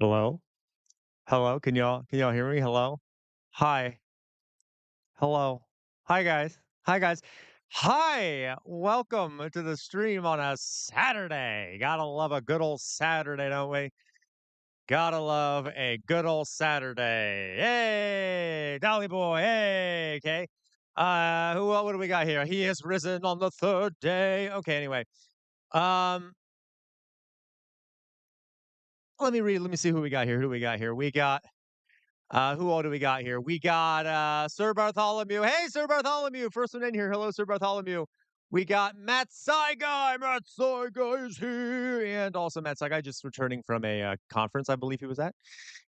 Hello? Hello? Can y'all hear me? Hello? Hi. Hello. Hi guys. Hi guys. Hi. Welcome to the stream on a Saturday. Gotta love a good old Saturday, don't we? Gotta love a good old Saturday. Hey, Dolly boy. Hey, okay. What do we got here? He is risen on the third day. Okay, anyway. Um, let me see who we got here. Who we got here? We got who all do we got here? We got Sir Bartholomew. Hey, Sir Bartholomew, first one in here. Hello, Sir Bartholomew. We got Matt Saigai. Matt Saigai is here, and also Matt Saigai just returning from a conference, I believe he was at.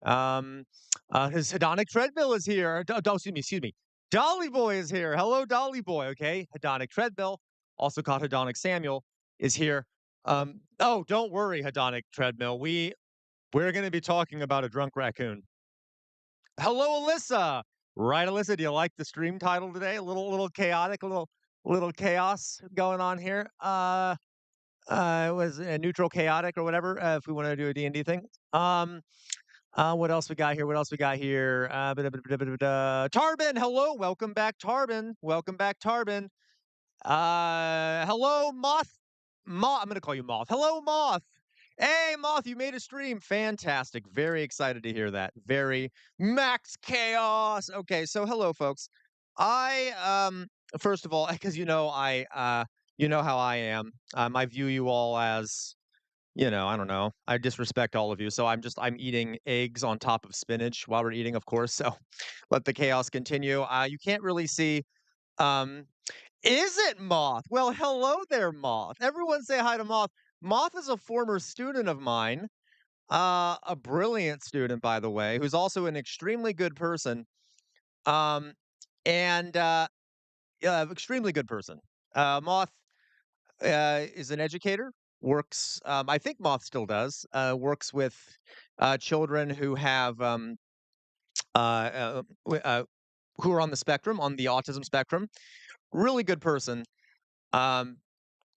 Um, his hedonic treadmill is here. Excuse me. Dolly Boy is here. Hello, Dolly Boy. Okay, hedonic treadmill, also called hedonic Samuel, is here. Oh, don't worry, hedonic treadmill. We're going to be talking about a drunk raccoon. Hello, Alyssa. Right, Alyssa. Do you like the stream title today? A little chaotic, a little chaos going on here. It was neutral chaotic or whatever. If we want to do a D&D thing. What else we got here? What else we got here? Tarbin, hello, welcome back, Tarbin. Welcome back, Tarbin. Hello, Moth. Moth. I'm gonna call you Moth. Hello, Moth. Hey, Moth, you made a stream. Fantastic. Very excited to hear that. Very max chaos. Okay, so hello, folks. I first of all, because you know how I am. I view you all as I don't know. I disrespect all of you. So I'm eating eggs on top of spinach while we're eating, of course. So let the chaos continue. You can't really see. Um, is it Moth? Well, hello there, Moth. Everyone say hi to Moth. Moth is a former student of mine, a brilliant student, by the way, who's also an extremely good person. Um, and yeah, extremely good person. Moth is an educator, works, I think Moth still does, works with children who have who are on the spectrum, on the autism spectrum. Really good person, um,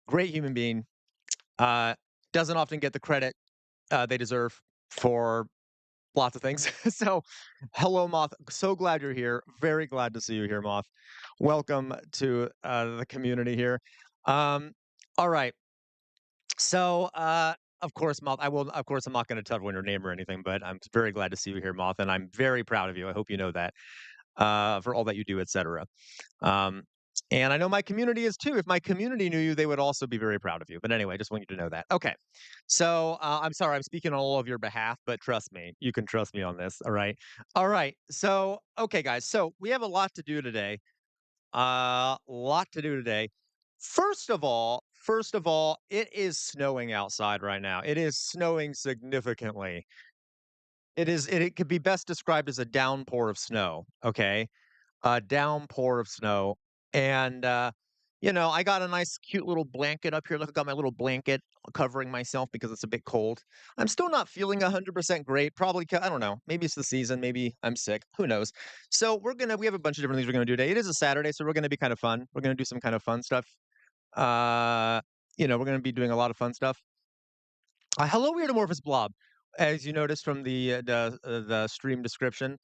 great human being. Uh, doesn't often get the credit they deserve for lots of things. So, hello, Moth. So glad you're here. Very glad to see you here, Moth. Welcome to the community here. Um, all right. So, of course, Moth, of course, I'm not going to tell everyone your name or anything, but I'm very glad to see you here, Moth, and I'm very proud of you. I hope you know that for all that you do, etc. Um, and I know my community is too. If my community knew you, they would also be very proud of you. But anyway, I just want you to know that. Okay. So I'm sorry, I'm speaking on all of your behalf, but trust me, you can trust me on this. All right. All right. So, okay, guys. So we have a lot to do today. Lot to do today. First of all, it is snowing outside right now. It is snowing significantly. It could be best described as a downpour of snow, okay? A downpour of snow. And I got a nice cute little blanket up here. Look, I got my little blanket covering myself because it's a bit cold. I'm still not feeling 100% great. Probably I don't know. Maybe it's the season, maybe I'm sick. Who knows? So we have a bunch of different things we're gonna do today. It is a Saturday, so we're gonna be kind of fun. We're gonna do some kind of fun stuff. Uh, we're gonna be doing a lot of fun stuff. Hello, Weirdomorphous Blob. As you noticed from the stream description,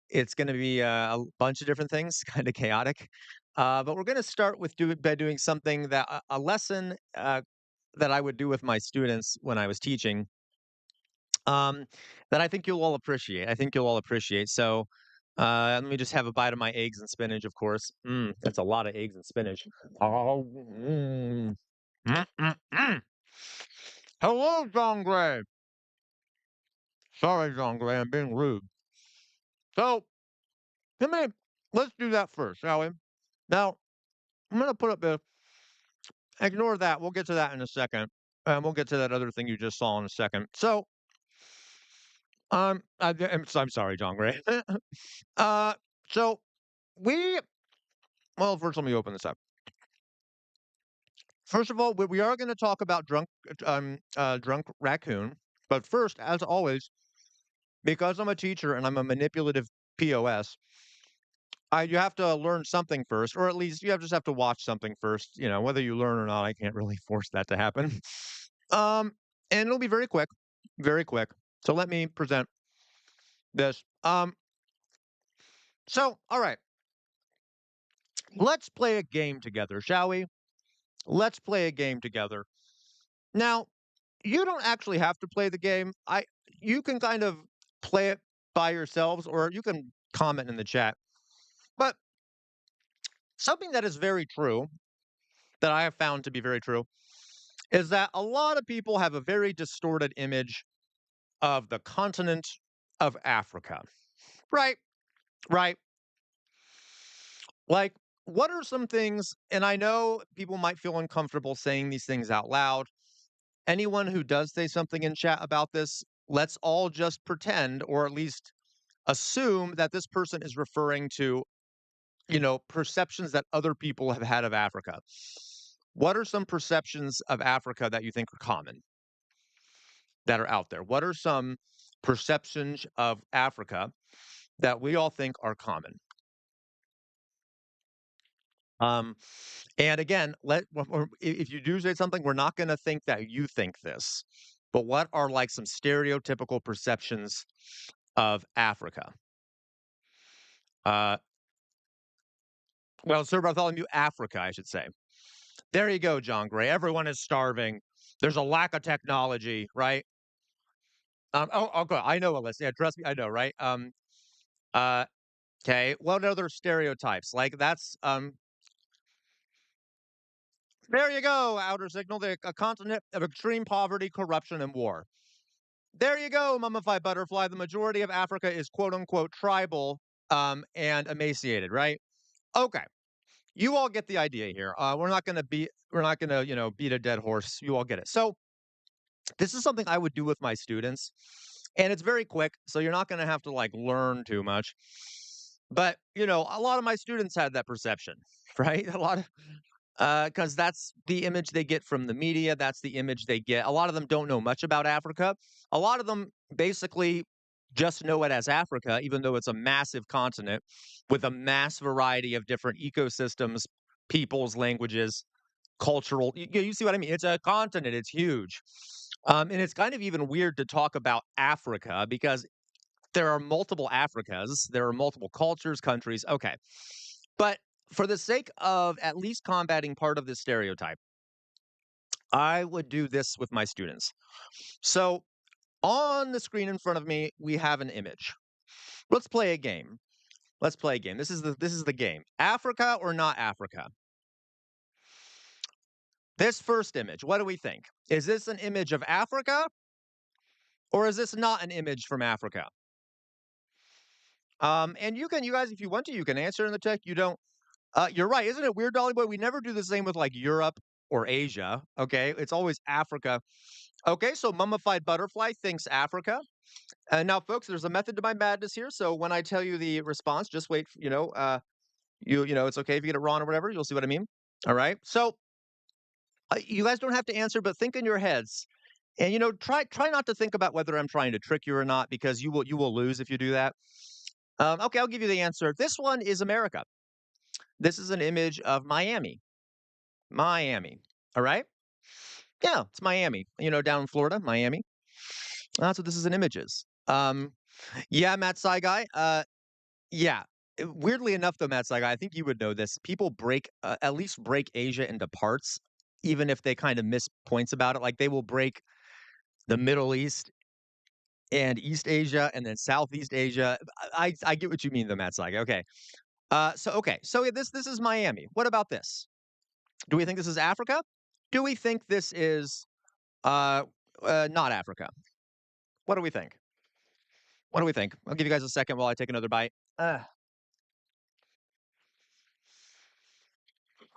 it's gonna be a bunch of different things, kinda chaotic. But we're gonna start with by doing something that a lesson that I would do with my students when I was teaching, um, that I think you'll all appreciate. I think you'll all appreciate. So let me just have a bite of my eggs and spinach, of course. That's a lot of eggs and spinach. Oh, mm, mm, mm. Hello, John Gray. Sorry, John Gray, I'm being rude. So, let me let's do that first, shall we? Now, I'm gonna put up the ignore that. We'll get to that in a second. We'll get to that other thing you just saw in a second. So, I'm sorry, John Gray. uh, so we well, first let me open this up. First of all, we are going to talk about drunk raccoon. But first, as always, because I'm a teacher and I'm a manipulative POS, you have to learn something first, or at least just have to watch something first. Whether you learn or not, I can't really force that to happen. Um, and it'll be very quick, very quick. So let me present this. So all right, let's play a game together, shall we? Let's play a game together. Now, you don't actually have to play the game. You can kind of play it by yourselves, or you can comment in the chat. But something that is very true, that I have found to be very true, is that a lot of people have a very distorted image of the continent of Africa. Right, right. Like, what are some things, and I know people might feel uncomfortable saying these things out loud. Anyone who does say something in chat about this, let's all just pretend, or at least assume that this person is referring to, perceptions that other people have had of Africa. What are some perceptions of Africa that you think are common, that are out there? What are some perceptions of Africa that we all think are common? Um, and again, if you do say something, we're not going to think that you think this, but what are like some stereotypical perceptions of Africa? Uh, well, Sir Bartholomew, Africa, I should say. There you go, John Gray. Everyone is starving. There's a lack of technology, right? Okay, I know, Alyssa. Yeah, trust me, I know, right? Uh, okay. What other stereotypes? Like there you go, outer signal, a continent of extreme poverty, corruption, and war. There you go, mummified butterfly. The majority of Africa is quote unquote tribal, and emaciated, right? Okay. You all get the idea here. We're not gonna, beat a dead horse. You all get it. So this is something I would do with my students, and it's very quick, so you're not gonna have to like learn too much. But a lot of my students had that perception, right? A lot of because that's the image they get from the media. That's the image they get. A lot of them don't know much about Africa. A lot of them basically just know it as Africa, even though it's a massive continent with a mass variety of different ecosystems, peoples, languages, cultural. You see what I mean? It's a continent. It's huge. And it's kind of even weird to talk about Africa because there are multiple Africas, there are multiple cultures, countries. Okay. But for the sake of at least combating part of this stereotype, I would do this with my students. So on the screen in front of me, we have an image. Let's play a game. Let's play a game. This is the game. Africa or not Africa? This first image, what do we think? Is this an image of Africa or is this not an image from Africa? And you guys, if you want to, you can answer in the text. You don't. You're right. Isn't it weird, Dolly Boy? We never do the same with like Europe or Asia. Okay, it's always Africa. Okay, so mummified butterfly thinks Africa. And now, folks, there's a method to my madness here. So when I tell you the response, just wait. It's okay if you get it wrong or whatever. You'll see what I mean. All right. So you guys don't have to answer, but think in your heads, and try not to think about whether I'm trying to trick you or not, because you will lose if you do that. Okay, I'll give you the answer. This one is America. This is an image of Miami. Miami. All right. Yeah, it's Miami. Down in Florida, Miami. That's what this is in images. Yeah, Matt Saigai. Yeah. Weirdly enough, though, Matt Saigai, I think you would know this. People at least break Asia into parts, even if they kind of miss points about it. Like they will break the Middle East and East Asia and then Southeast Asia. I get what you mean, though, Matt Saigai. Okay. So yeah, this is Miami. What about this? Do we think this is Africa? Do we think this is uh, not Africa? What do we think? What do we think? I'll give you guys a second while I take another bite.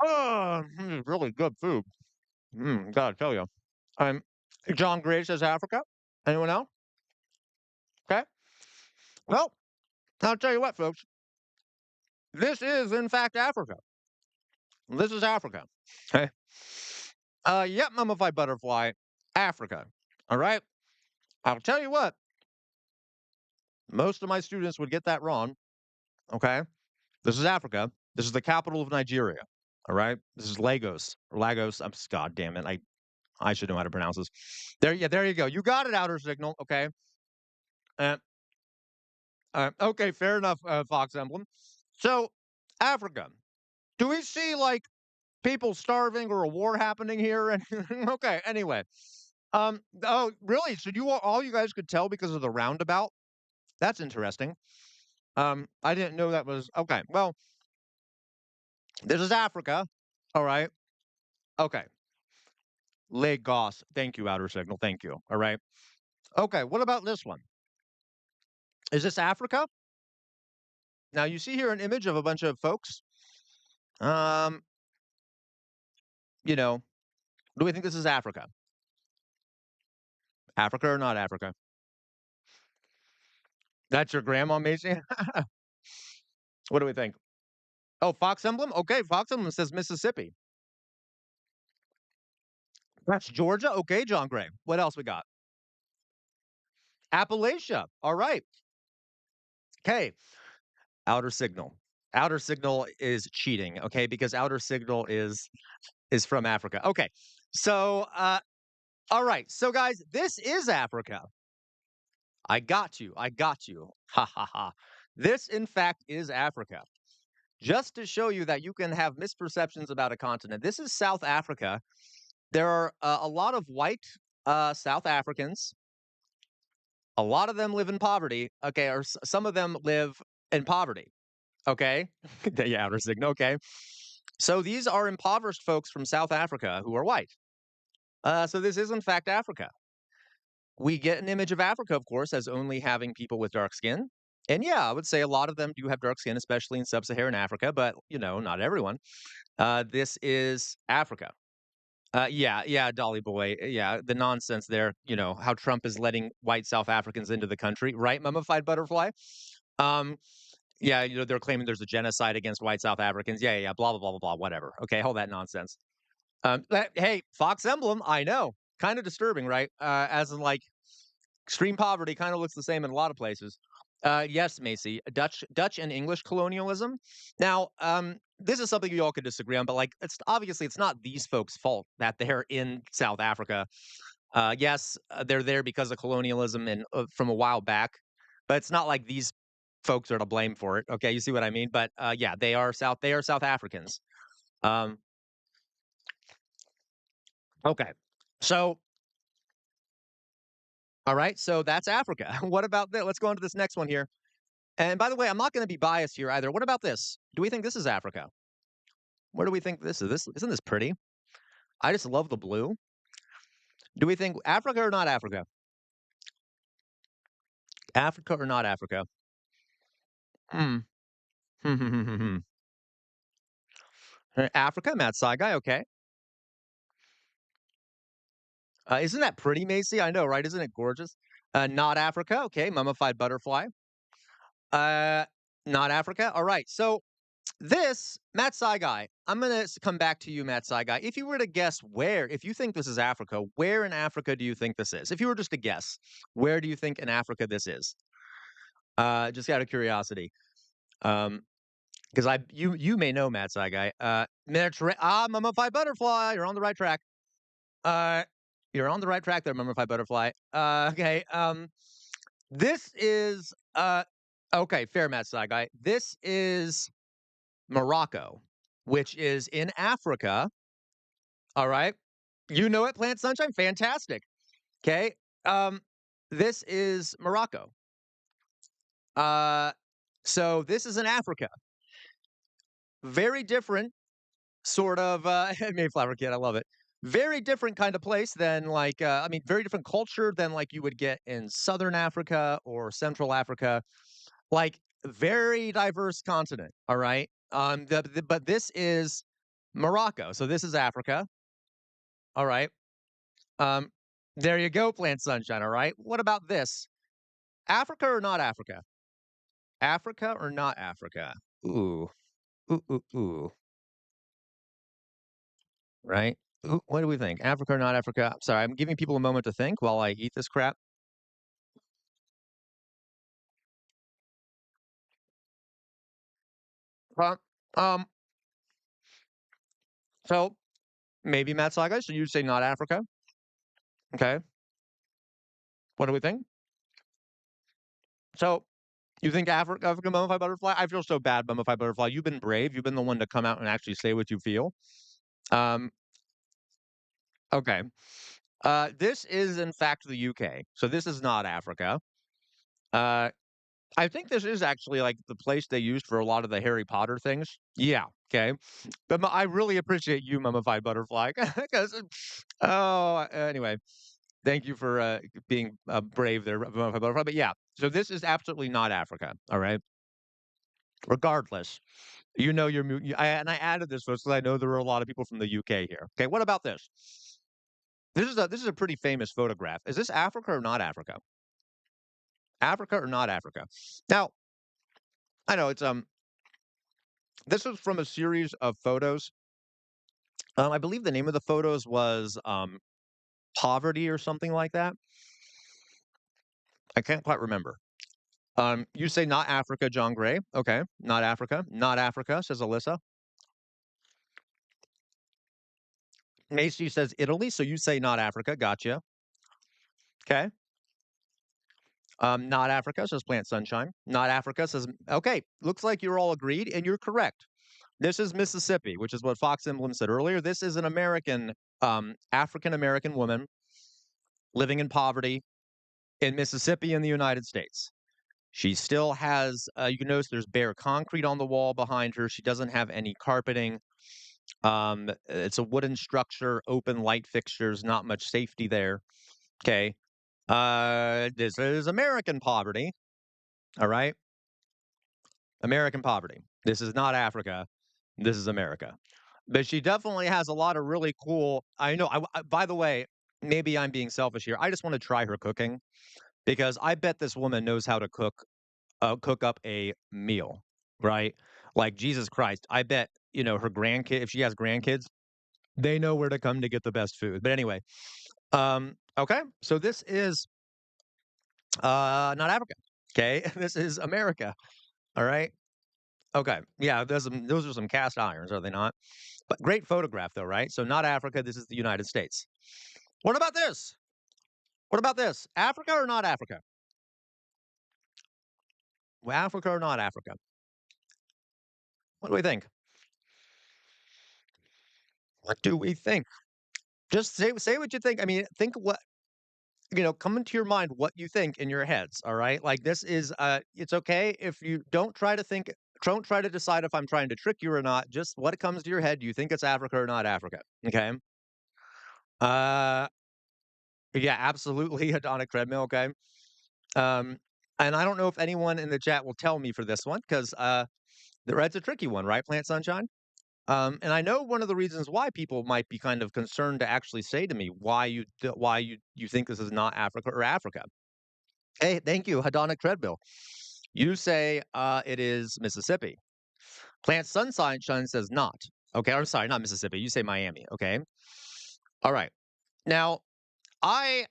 Really good food. Gotta tell you. Um, John Gray says Africa. Anyone else? Okay. Well, I'll tell you what, folks. This is in fact Africa. This is Africa. Okay. Yep, mummified butterfly, Africa. All right. I'll tell you what. Most of my students would get that wrong. Okay. This is Africa. This is the capital of Nigeria. All right. This is Lagos. Or Lagos. God damn it. I should know how to pronounce this. There you go. You got it, outer signal. Okay. Uh, okay, fair enough, Fox Emblem. So, Africa. Do we see like people starving or a war happening here? And okay, anyway. Oh, really? So all you guys could tell because of the roundabout? That's interesting. I didn't know that was okay. Well, this is Africa. All right. Okay. Lagos. Thank you, Outer Signal. Thank you. All right. Okay. What about this one? Is this Africa? Now you see here an image of a bunch of folks. Um, you know, do we think this is Africa? Africa or not Africa? That's your grandma, Macy? What do we think? Oh, Fox Emblem? Okay, Fox Emblem says Mississippi. That's Georgia? Okay, John Gray. What else we got? Appalachia. All right. Okay. Outer Signal. Outer Signal is cheating, okay? Because Outer Signal is from Africa. Okay. So, all right. So guys, this is Africa. I got you. I got you. Ha ha ha. This in fact is Africa. Just to show you that you can have misperceptions about a continent. This is South Africa. There are a lot of white South Africans. A lot of them live in poverty. Okay, or some of them live in poverty. Okay, the outer signal. Okay, so these are impoverished folks from South Africa who are white. So this is in fact Africa. We get an image of Africa, of course, as only having people with dark skin. And yeah, I would say a lot of them do have dark skin, especially in sub-Saharan Africa, but not everyone. This is Africa. Yeah, yeah, Dolly boy. Yeah, the nonsense there, how Trump is letting white South Africans into the country, right? Mummified butterfly. Um, yeah, they're claiming there's a genocide against white South Africans. Yeah, yeah, yeah, blah, blah, blah, blah, blah, whatever. Okay, all that nonsense. Hey, Fox Emblem, I know. Kind of disturbing, right? As in like extreme poverty kind of looks the same in a lot of places. Yes, Macy, Dutch and English colonialism. Now, this is something you all could disagree on, but like, it's not these folks' fault that they're in South Africa. Yes, they're there because of colonialism and from a while back, but it's not like these folks are to blame for it. Okay, you see what I mean? But yeah, they are South Africans. Um, okay, so all right, so that's Africa. What about that? Let's go on to this next one here. And by the way, I'm not going to be biased here either. What about this? Do we think this is Africa? Where do we think this is? This isn't this pretty? I just love the blue. Do we think Africa or not Africa? Africa or not Africa? Hmm. Africa, Matt Saigai. Okay. Isn't that pretty, Macy? I know, right? Isn't it gorgeous? Not Africa. Okay. Mummified butterfly. Uh, not Africa. All right. So this, Matt Saigai, I'm going to come back to you, Matt Saigai. If you were to guess if you think this is Africa, where in Africa do you think this is? If you were just to guess, where do you think in Africa this is? Just out of curiosity. Because you may know, Matt Saigai. Mummified butterfly. You're on the right track. Uh, you're on the right track there, Mummified butterfly. Okay. This is okay, fair, Matt Saigai. This is Morocco, which is in Africa. All right. You know it, Plant Sunshine? Fantastic. Okay. Um, this is Morocco. Uh, so this is in Africa. Very different sort of Mayflower Kid. I love it. Very different kind of place than like I mean, very different culture than like you would get in Southern Africa or Central Africa. Like very diverse continent. All right. But this is Morocco. So this is Africa. All right. Um, there you go, Plant Sunshine. All right. What about this? Africa or not Africa? Africa or not Africa? Ooh, ooh, ooh, ooh. Right. Ooh, what do we think? Africa or not Africa? I'm sorry. I'm giving people a moment to think while I eat this crap. Uh, um. So maybe Matt Saga. So you say not Africa? Okay. What do we think? So you think African mummified butterfly? I feel so bad, mummified butterfly. You've been brave. You've been the one to come out and actually say what you feel. Um, okay. This is in fact the UK. So this is not Africa. Uh, I think this is actually like the place they used for a lot of the Harry Potter things. Yeah. Okay. But I really appreciate you, mummified butterfly, because anyway, thank you for being brave there, mummified butterfly. But yeah, so this is absolutely not Africa. All right. Regardless, you know you're and I added this because I know there are a lot of people from the UK here. Okay, what about this? This is a pretty famous photograph. Is this Africa or not Africa? Africa or not Africa? Now, I know it's this is from a series of photos. I believe the name of the photos was poverty or something like that. I can't quite remember. You say not Africa, John Gray. Okay, not Africa. Not Africa, says Alyssa. Macy says Italy, so you say not Africa. Gotcha. Okay. Not Africa says Plant Sunshine. Not Africa says, okay, looks like you're all agreed, and you're correct. This is Mississippi, which is what Fox Emblem said earlier. This is an American, African American woman living in poverty in Mississippi in the United States. She still has, you can notice there's bare concrete on the wall behind her. She doesn't have any carpeting. It's a wooden structure, open light fixtures, not much safety there. Okay. This is American poverty. All right. American poverty. This is not Africa. This is America. But she definitely has a lot of really cool. I know. By the way, maybe I'm being selfish here. I just want to try her cooking because I bet this woman knows how to cook up a meal, right? Like Jesus Christ. I bet her grandkid. If she has grandkids, they know where to come to get the best food. But anyway, okay. So this is not Africa. Okay, this is America. All right. Okay. Yeah, those are some cast irons, are they not? But great photograph though, right? So not Africa, this is the United States. What about this? What about this? Africa or not Africa? Well, Africa or not Africa? What do we think? What do we think? Just say what you think. I mean, think what come into your mind what you think in your heads, all right? Like this is it's okay if you don't try to decide if I'm trying to trick you or not. Just what comes to your head, do you think it's Africa or not Africa? Okay? Uh yeah, absolutely, Adonic treadmill, okay? Um, and I don't know if anyone in the chat will tell me for this one because it's a tricky one, right? Plant sunshine. And I know one of the reasons why people might be kind of concerned to actually say to me why you think this is not Africa or Africa. Hey, thank you, Hedonic treadmill. You say it is Mississippi. Plant sunshine says not. Okay, I'm sorry, not Mississippi. You say Miami. Okay. All right. Now, I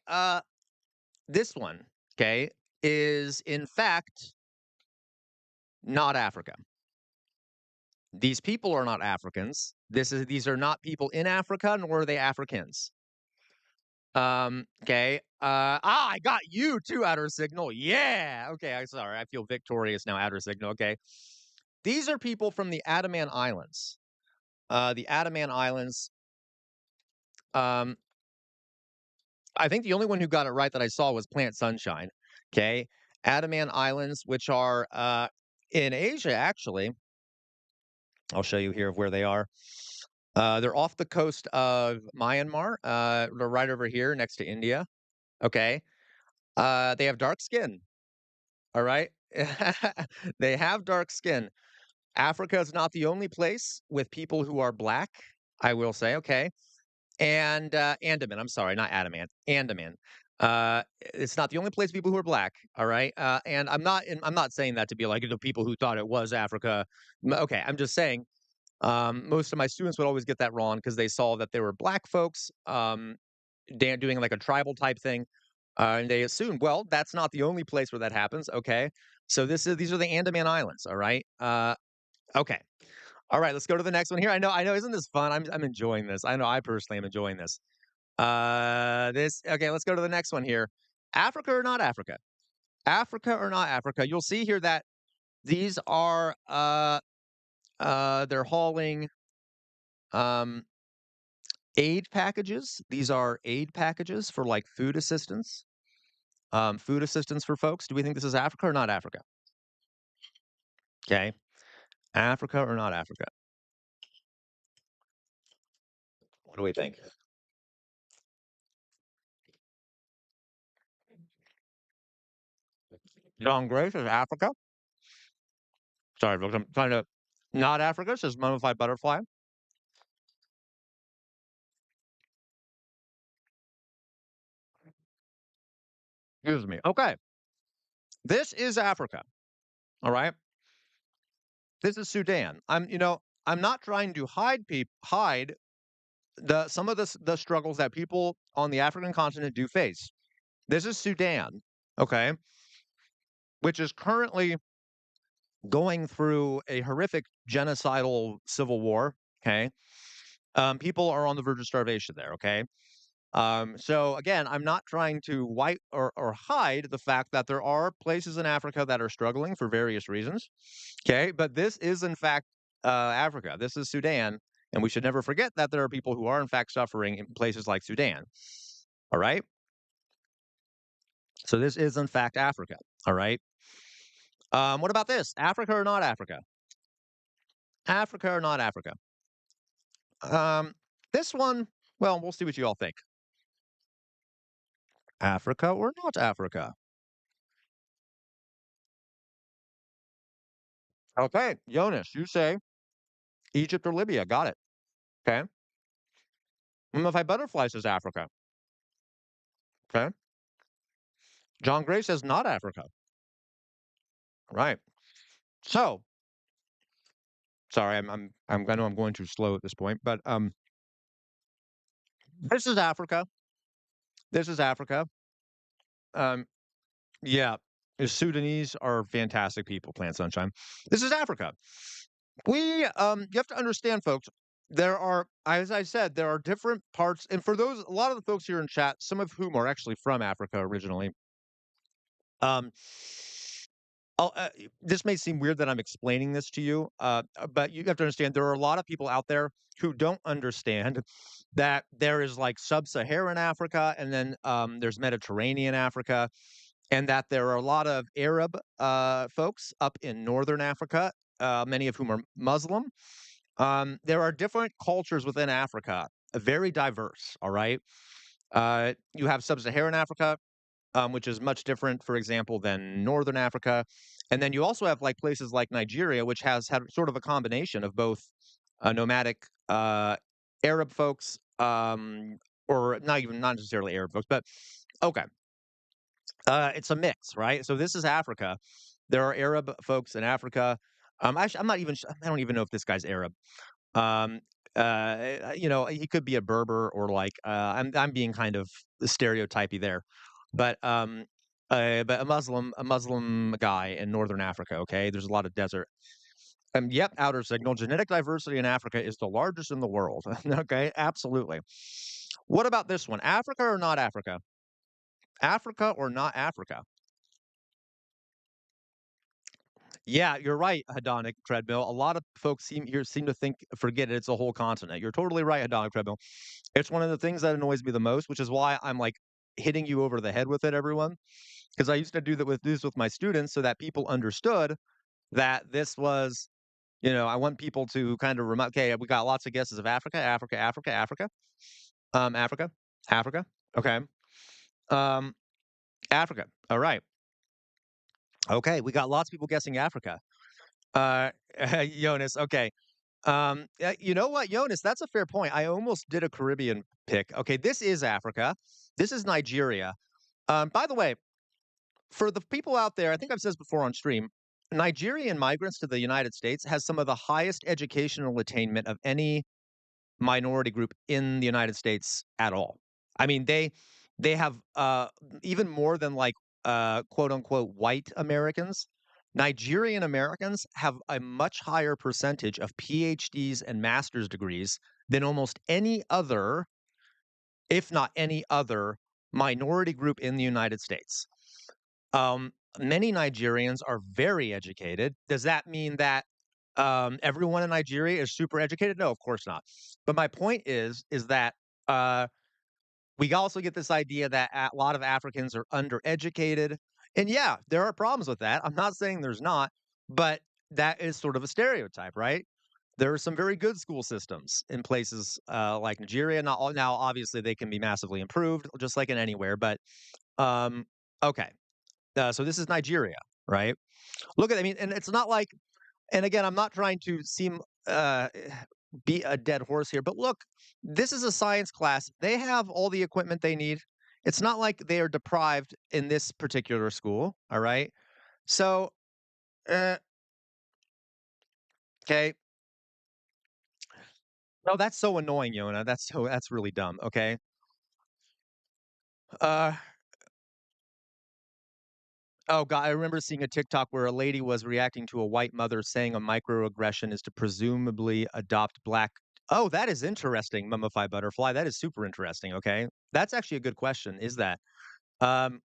this one, okay, is in fact not Africa. These people are not Africans. These are not people in Africa, nor are they Africans. Okay. I got you too, outer signal. Yeah. Okay, I'm sorry. I feel victorious now, outer signal. Okay. These are people from the Andaman Islands. The Andaman Islands. Um, I think the only one who got it right that I saw was Plant Sunshine. Okay. Andaman Islands, which are in Asia, actually. I'll show you here of where they are. They're off the coast of Myanmar. They're right over here next to India. Okay. They have dark skin. All right. They have dark skin. Africa is not the only place with people who are black, I will say. Okay. And Andaman, I'm sorry, not Adamant, Andaman. It's not the only place people who are black. All right. And I'm not saying that to be like the people who thought it was Africa. Okay. I'm just saying most of my students would always get that wrong because they saw that there were black folks doing like a tribal type thing, and they assumed, well, that's not the only place where that happens. Okay, so these are the Andaman Islands. All right. Okay. All right. Let's go to the next one here. I know. Isn't this fun? I'm enjoying this. I know. I personally am enjoying this. This. Okay. Let's go to the next one here. Africa or not Africa? Africa or not Africa? You'll see here that these are they're hauling um aid packages. These are aid packages for like food assistance for folks. Do we think this is Africa or not Africa? Okay. Africa or not Africa? What do we think? John Grace is Africa. Sorry, folks, I'm trying to not Africa, says mummified butterfly. Excuse me. Okay. This is Africa. All right. This is Sudan. I'm not trying to hide the some of the struggles that people on the African continent do face. This is Sudan, okay, which is currently going through a horrific genocidal civil war. Okay, people are on the verge of starvation there. Okay, so again, I'm not trying to white or hide the fact that there are places in Africa that are struggling for various reasons. Okay, but this is in fact Africa. This is Sudan, and we should never forget that there are people who are in fact suffering in places like Sudan. All right, so this is in fact Africa. All right. What about this? Africa or not Africa? Africa or not Africa? Um, this one. Well, we'll see what you all think. Africa or not Africa? Okay, Jonas, you say Egypt or Libya. Got it. Okay. Mummified butterfly says Africa. Okay. John Gray says not Africa. Right. So, sorry, I know I'm going too slow at this point, but this is Africa. This is Africa. Um, yeah, the Sudanese are fantastic people. Plant sunshine. This is Africa. You have to understand, folks. There are, as I said, there are different parts, and for those, a lot of the folks here in chat, some of whom are actually from Africa originally. Um, this may seem weird that I'm explaining this to you, but you have to understand there are a lot of people out there who don't understand that there is like sub-Saharan Africa, and then there's Mediterranean Africa, and that there are a lot of Arab folks up in northern Africa, many of whom are Muslim. There are different cultures within Africa, very diverse. All right, you have sub-Saharan Africa, which is much different, for example, than Northern Africa. And then you also have like places like Nigeria, which has had sort of a combination of both nomadic Arab folks, or not necessarily Arab folks, but okay, it's a mix, right? So this is Africa. There are Arab folks in Africa. Actually, I'm not even. I don't even know if this guy's Arab. Um, he could be a Berber or like I'm being kind of stereotypy there, but a Muslim guy in northern Africa. Okay, there's a lot of desert. Yep, outer signal. Genetic diversity in Africa is the largest in the world. Okay, absolutely. What about this one? Africa or not Africa? Africa or not Africa? Yeah, you're right, hedonic treadmill. A lot of folks seem to forget it's a whole continent. You're totally right, hedonic treadmill. It's one of the things that annoys me the most, which is why I'm like hitting you over the head with it, everyone. Because I used to do that with this with my students so that people understood that this was, I want people to kind of remind. Okay, we got lots of guesses of Africa, Africa, Africa, Africa, Africa, Africa. Okay, um, Africa. All right. Okay, we got lots of people guessing Africa. Uh, Jonas. Okay. You know what, Jonas? That's a fair point. I almost did a Caribbean pick. Okay, this is Africa. This is Nigeria. By the way, for the people out there, I think I've said this before on stream. Nigerian migrants to the United States has some of the highest educational attainment of any minority group in the United States at all. I mean, they have even more than like quote unquote white Americans. Nigerian Americans have a much higher percentage of PhDs and master's degrees than almost any other, if not any other, minority group in the United States. Um, many Nigerians are very educated. Does that mean that everyone in Nigeria is super educated? No, of course not. But my point is that uh, we also get this idea that a lot of Africans are undereducated. And yeah, there are problems with that. I'm not saying there's not, but that is sort of a stereotype, right? There are some very good school systems in places like Nigeria. Not all, now, obviously, they can be massively improved, just like in anywhere. But um, okay, so this is Nigeria, right? Look at, I mean, and it's not like, and again, I'm not trying to seem beat a dead horse here, but look, this is a science class. They have all the equipment they need. It's not like they are deprived in this particular school. All right. So, uh, okay. No, that's so annoying, Yona. That's really dumb. Okay. Uh, oh God, I remember seeing a TikTok where a lady was reacting to a white mother saying a microaggression is to presumably adopt black. Oh, that is interesting, mummified butterfly. That is super interesting. Okay. That's actually a good question. Is that? Um,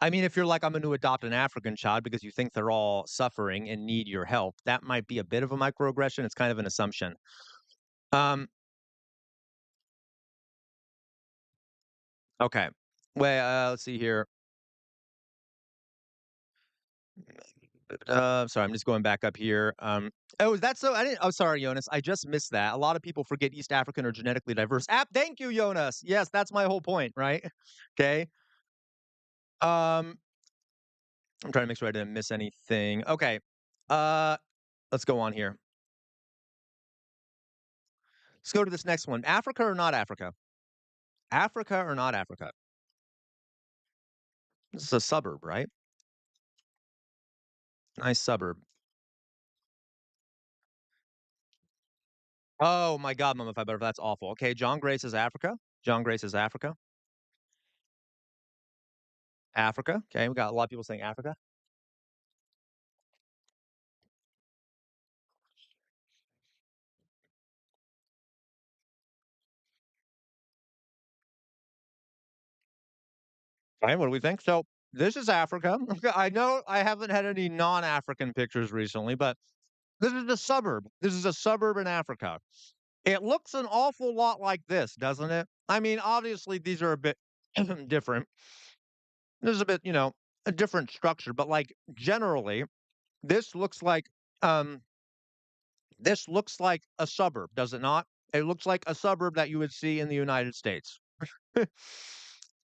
I mean, if you're like, I'm going to adopt an African child because you think they're all suffering and need your help, that might be a bit of a microaggression. It's kind of an assumption. Um, okay. Well, let's see here. Sorry, I'm just going back up here. Oh, that's so I didn't. Oh, sorry, Jonas. I just missed that. A lot of people forget East African are genetically diverse. Thank you, Jonas. Yes, that's my whole point, right? Okay. Um, I'm trying to make sure I didn't miss anything. Okay. Uh, let's go on here. Let's go to this next one. Africa or not Africa? Africa or not Africa? This is a suburb, right? Nice suburb. Oh my God, Mummified Butterfly, that's awful. Okay, John Gray says Africa. John Gray says Africa. Africa. Okay, we got a lot of people saying Africa. Right, what do we think? So this is Africa. Okay, I know I haven't had any non-African pictures recently, but this is a suburb. This is a suburb in Africa. It looks an awful lot like this, doesn't it? I mean, obviously these are a bit different. There's a bit, a different structure, but like generally, this looks like um this looks like a suburb, does it not? It looks like a suburb that you would see in the United States, in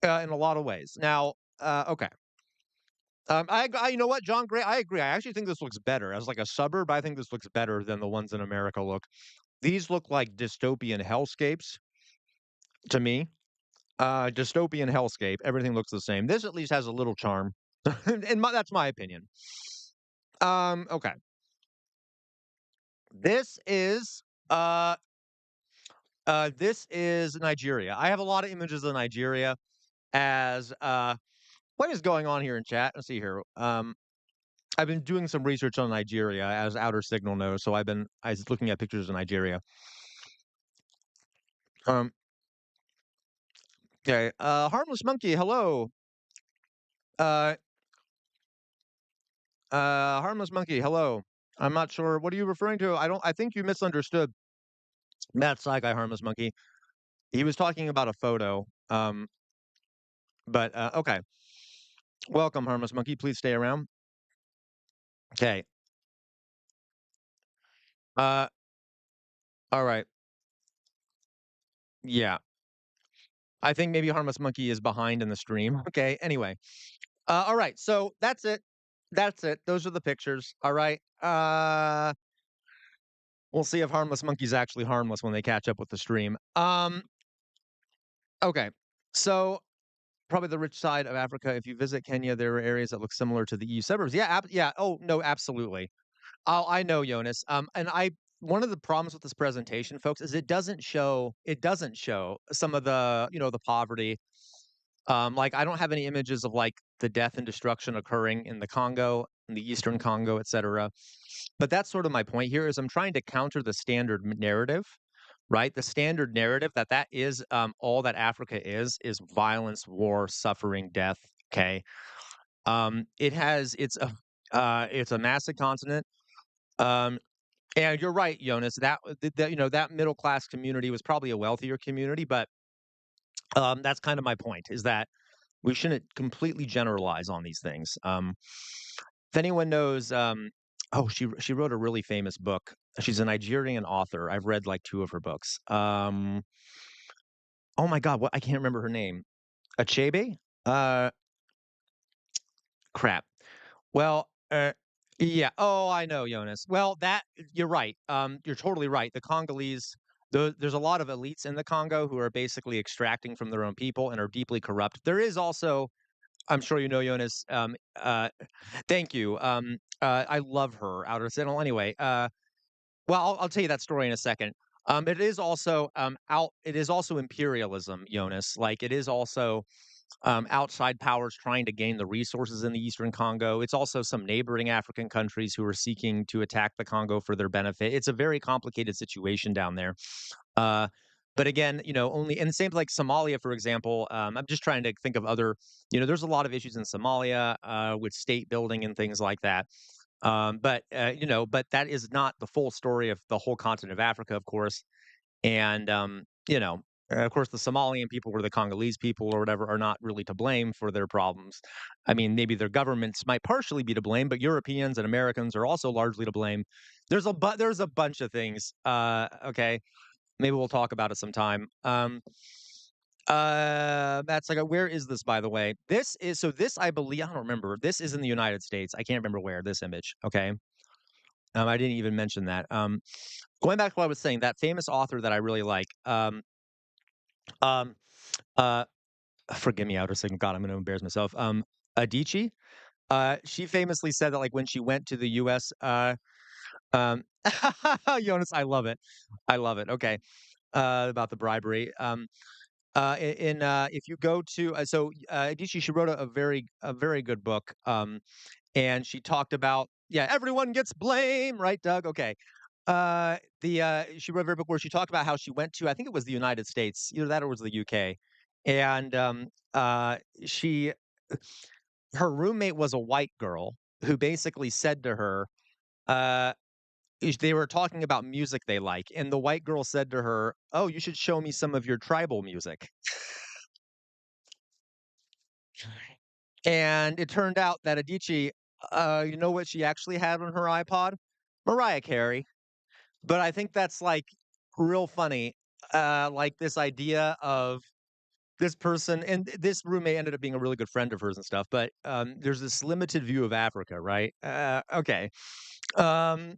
a lot of ways. Now, okay. you know what, John Gray, I agree. I actually think this looks better as like a suburb. I think this looks better than the ones in America look. These look like dystopian hellscapes to me. Dystopian hellscape. Everything looks the same. This at least has a little charm, and that's my opinion. Okay. This is uh this is Nigeria. I have a lot of images of Nigeria as what is going on here in chat? Let's see here. I've been doing some research on Nigeria, as Outer Signal knows. So I was looking at pictures of Nigeria. Um, okay. Harmless Monkey, hello. Uh, Harmless Monkey, hello. I'm not sure. What are you referring to? I think you misunderstood Matt Saigai, Harmless Monkey. He was talking about a photo. But okay. Welcome, Harmless Monkey. Please stay around. Okay. Uh, all right. Yeah. I think maybe Harmless Monkey is behind in the stream. Okay. Anyway. All right. So that's it. That's it. Those are the pictures. All right. We'll see if Harmless Monkey's actually harmless when they catch up with the stream. Okay. So probably the rich side of Africa. If you visit Kenya, there are areas that look similar to the EU suburbs. Yeah. Yeah. Oh no, absolutely. Oh, I know, Jonas. And one of the problems with this presentation, folks, is it doesn't show some of the, the poverty. Like I don't have any images of like the death and destruction occurring in the Congo, in the Eastern Congo, etc. But that's sort of my point here is I'm trying to counter the standard narrative, right? The standard narrative that is all that Africa is violence, war, suffering, death. Okay. It's a massive continent. Um, and you're right, Jonas. That middle class community was probably a wealthier community, but that's kind of my point. Is that we shouldn't completely generalize on these things. If anyone knows, she wrote a really famous book. She's a Nigerian author. I've read like two of her books. Oh my God, what I can't remember her name. Achebe? Uh, crap. Well, yeah. Oh, I know, Jonas. Well, that you're right. You're totally right. The Congolese, there's a lot of elites in the Congo who are basically extracting from their own people and are deeply corrupt. There is also, I'm sure you know, Jonas. Thank you. I love her, Outer Sentinel. Anyway, well, I'll tell you that story in a second. It is also out. It is also imperialism, Jonas. Like it is also outside powers trying to gain the resources in the Eastern Congo. It's also some neighboring African countries who are seeking to attack the Congo for their benefit. It's a very complicated situation down there. Uh, but again, only and the same like Somalia, for example. I'm just trying to think of other. There's a lot of issues in Somalia with state building and things like that. But that is not the full story of the whole continent of Africa, of course. And of course, the Somalian people or the Congolese people or whatever are not really to blame for their problems. I mean, maybe their governments might partially be to blame, but Europeans and Americans are also largely to blame. There's a bunch of things. Okay, maybe we'll talk about it sometime. That's like where is this, by the way? This I believe I don't remember. This is in the United States. I can't remember where this image. Okay. I didn't even mention that. Going back to what I was saying, that famous author that I really like. Um, uh, Forgive me, outer signal. God, I'm going to embarrass myself. Adichie. She famously said that like when she went to the U.S. Um, Jonas, I love it. I love it. Okay. About the bribery. If you go to Adichie, she wrote a very good book. And she talked about everyone gets blame, right, Doug? Okay. The She wrote a very book where she talked about how she went to I think it was the United States, either that or it was the UK, and she her roommate was a white girl who basically said to her, uh, they were talking about music they like, and the white girl said to her, "Oh, you should show me some of your tribal music." And it turned out that Adichie, you know what she actually had on her iPod? Mariah Carey. But I think that's, like, real funny, like, this idea of this person and this roommate ended up being a really good friend of hers and stuff, but, there's this limited view of Africa, right? Okay. Um,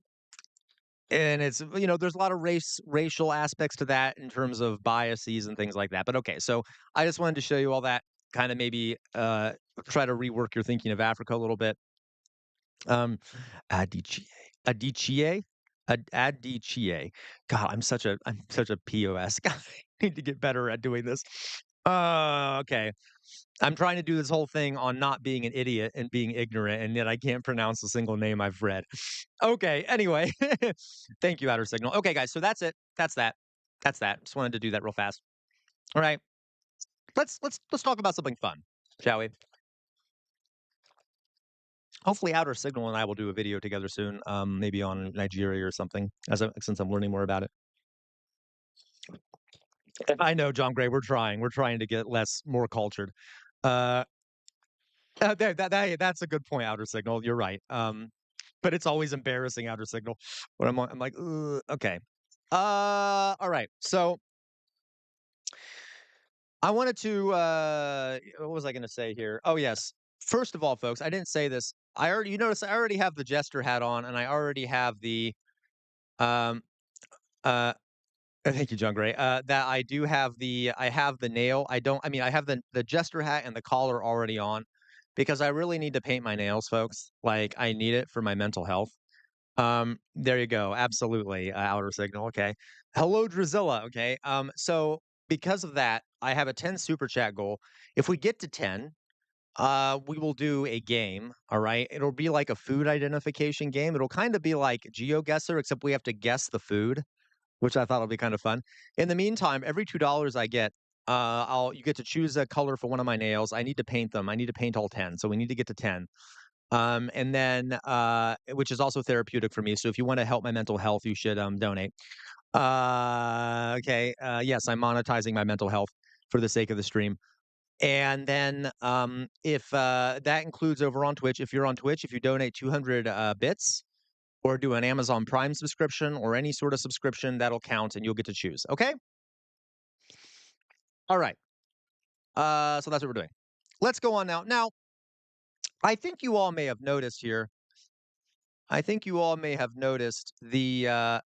and there's a lot of racial aspects to that in terms of biases and things like that, but okay, so I just wanted to show you all that, kinda maybe, try to rework your thinking of Africa a little bit. Um, Adichie. Adichie? Adichie. God, I'm such a POS guy. I need to get better at doing this. Okay. I'm trying to do this whole thing on not being an idiot and being ignorant, and yet I can't pronounce a single name I've read. Okay, anyway. Thank you, Outer Signal. Okay, guys, so that's it. That's that. That's that. Just wanted to do that real fast. All right. Let's talk about something fun, shall we? Hopefully, Outer Signal and I will do a video together soon, maybe on Nigeria or something, since I'm learning more about it. I know, John Gray. We're trying. We're trying to get more cultured. Uh, that's a good point, Outer Signal. You're right. But it's always embarrassing, Outer Signal. When I'm like, "Ugh, okay. All right. So I wanted to. What was I going to say here? Oh yes. First of all, folks, I didn't say this. You notice I already have the jester hat on, and I already have the um uh thank you, John Gray. That I have the nail. I have the jester hat and the collar already on because I really need to paint my nails, folks. Like I need it for my mental health. There you go. Absolutely. Outer signal. Okay. Hello, Drizilla. Okay. So because of that, I have a 10 super chat goal. If we get to 10, we will do a game. All right. It'll be like a food identification game. It'll kind of be like GeoGuessr, except we have to guess the food, which I thought would be kind of fun. In the meantime, every $2 I get, you get to choose a color for one of my nails. I need to paint them. I need to paint all 10, so we need to get to 10. And then, which is also therapeutic for me. So if you want to help my mental health, you should donate. Okay. Yes, I'm monetizing my mental health for the sake of the stream. And then, if that includes over on Twitch, if you're on Twitch, if you donate 200 bits or do an Amazon Prime subscription or any sort of subscription, that'll count and you'll get to choose. Okay. All right. So that's what we're doing. Let's go on now. Now, I think you all may have noticed here. I think you all may have noticed the name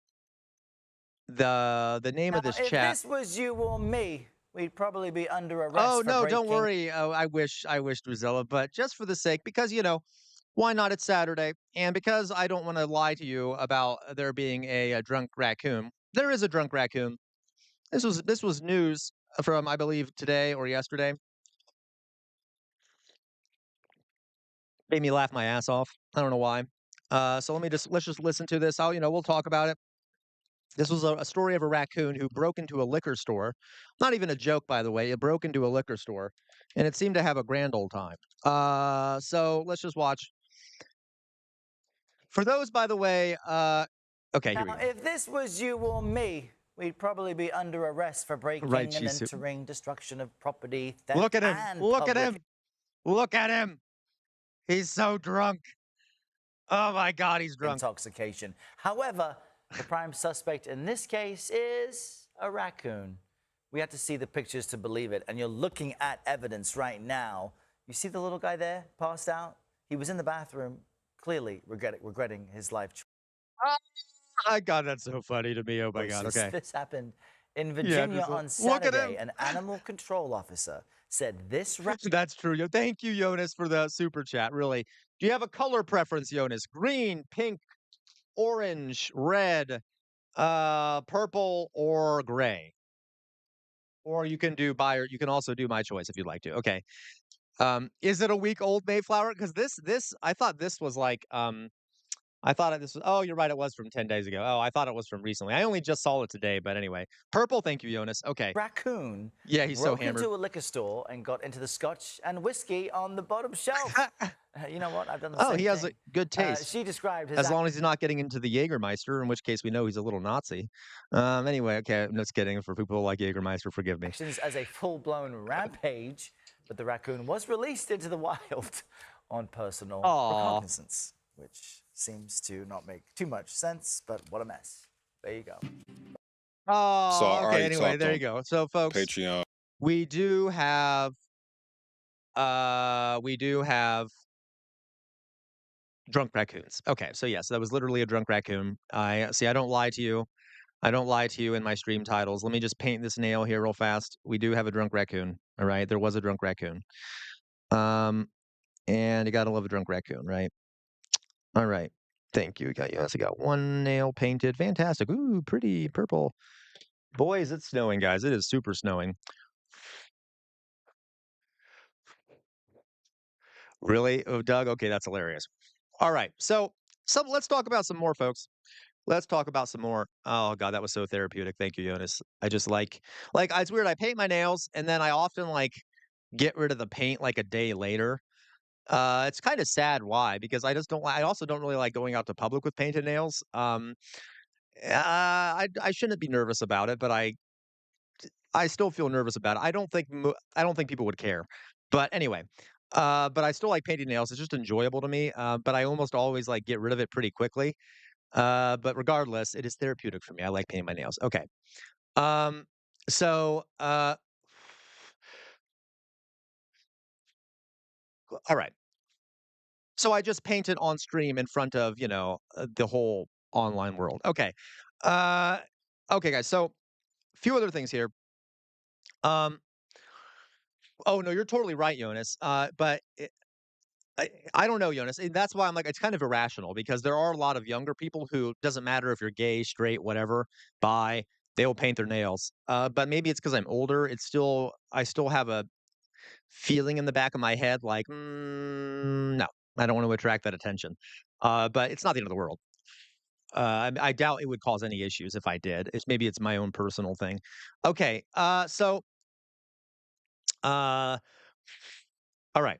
Now, of this if chat. this was you or me, we'd probably be under Oh arrest for no, don't breaking. worry. Oh, I wish Drusilla, but just for the sake, because why not? It's Saturday, and because I don't want to lie to you about there being a drunk raccoon. There is a drunk raccoon. This was news from I believe today or yesterday. Made me laugh my ass off. I don't know why. So let's just listen to this. We'll talk about it. This was a story of a raccoon who broke into a liquor store. Not even a joke, by the way. It broke into a liquor store, and it seemed to have a grand old time. So let's just watch. For those, by the way, okay, here we Now, go. if this was you or me, we'd probably be under arrest for Right, breaking and Chisu. entering, destruction of property, Look theft, at him. and Look at public him. Look at him. He's so drunk. Oh my God, he's drunk. intoxication. However, the prime suspect in this case is a raccoon. We have to see the pictures to believe it, and you're looking at evidence right now. You see the little guy there, passed out? He was in the bathroom, clearly regretting his life Oh my God, that's so funny to me. Oh my God. choices. Okay. This happened in Yeah, Virginia just on look at Saturday. him. An animal control officer said this That's true. Thank you, Jonas, for the super chat. Really. Do you have a color preference, Jonas? Green, pink, orange, red, purple, or gray? Or you can also do my choice if you'd like to. Okay. Is it a week old Mayflower? Because this I thought this was like I thought this was oh, you're right, it was from 10 days ago. Oh, I thought it was from recently. I only just saw it today, but anyway. Purple, thank you, Jonas. Okay. raccoon Yeah, he's so broke hammered. into a liquor store and got into the scotch and whiskey on the bottom shelf. You know what? I've done the Oh, same he has a thing. good taste. She described his As long as he's not getting into the Jägermeister, in which case we know he's a little Nazi. Anyway, okay, I'm just kidding. For people who like Jägermeister, forgive me. actions as a full-blown rampage, but the raccoon was released into the wild on personal Aw. recognizance, which seems to not make too much sense, but what a mess. There you go. So I Oh, okay. already Anyway, talked there on you go. So, folks, Patreon. we do have we do have drunk raccoons. Okay, so yes, that was literally a drunk raccoon. I see. I don't lie to you. I don't lie to you in my stream titles. Let me just paint this nail here real fast. We do have a drunk raccoon. All right, there was a drunk raccoon. Um, and you gotta love a drunk raccoon, right? All right. Thank you. Yes, I got one nail painted. Fantastic. Ooh, pretty purple. Boys, it's snowing, guys. It is super snowing. Really? Oh, Doug? Okay, that's hilarious. All right. So let's talk about some more, folks. Let's talk about some more. Oh God, that was so therapeutic. Thank you, Jonas. I just like it's weird. I paint my nails and then I often like get rid of the paint like a day later. It's kind of sad why, because I also don't really like going out to public with painted nails. I shouldn't be nervous about it, but I still feel nervous about it. I don't think people would care. But anyway, but I still like painting nails. It's just enjoyable to me. But I almost always like get rid of it pretty quickly. But regardless, it is therapeutic for me. I like painting my nails. Okay. Um, so all right. So I just painted on stream in front of, the whole online world. Okay. Uh okay, guys. So a few other things here. Um oh no, you're totally right, Jonas. But I don't know, Jonas. And that's why I'm like, it's kind of irrational because there are a lot of younger people who doesn't matter if you're gay, straight, whatever, bi, they will paint their nails. But maybe it's because I'm older. I still have a feeling in the back of my head like, no, I don't want to attract that attention. But it's not the end of the world. I doubt it would cause any issues if I did. Maybe it's my own personal thing. Okay. So Uh, all right.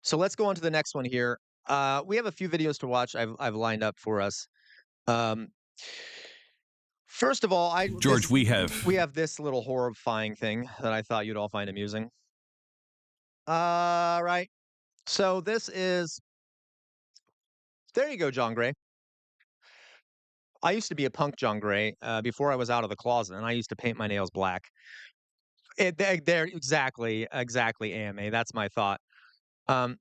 So let's go on to the next one here. We have a few videos to watch. I've lined up for us. Um, First of all, I George, this we we have have this little horrifying thing that I thought you'd all find amusing. Right. So this is there you go, John Gray. I used to be a punk John Gray before I was out of the closet, and I used to paint my nails black. There, exactly, AMA. That's my thought. Um,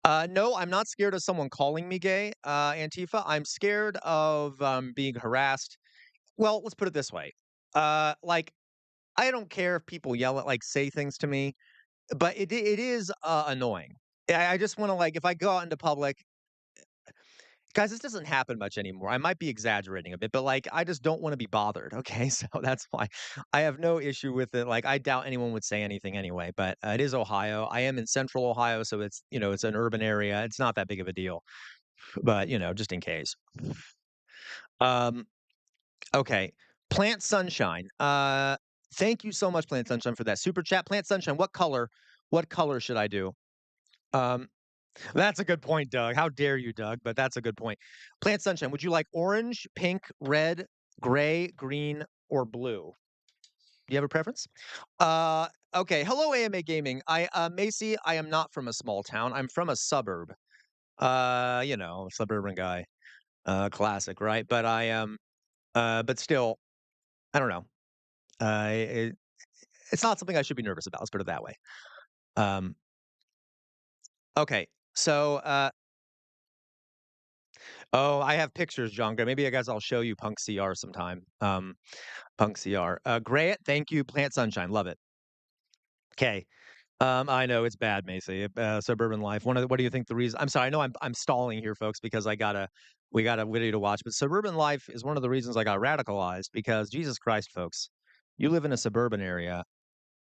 no, I'm not scared of someone calling me gay, Antifa. I'm scared of being harassed. Well, let's put it this way. Like, I don't care if people yell at, like, say things to me, but it is annoying. I just want to like, if I go out into public, guys, this doesn't happen much anymore. I might be exaggerating a bit, but like, I just don't want to be bothered. Okay, so that's why I have no issue with it. Like, I doubt anyone would say anything anyway. But it is Ohio. I am in Central Ohio, so it's it's an urban area. It's not that big of a deal. But just in case. Um, okay, Plant Sunshine. Thank you so much, Plant Sunshine, for that super chat. Plant Sunshine. What color? What color should I do? Um, That's a good point, Doug. How dare you, Doug? But that's a good point. Plant Sunshine, would you like orange, pink, red, gray, green, or blue? Do you have a preference? Okay. Hello, AMA Gaming. Macy, I am not from a small town. I'm from a suburb. Suburban guy. Classic, right? But I am, but still, I don't know. It, it's not something I should be nervous about. Let's put it that way. Um, okay. So, oh, I have pictures, John Gray. Maybe I guess I'll show you Punk CR sometime. Punk CR. Gray, thank you. Plant Sunshine, love it. Okay. I know it's bad, Macy. Suburban Life. What do you think the reason? I'm sorry. I know I'm stalling here, folks, because we got a video to watch. But Suburban Life is one of the reasons I got radicalized because Jesus Christ, folks, you live in a suburban area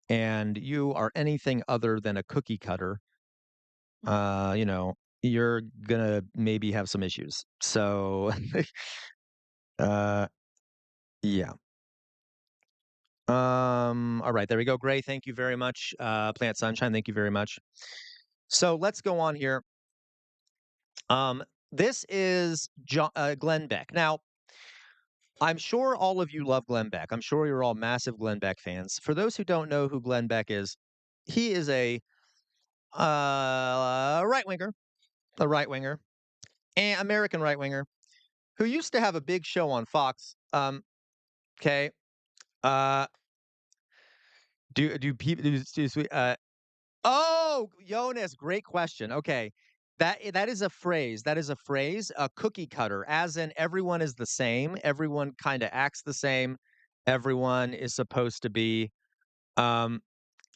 and you are anything other than a cookie cutter. Uh, you know, you're gonna maybe have some issues. So, uh, yeah. All right, there we go. Gray, thank you very much. Plant Sunshine, thank you very much. So let's go on here. Um, this is Glenn Beck. Now, I'm sure all of you love Glenn Beck. I'm sure you're all massive Glenn Beck fans. For those who don't know who Glenn Beck is, he is right winger, a right winger, an American right winger who used to have a big show on Fox. Okay. Uh, do people Oh, Jonas, great question. Okay. That is a phrase. That is a phrase, a cookie cutter, as in everyone is the same. Everyone kind of acts the same. Everyone is supposed to be um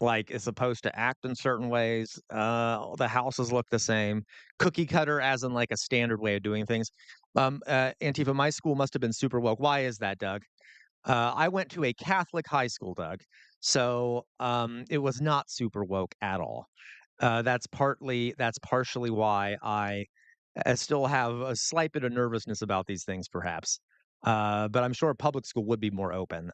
like is supposed to act in certain ways. The houses look the same. Cookie cutter as in like a standard way of doing things. Antifa, my school must have been super woke. Why is that, Doug? I went to a Catholic high school, Doug. So it was not super woke at all. That's partially why I still have a slight bit of nervousness about these things, perhaps. But I'm sure public school would be more open.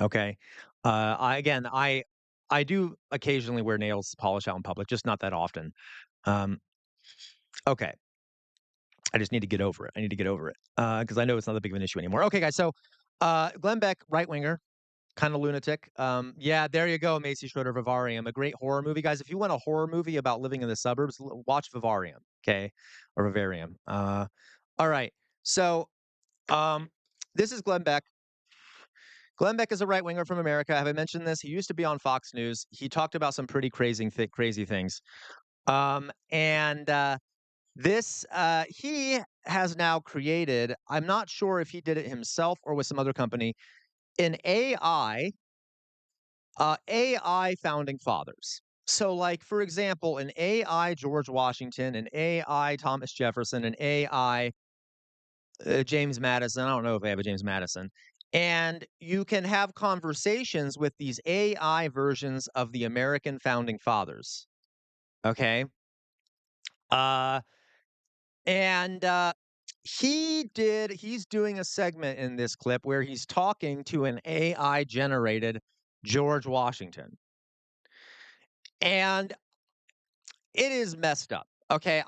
Okay. I do occasionally wear nails polish out in public, just not that often. Um, okay. I just need to get over it. I need to get over it because I know it's not that big of an issue anymore. Okay, guys. So Glenn Beck, right winger, kind of lunatic. Yeah, there you go, Macy Schroeder, Vivarium, a great horror movie, guys. If you want a horror movie about living in the suburbs, watch Vivarium, okay, or Vivarium. All right. So, um, this is Glenn Beck. Glenn Beck is a right winger from America. Have I mentioned this? He used to be on Fox News. He talked about some pretty crazy things. And this he has now created. I'm not sure if he did it himself or with some other company. An AI founding fathers. So, like, for example, an AI George Washington, an AI Thomas Jefferson, an AI James Madison. I don't know if they have a James Madison. And you can have conversations with these AI versions of the American founding fathers. Okay. Uh, and he's doing a segment in this clip where he's talking to an AI generated George Washington. And it is messed up. Okay,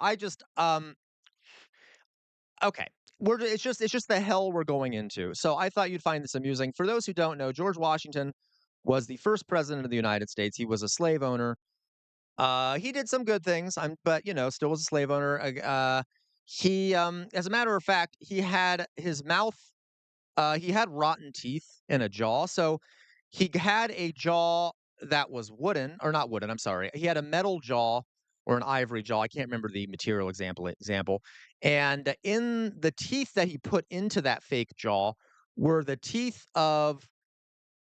okay. It's just the hell we're going into. So I thought you'd find this amusing. For those who don't know, George Washington was the first president of the United States. He was a slave owner. He did some good things, but still was a slave owner. As a matter of fact, he had his mouth. He had rotten teeth in a jaw, so he had a jaw that was wooden, or not wooden. I'm sorry. He had a metal jaw or an ivory jaw. I can't remember the material example. And in the teeth that he put into that fake jaw were the teeth of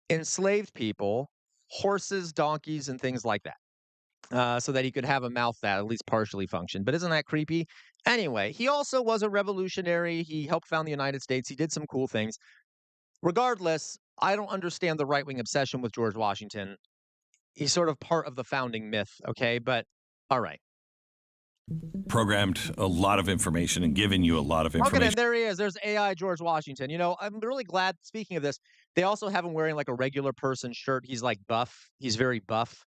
enslaved people, horses, donkeys, and things like that. So that he could have a mouth that at least partially functioned. But isn't that creepy? Anyway, he also was a revolutionary. He helped found the United States. He did some cool things. Regardless, I don't understand the right wing obsession with George Washington. He's sort of part of the founding myth, okay? But all right. Programmed a lot of information and given you a lot of Look at him. information. There he is. There's AI George Washington. I'm really glad, speaking of this, they also have him wearing like a regular person shirt. He's like buff. He's very buff.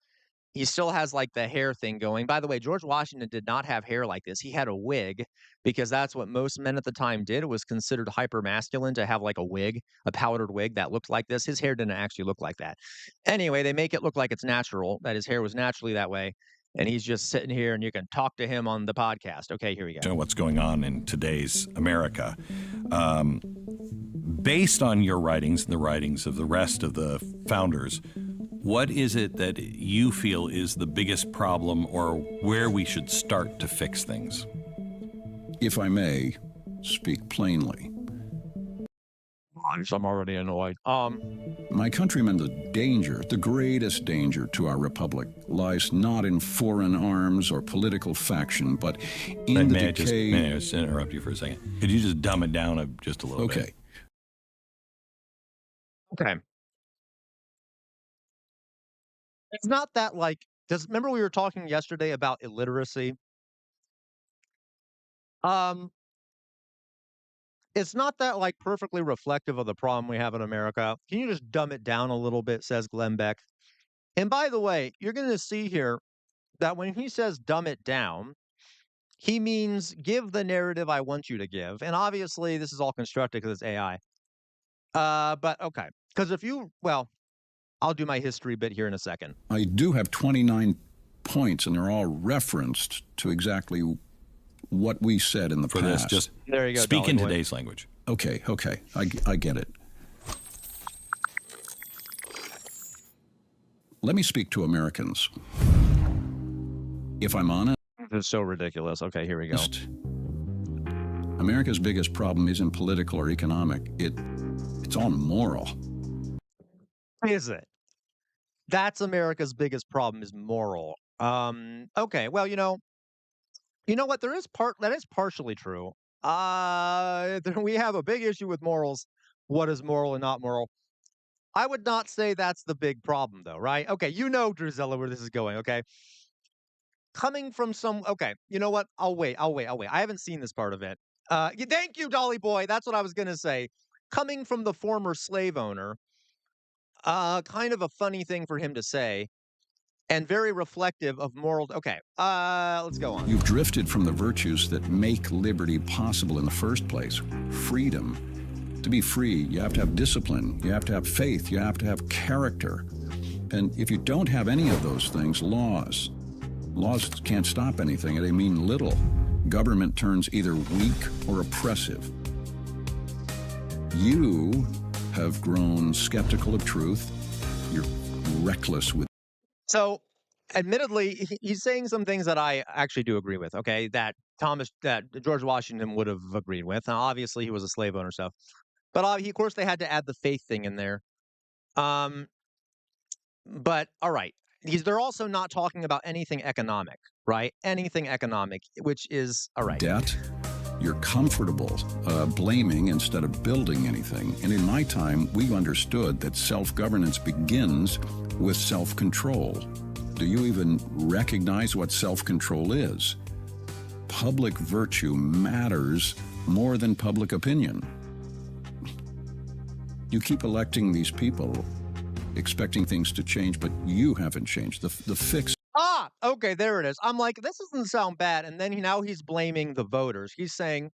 He still has like the hair thing going. By the way, George Washington did not have hair like this. He had a wig because that's what most men at the time did. It was considered hyper masculine to have like a wig, a powdered wig that looked like this. His hair didn't actually look like that. Anyway, they make it look like it's natural, that his hair was naturally that way. And he's just sitting here and you can talk to him on the podcast. Okay, here we go. What's going on in today's America. Based on your writings and the writings of the rest of the founders, what is it that you feel is the biggest problem or where we should start to fix things? If I may speak plainly. I'm already annoyed. My countrymen, the greatest danger to our republic lies not in foreign arms or political faction, but in the decay... May I just interrupt you for a second? Could you just dumb it down just a little bit? Okay. It's not that remember we were talking yesterday about illiteracy? It's not that perfectly reflective of the problem we have in America. Can you just dumb it down a little bit, says Glenn Beck. And by the way, you're going to see here that when he says dumb it down, he means give the narrative I want you to give. And obviously this is all constructed because it's AI. But okay. Because I'll do my history bit here in a second. I do have 29 points, and they're all referenced to exactly what we said in the past. This, just there you go, speak Dolly in boy. Today's language. Okay, I get it. Let me speak to Americans. If I'm honest... It's so ridiculous. Okay, here we go. America's biggest problem isn't political or economic. It's all moral. Is it? That's America's biggest problem is moral. Okay, well, you know what? That is partially true. We have a big issue with morals. What is moral and not moral? I would not say that's the big problem, though, right? Okay, Drusilla, where this is going, okay? Coming from okay, you know what? I'll wait. I haven't seen this part of it. Thank you, Dolly Boy. That's what I was going to say. Coming from the former slave owner, kind of a funny thing for him to say, and very reflective of moral... Okay, let's go on. You've drifted from the virtues that make liberty possible in the first place. Freedom. To be free, you have to have discipline, you have to have faith, you have to have character. And if you don't have any of those things, laws can't stop anything, and they mean little. Government turns either weak or oppressive. You have grown skeptical of truth. You're reckless with... So, admittedly, he's saying some things that I actually do agree with, okay, that George Washington would have agreed with. Now, obviously, he was a slave owner stuff. But, of course, they had to add the faith thing in there. But, all right, they're also not talking about anything economic, right? Anything economic, which is, all right. Debt. You're comfortable blaming instead of building anything. And in my time, we understood that self-governance begins with self-control. Do you even recognize what self-control is? Public virtue matters more than public opinion. You keep electing these people, expecting things to change, but you haven't changed. The fix Okay, there it is. I'm like, this doesn't sound bad. And then now he's blaming the voters. He's saying,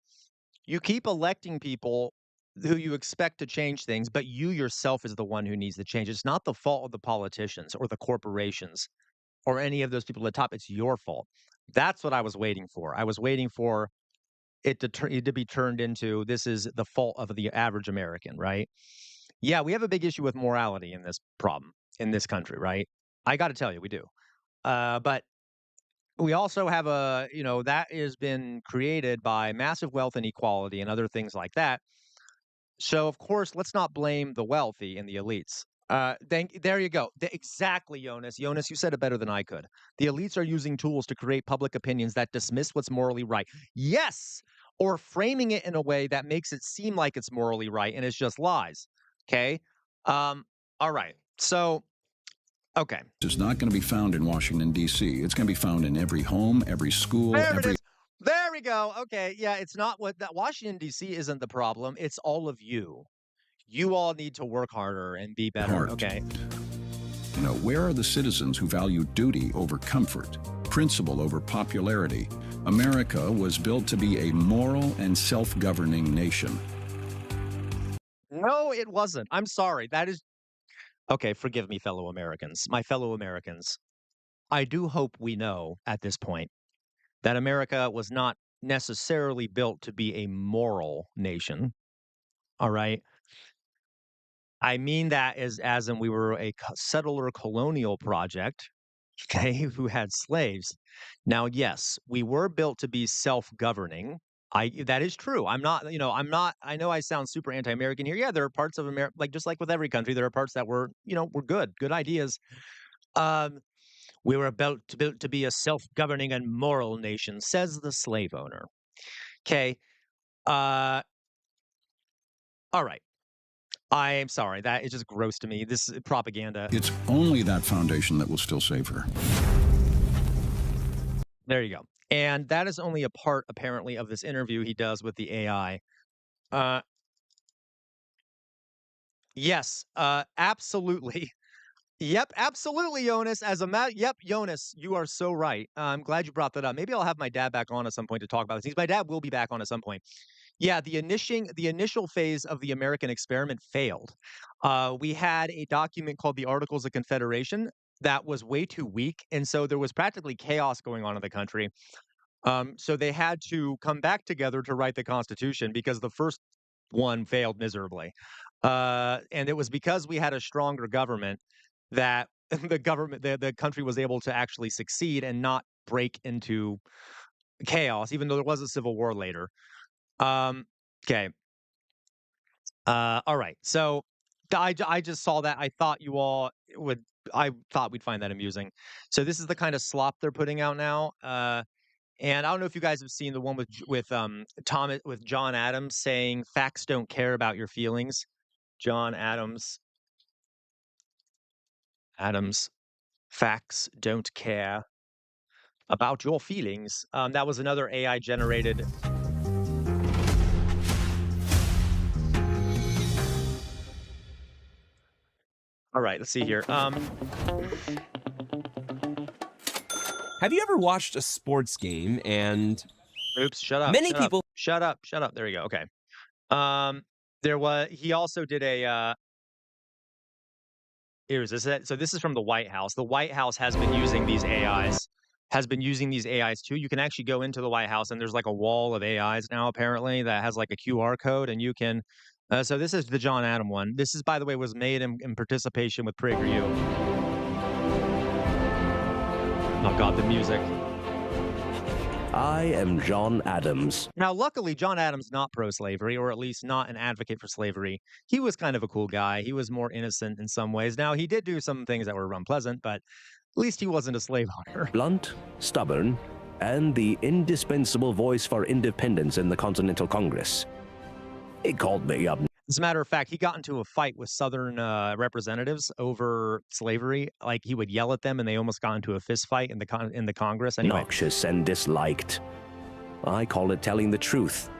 you keep electing people who you expect to change things, but you yourself is the one who needs to change. It's not the fault of the politicians or the corporations or any of those people at the top. It's your fault. That's what I was waiting for. I was waiting for it to be turned into this is the fault of the average American, right? Yeah, we have a big issue with morality in this problem in this country, right? I got to tell you, we do. But we also have that has been created by massive wealth inequality and other things like that. So, of course, let's not blame the wealthy and the elites. There you go. Exactly, Jonas. Jonas, you said it better than I could. The elites are using tools to create public opinions that dismiss what's morally right. Yes, or framing it in a way that makes it seem like it's morally right and it's just lies. Okay. All right. So, okay. is not going to be found in Washington, D.C. It's going to be found in every home, every school, There it every is. There we go. Okay. Yeah, it's not what that Washington, D.C. isn't the problem. It's all of you. You all need to work harder and be better. heart. Okay. You know, where are the citizens who value duty over comfort, principle over popularity? America was built to be a moral and self-governing nation. No, it wasn't. I'm sorry. That is okay. Forgive me, fellow Americans. My fellow Americans. I do hope we know at this point that America was not necessarily built to be a moral nation. All right. I mean that as in we were a settler colonial project, okay, who had slaves. Now, yes, we were built to be self-governing. That is true. I know I sound super anti-American here. Yeah, there are parts of America, like just like with every country, there are parts that were good ideas. Um, we were built to be a self-governing and moral nation, says the slave owner. Okay. Uh, all right. I am sorry. That is just gross to me. This is propaganda. It's only that foundation that will still save her. There you go. And that is only a part, apparently, of this interview he does with the AI. Yes, absolutely. Yep, absolutely, Jonas. Yep, Jonas, you are so right. I'm glad you brought that up. Maybe I'll have my dad back on at some point to talk about this. My dad will be back on at some point. Yeah, the initial phase of the American experiment failed. We had a document called the Articles of Confederation that was way too weak, and so there was practically chaos going on in the country. So they had to come back together to write the Constitution because the first one failed miserably. And it was because we had a stronger government that the country was able to actually succeed and not break into chaos, even though there was a civil war later. Okay. All right. So I just saw that. I thought I thought we'd find that amusing. So this is the kind of slop they're putting out now. And I don't know if you guys have seen the one with John Adams saying facts don't care about your feelings. John Adams, facts don't care about your feelings. That was another AI generated. All right, let's see here. Have you ever watched a sports game and Oops, shut up. many shut up, people Shut up. Shut up. There you go. Okay. He also did a here is this it? So this is from the White House. The White House has been using these AIs too. You can actually go into the White House and there's like a wall of AIs now apparently that has like a QR code and you can so this is the John Adam one. This is, by the way, was made in participation with PragerU. Oh God, the music. I am John Adams. Now, luckily, John Adams not pro-slavery, or at least not an advocate for slavery. He was kind of a cool guy. He was more innocent in some ways. Now, he did do some things that were unpleasant, but at least he wasn't a slave owner. Blunt, stubborn, and the indispensable voice for independence in the Continental Congress. He called me up. As a matter of fact, he got into a fight with Southern representatives over slavery. Like, he would yell at them, and they almost got into a fist fight in the Congress. Anyway. Noxious and disliked. I call it telling the truth.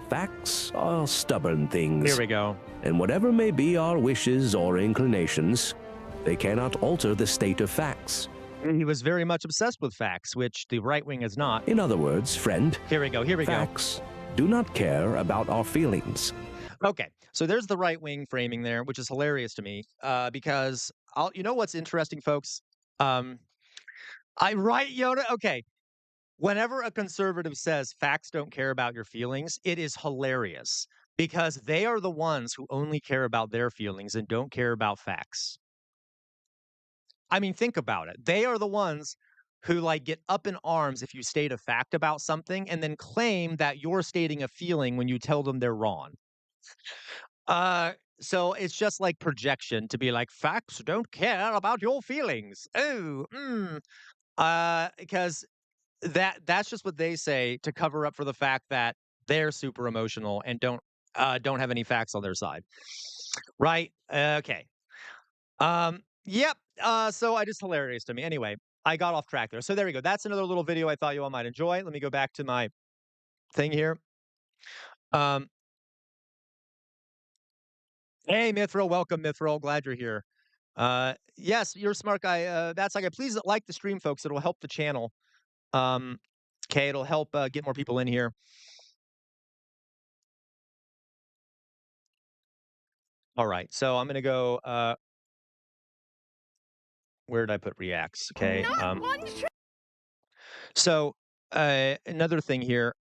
Facts are stubborn things. Here we go. And whatever may be our wishes or inclinations, They cannot alter the state of facts. He was very much obsessed with facts, which the right wing is not. In other words, friend, Here we go. facts do not care about our feelings. Okay, so there's the right wing framing there, which is hilarious to me, because you know what's interesting, folks? Yoda. Okay, whenever a conservative says facts don't care about your feelings, it is hilarious because they are the ones who only care about their feelings and don't care about facts. I mean, think about it. They are the ones who like get up in arms if you state a fact about something and then claim that you're stating a feeling when you tell them they're wrong. So it's just like projection to be like, facts don't care about your feelings. Because that's just what they say to cover up for the fact that they're super emotional and don't have any facts on their side. Right? Okay. Yep. So I just hilarious to me. Anyway, I got off track there. So there we go. That's another little video I thought you all might enjoy. Let me go back to my thing here. Hey, Mithril, welcome, Mithril. Glad you're here. Yes, you're a smart guy. That's like, please like the stream, folks. It'll help the channel. Okay, it'll help get more people in here. All right, so I'm gonna go. Where did I put reacts? Okay. So another thing here.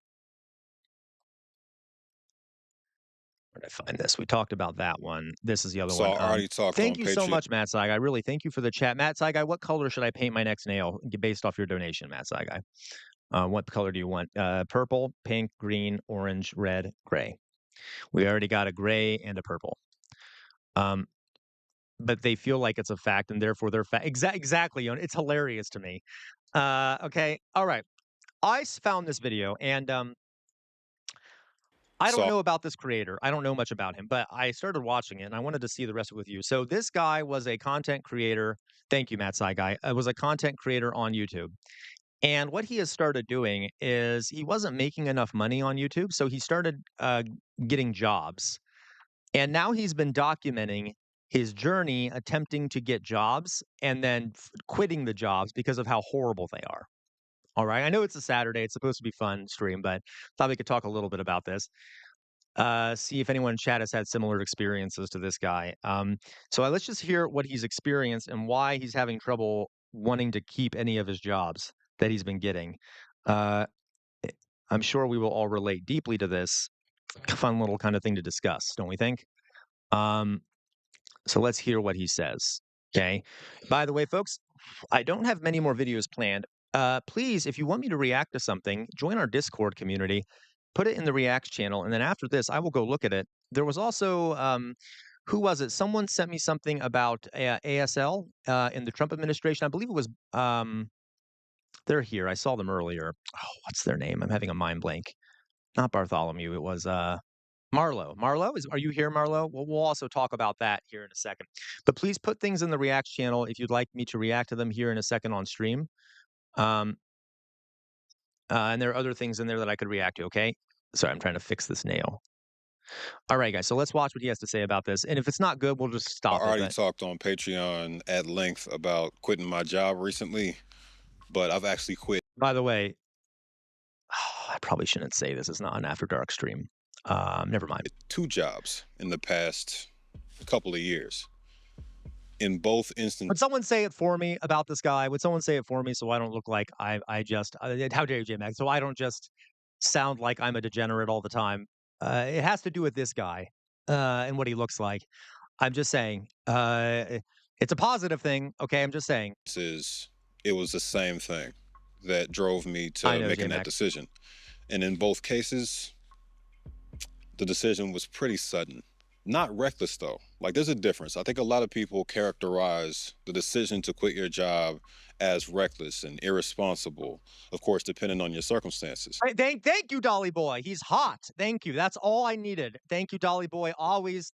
Where did I find this? We talked about that one. This is the other So one. I already talked Thank on you so Patreon. much, Matt Saigai. Really, thank you for the chat. Matt Saigai, what color should I paint my next nail based off your donation, Matt Saigai? What color do you want? Purple, pink, green, orange, red, gray. We already got a gray and a purple. But they feel like it's a fact, and therefore they're fact. Exactly. It's hilarious to me. Okay. All right. I found this video, and I don't So know about this creator. I don't know much about him, but I started watching it, and I wanted to see the rest of it with you. So this guy was a content creator. Thank you, Matt Saigai. Was a content creator on YouTube. And what he has started doing is he wasn't making enough money on YouTube, so he started getting jobs. And now he's been documenting his journey attempting to get jobs and then quitting the jobs because of how horrible they are. All right. I know it's a Saturday. It's supposed to be fun stream, but thought we could talk a little bit about this. See if anyone in chat has had similar experiences to this guy. So let's just hear what he's experienced and why he's having trouble wanting to keep any of his jobs that he's been getting. I'm sure we will all relate deeply to this. Fun little kind of thing to discuss, don't we think? So let's hear what he says. Okay. By the way, folks, I don't have many more videos planned. Please, if you want me to react to something, join our Discord community, put it in the Reacts channel, and then after this, I will go look at it. There was also, who was it? Someone sent me something about ASL in the Trump administration. I believe it was, they're here. I saw them earlier. Oh, what's their name? I'm having a mind blank. Not Bartholomew. It was Marlo. Are you here, Marlo? We'll also talk about that here in a second. But please put things in the Reacts channel if you'd like me to react to them here in a second on stream. And there are other things in there that I could react to, okay? Sorry, I'm trying to fix this nail. All right, guys, so let's watch what he has to say about this. And if it's not good, we'll just I stop already it. talked on Patreon at length about quitting my job recently, but I've actually quit. By the way, I probably shouldn't say this. It's not an After Dark stream. Never mind. 2 jobs in the past couple of years. In both instances, Would someone say it for me about this guy? Would someone say it for me so I don't look like how dare you, J-Mac? So I don't just sound like I'm a degenerate all the time. It has to do with this guy and what he looks like. I'm just saying it's a positive thing. Okay, I'm just saying. it was the same thing that drove me to I know, making J-Mac. that decision. And in both cases, the decision was pretty sudden. Not reckless, though. Like, there's a difference. I think a lot of people characterize the decision to quit your job as reckless and irresponsible, of course, depending on your circumstances. Thank you, Dolly Boy. He's hot. Thank you. That's all I needed. Thank you, Dolly Boy.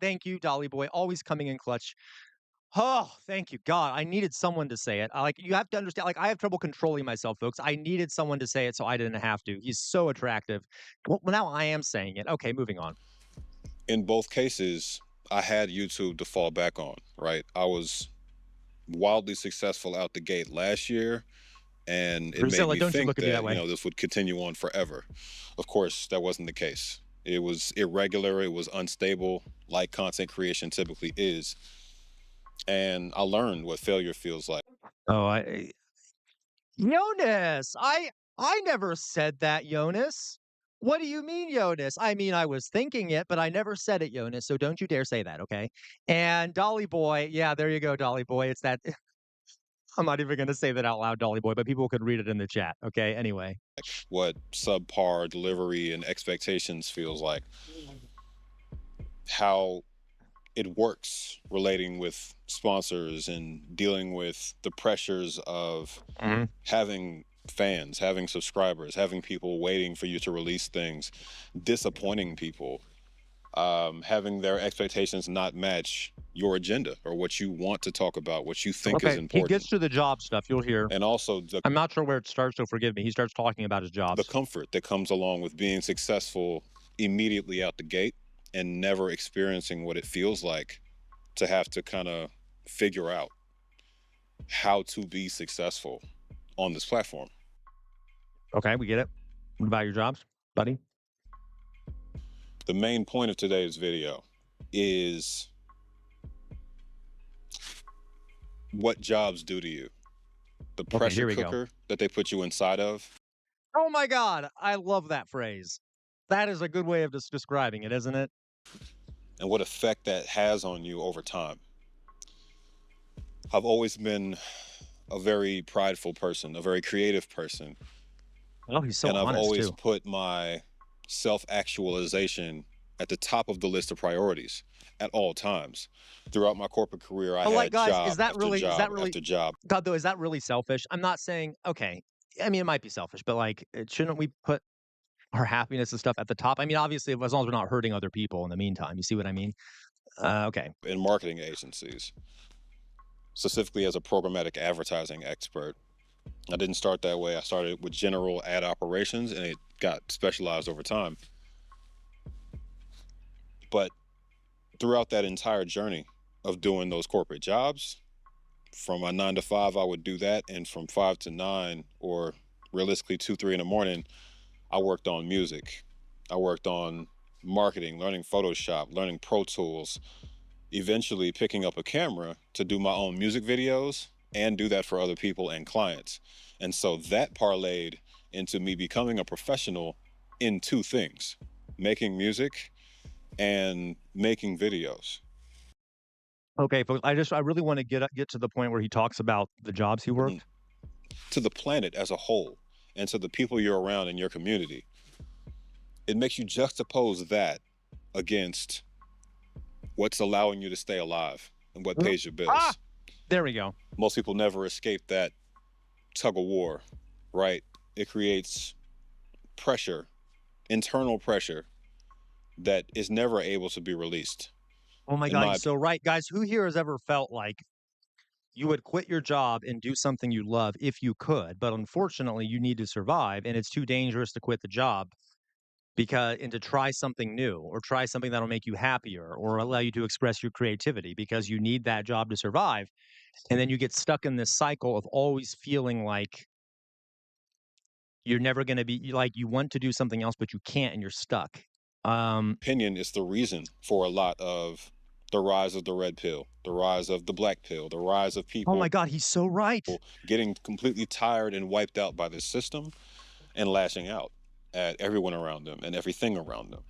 Thank you, Dolly Boy. Always coming in clutch. Oh, thank you, God. I needed someone to say it. You have to understand, I have trouble controlling myself, folks. I needed someone to say it so I didn't have to. He's so attractive. Well, now I am saying it. Okay, moving on. In both cases, I had YouTube to fall back on, right? I was wildly successful out the gate last year, and it made Priscilla, me don't you think look at me that, that way. this would continue on forever. Of course, that wasn't the case. It was irregular, it was unstable, like content creation typically is. And I learned what failure feels like. Oh, Jonas, I never said that, Jonas. What do you mean, Jonas? I mean, I was thinking it, but I never said it, Jonas. So don't you dare say that, okay? And Dolly Boy, yeah, there you go, Dolly Boy. It's that. I'm not even going to say that out loud, Dolly Boy, but people could read it in the chat. Okay. Anyway. What subpar delivery and expectations feels like, how it works relating with sponsors and dealing with the pressures of having fans, having subscribers, having people waiting for you to release things, disappointing people, having their expectations not match your agenda or what you want to talk about, what you think is Okay. He important. gets to the job stuff. You'll hear. And also I'm not sure where it starts, so forgive me. He starts talking about his the jobs. comfort that comes along with being successful immediately out the gate and never experiencing what it feels like to have to kind of figure out how to be successful on this platform. Okay, we get it. What about your jobs, buddy? The main point of today's video is what jobs do to you. The pressure cooker that they put you inside of. Oh my God. I love that phrase. That is a good way of just describing it, isn't it? And what effect that has on you over time. I've always been a very prideful person, a very creative person. Oh, he's so and I've honest, always too. put my self-actualization at the top of the list of priorities at all times. Throughout my corporate career, I had guys, job is that after really, job after job. God, though, is that really selfish? I'm not saying, okay. I mean, it might be selfish, but like, shouldn't we put our happiness and stuff at the top? I mean, obviously, as long as we're not hurting other people in the meantime. You see what I mean? Okay. In marketing agencies, specifically as a programmatic advertising expert. I didn't start that way. I started with general ad operations and it got specialized over time. But throughout that entire journey of doing those corporate jobs, from my 9 to 5, I would do that. And from 5 to 9, or realistically 2, 3 in the morning, I worked on music. I worked on marketing, learning Photoshop, learning Pro Tools, eventually picking up a camera to do my own music videos and do that for other people and clients. And so that parlayed into me becoming a professional in two things: making music and making videos. Okay, folks, I really want to get to the point where he talks about the jobs he worked. To the planet as a whole and to the people you're around in your community. It makes you juxtapose that against what's allowing you to stay alive and what pays your bills. There we go. Most people never escape that tug of war, right? It creates pressure, internal pressure, that is never able to be released. Oh my God, he's so right. Guys, who here has ever felt like you would quit your job and do something you love if you could, but unfortunately you need to survive and it's too dangerous to quit the job and to try something new or try something that'll make you happier or allow you to express your creativity because you need that job to survive. And then you get stuck in this cycle of always feeling like you're never going to be like you want to do something else, but you can't and you're stuck. Opinion is the reason for a lot of the rise of the red pill, the rise of the black pill, the rise of people. Oh my God, he's so right. Getting completely tired and wiped out by this system and lashing out at everyone around them and everything around them.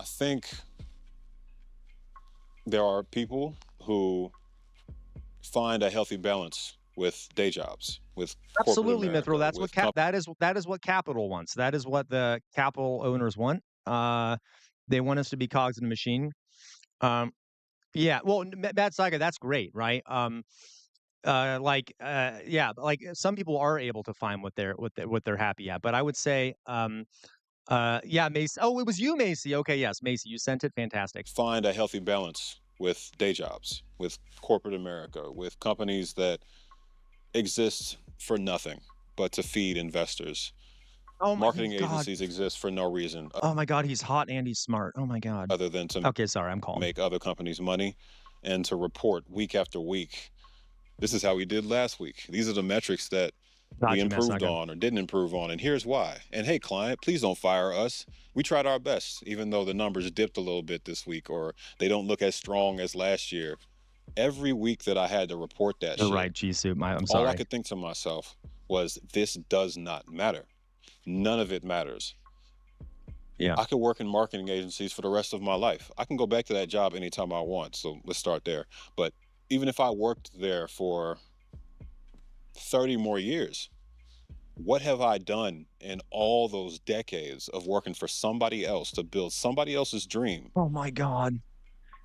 I think there are people who find a healthy balance with day jobs, with absolutely, America, Mithril. That's what that is what capital wants. That is what the capital owners want. They want us to be cogs in a machine. Yeah. Well, Bad Saga, that's great, right? Yeah, like some people are able to find what they're happy at, but I would say, yeah, Macy. Oh, it was you, Macy. Okay, yes, Macy, you sent it. Fantastic. Find a healthy balance with day jobs, with corporate America, with companies that exist for nothing but to feed investors, Oh my Marketing god. agencies exist for no reason Oh my god, he's hot and he's smart. Oh my god. other than to Okay, sorry, I'm calm. make other companies money and to report week after week. This is how we did last week. These are the metrics that we Got you, improved Massaga. on or didn't improve on, and here's why. And hey, client, please don't fire us. We tried our best, even though the numbers dipped a little bit this week or they don't look as strong as last year. Every week that I had to report that You're shit, right, G-Suit. I'm all I sorry. could think to myself was, this does not matter. None of it matters. Yeah. I could work in marketing agencies for the rest of my life. I can go back to that job anytime I want. So let's start there. But even if I worked there for 30 more years, what have I done in all those decades of working for somebody else to build somebody else's dream Oh my god.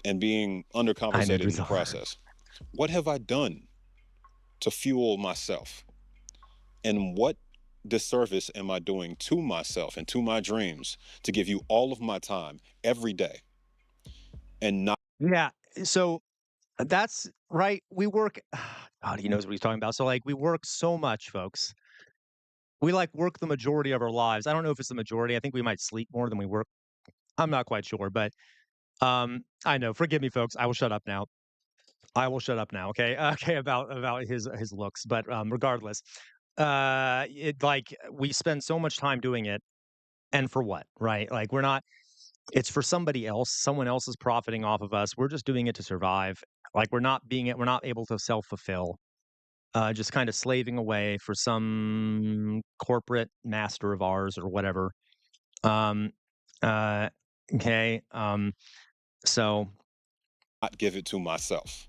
and being undercompensated in the process? What have I done to fuel myself? And what disservice am I doing to myself and to my dreams to give you all of my time every day and not Yeah. So that's right. We work God, he knows what he's talking about. So like we work so much, folks. We like work the majority of our lives. I don't know if it's the majority. I think we might sleep more than we work. I'm not quite sure, but I know. Forgive me, folks. I will shut up now. I will shut up now. Okay. Okay. About his looks, but regardless, it like we spend so much time doing it, and for what, right? Like we're not. It's for somebody else. Someone else is profiting off of us. We're just doing it to survive. Like we're not being it. We're not able to self fulfill. Just kind of slaving away for some corporate master of ours or whatever. Um, uh, okay. So give it to myself.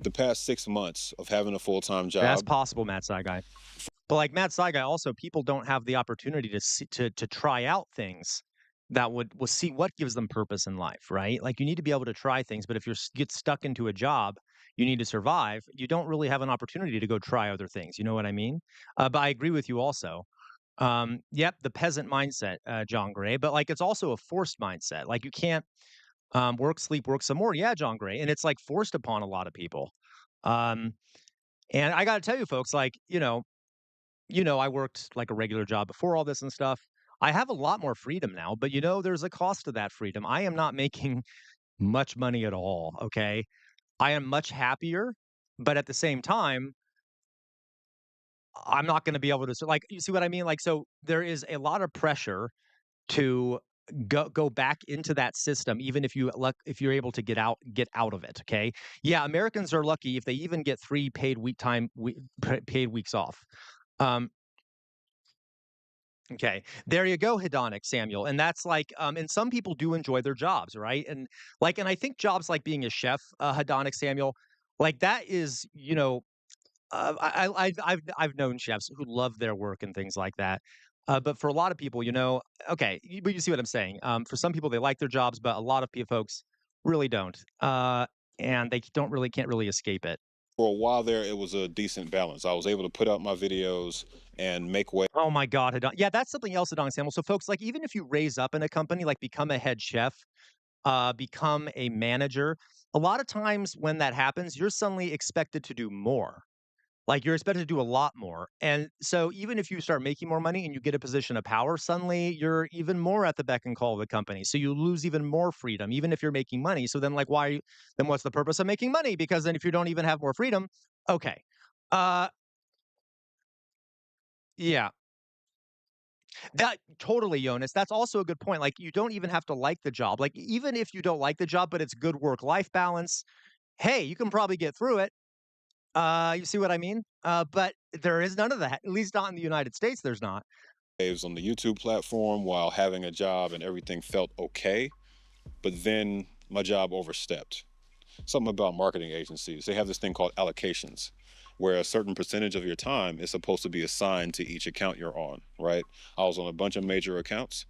The past 6 months of having a full-time that's job, possible, Matt Saigai. But like Matt Saigai, also people don't have the opportunity to see, to try out things that will see what gives them purpose in life, right? Like you need to be able to try things, but if you get stuck into a job, you need to survive. You don't really have an opportunity to go try other things. You know what I mean? But I agree with you also. Yep, the peasant mindset, John Gray. But like it's also a forced mindset. Like you can't work, sleep, work some more. Yeah, John Gray, and it's like forced upon a lot of people. Um, and I got to tell you, folks, like I worked like a regular job before all this and stuff. I have a lot more freedom now, but there's a cost to that freedom. I am not making much money at all. Okay. I am much happier, but at the same time, I'm not going to be able to, like, you see what I mean? Like, so there is a lot of pressure to go back into that system, even if you're able to get out of it. Okay. Yeah. Americans are lucky if they even get 3 paid weeks off. Um, Okay. There you go, hedonic Samuel. And that's like, and some people do enjoy their jobs, right? And I think jobs like being a chef, hedonic Samuel, like that is, I've known chefs who love their work and things like that. But for a lot of people, okay, but you see what I'm saying. For some people, they like their jobs, but a lot of folks really don't, and they can't really escape it. for a while there, it was a decent balance. I was able to put out my videos and make way. Oh my God, yeah, that's something else, hedonic Samuel. So, folks, like even if you raise up in a company, like become a head chef, become a manager. A lot of times when that happens, you're suddenly expected to do more. Like you're expected to do a lot more. And so even if you start making more money and you get a position of power, suddenly you're even more at the beck and call of the company. So you lose even more freedom, even if you're making money. So then like then what's the purpose of making money? Because then if you don't even have more freedom, okay. Uh yeah. That totally, Jonas. That's also a good point. Like you don't even have to like the job. Like even if you don't like the job, but it's good work-life balance, hey, you can probably get through it. You see what I mean? But there is none of that. At least not in the United States, there's not. Waves on the YouTube platform while having a job and everything felt okay. But then my job overstepped. Something about marketing agencies. They have this thing called allocations, where a certain percentage of your time is supposed to be assigned to each account you're on, right? I was on a bunch of major accounts.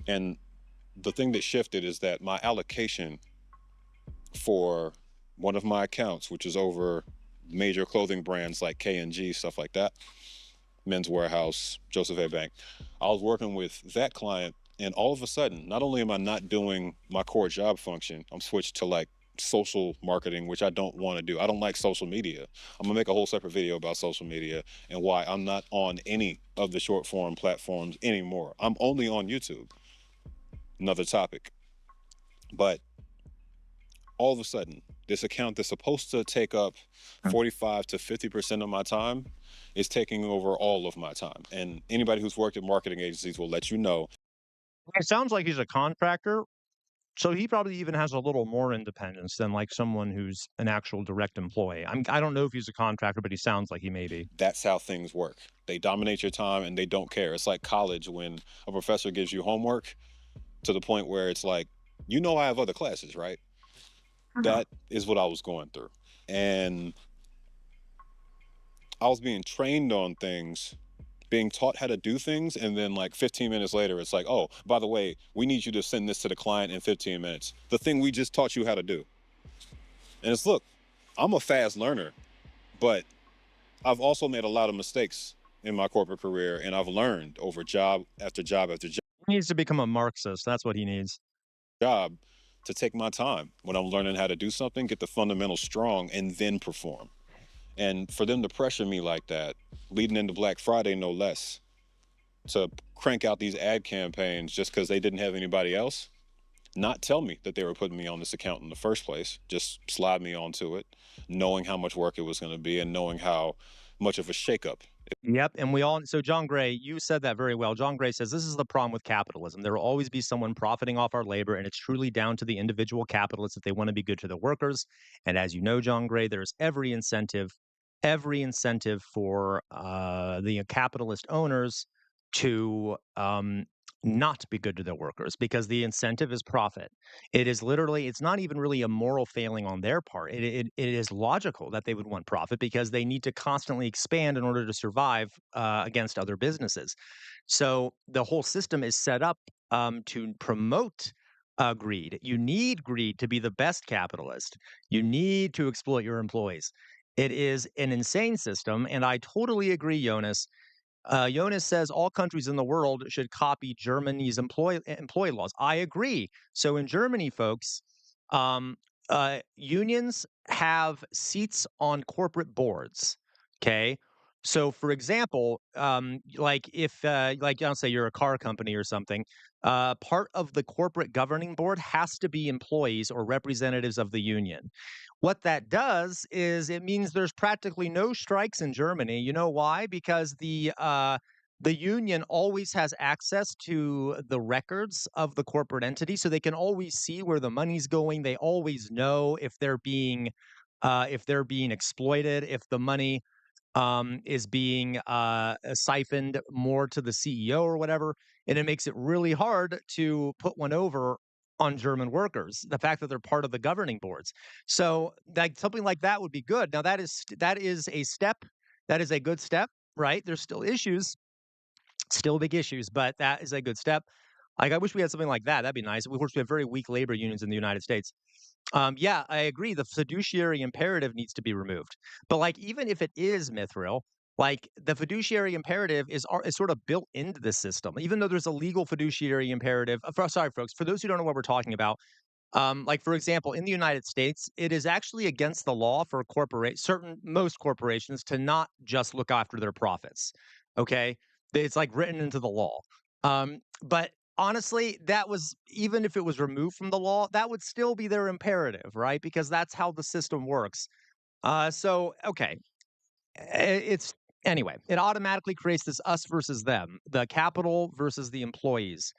And the thing that shifted is that my allocation for one of my accounts, which is over major clothing brands like K&G, stuff like that, Men's Warehouse, Joseph A. Bank. I was working with that client, and all of a sudden, not only am I not doing my core job function, I'm switched to like social marketing, which I don't want to do. I don't like social media. I'm gonna make a whole separate video about social media and why I'm not on any of the short form platforms anymore. I'm only on YouTube. Another topic. But all of a sudden, this account that's supposed to take up 45 to 50% of my time is taking over all of my time. And anybody who's worked at marketing agencies will let you know It sounds like he's a contractor, so he probably even has a little more independence than like someone who's an actual direct employee. I don't know if he's a contractor, but he sounds like he may be. that's how things work. They dominate your time and they don't care. It's like college when a professor gives you homework to the point where it's like, I have other classes, right? That is what I was going through. And I was being trained on things, being taught how to do things, and then like 15 minutes later, it's like, oh, by the way, we need you to send this to the client in 15 minutes. The thing we just taught you how to do. And it's, look, I'm a fast learner, but I've also made a lot of mistakes in my corporate career, and I've learned over job after job after He needs to become a Marxist. That's what he needs. job to take my time when I'm learning how to do something, get the fundamentals strong, and then perform. And for them to pressure me like that, leading into Black Friday, no less, to crank out these ad campaigns just because they didn't have anybody else, not tell me that they were putting me on this account in the first place, just slide me onto it, knowing how much work it was going to be and knowing how much of a shakeup. Yep, and we all so John Gray, you said that very well. John Gray says this is the problem with capitalism. There will always be someone profiting off our labor, and it's truly down to the individual capitalists if they want to be good to the workers. And as you know, John Gray, there's every incentive for the capitalist owners to not be good to their workers because the incentive is profit. It is literally, it's not even really a moral failing on their part. It is logical that they would want profit because they need to constantly expand in order to survive against other businesses. So the whole system is set up to promote greed. You need greed to be the best capitalist. You need to exploit your employees. It is an insane system, and I totally agree, Jonas. Jonas says all countries in the world should copy Germany's employee laws. I agree. So in Germany, folks, um, unions have seats on corporate boards. Okay. So, for example, like if, like, I'll say you're a car company or something, part of the corporate governing board has to be employees or representatives of the union. What that does is it means there's practically no strikes in Germany. You know why? Because the union always has access to the records of the corporate entity, so they can always see where the money's going. They always know if they're being exploited, if the money is being siphoned more to the CEO or whatever, and it makes it really hard to put one over on German workers. The fact that they're part of the governing boards, so that something like that would be good. Now that is a step, that is a good step, right? There's still issues, still big issues, but that is a good step. Like I wish we had something like that. That'd be nice. Of course, we have very weak labor unions in the United States. Yeah, I agree. The fiduciary imperative needs to be removed. But like, even if it is Mithril, like the fiduciary imperative is sort of built into the system. Even though there's a legal fiduciary imperative. Sorry, folks. For those who don't know what we're talking about, like for example, in the United States, it is actually against the law for most corporations to not just look after their profits. Okay, it's like written into the law. But honestly, that was even if it was removed from the law, that would still be their imperative, right? Because that's how the system works. So okay, it's anyway, it automatically creates this us versus them, the capital versus the employees,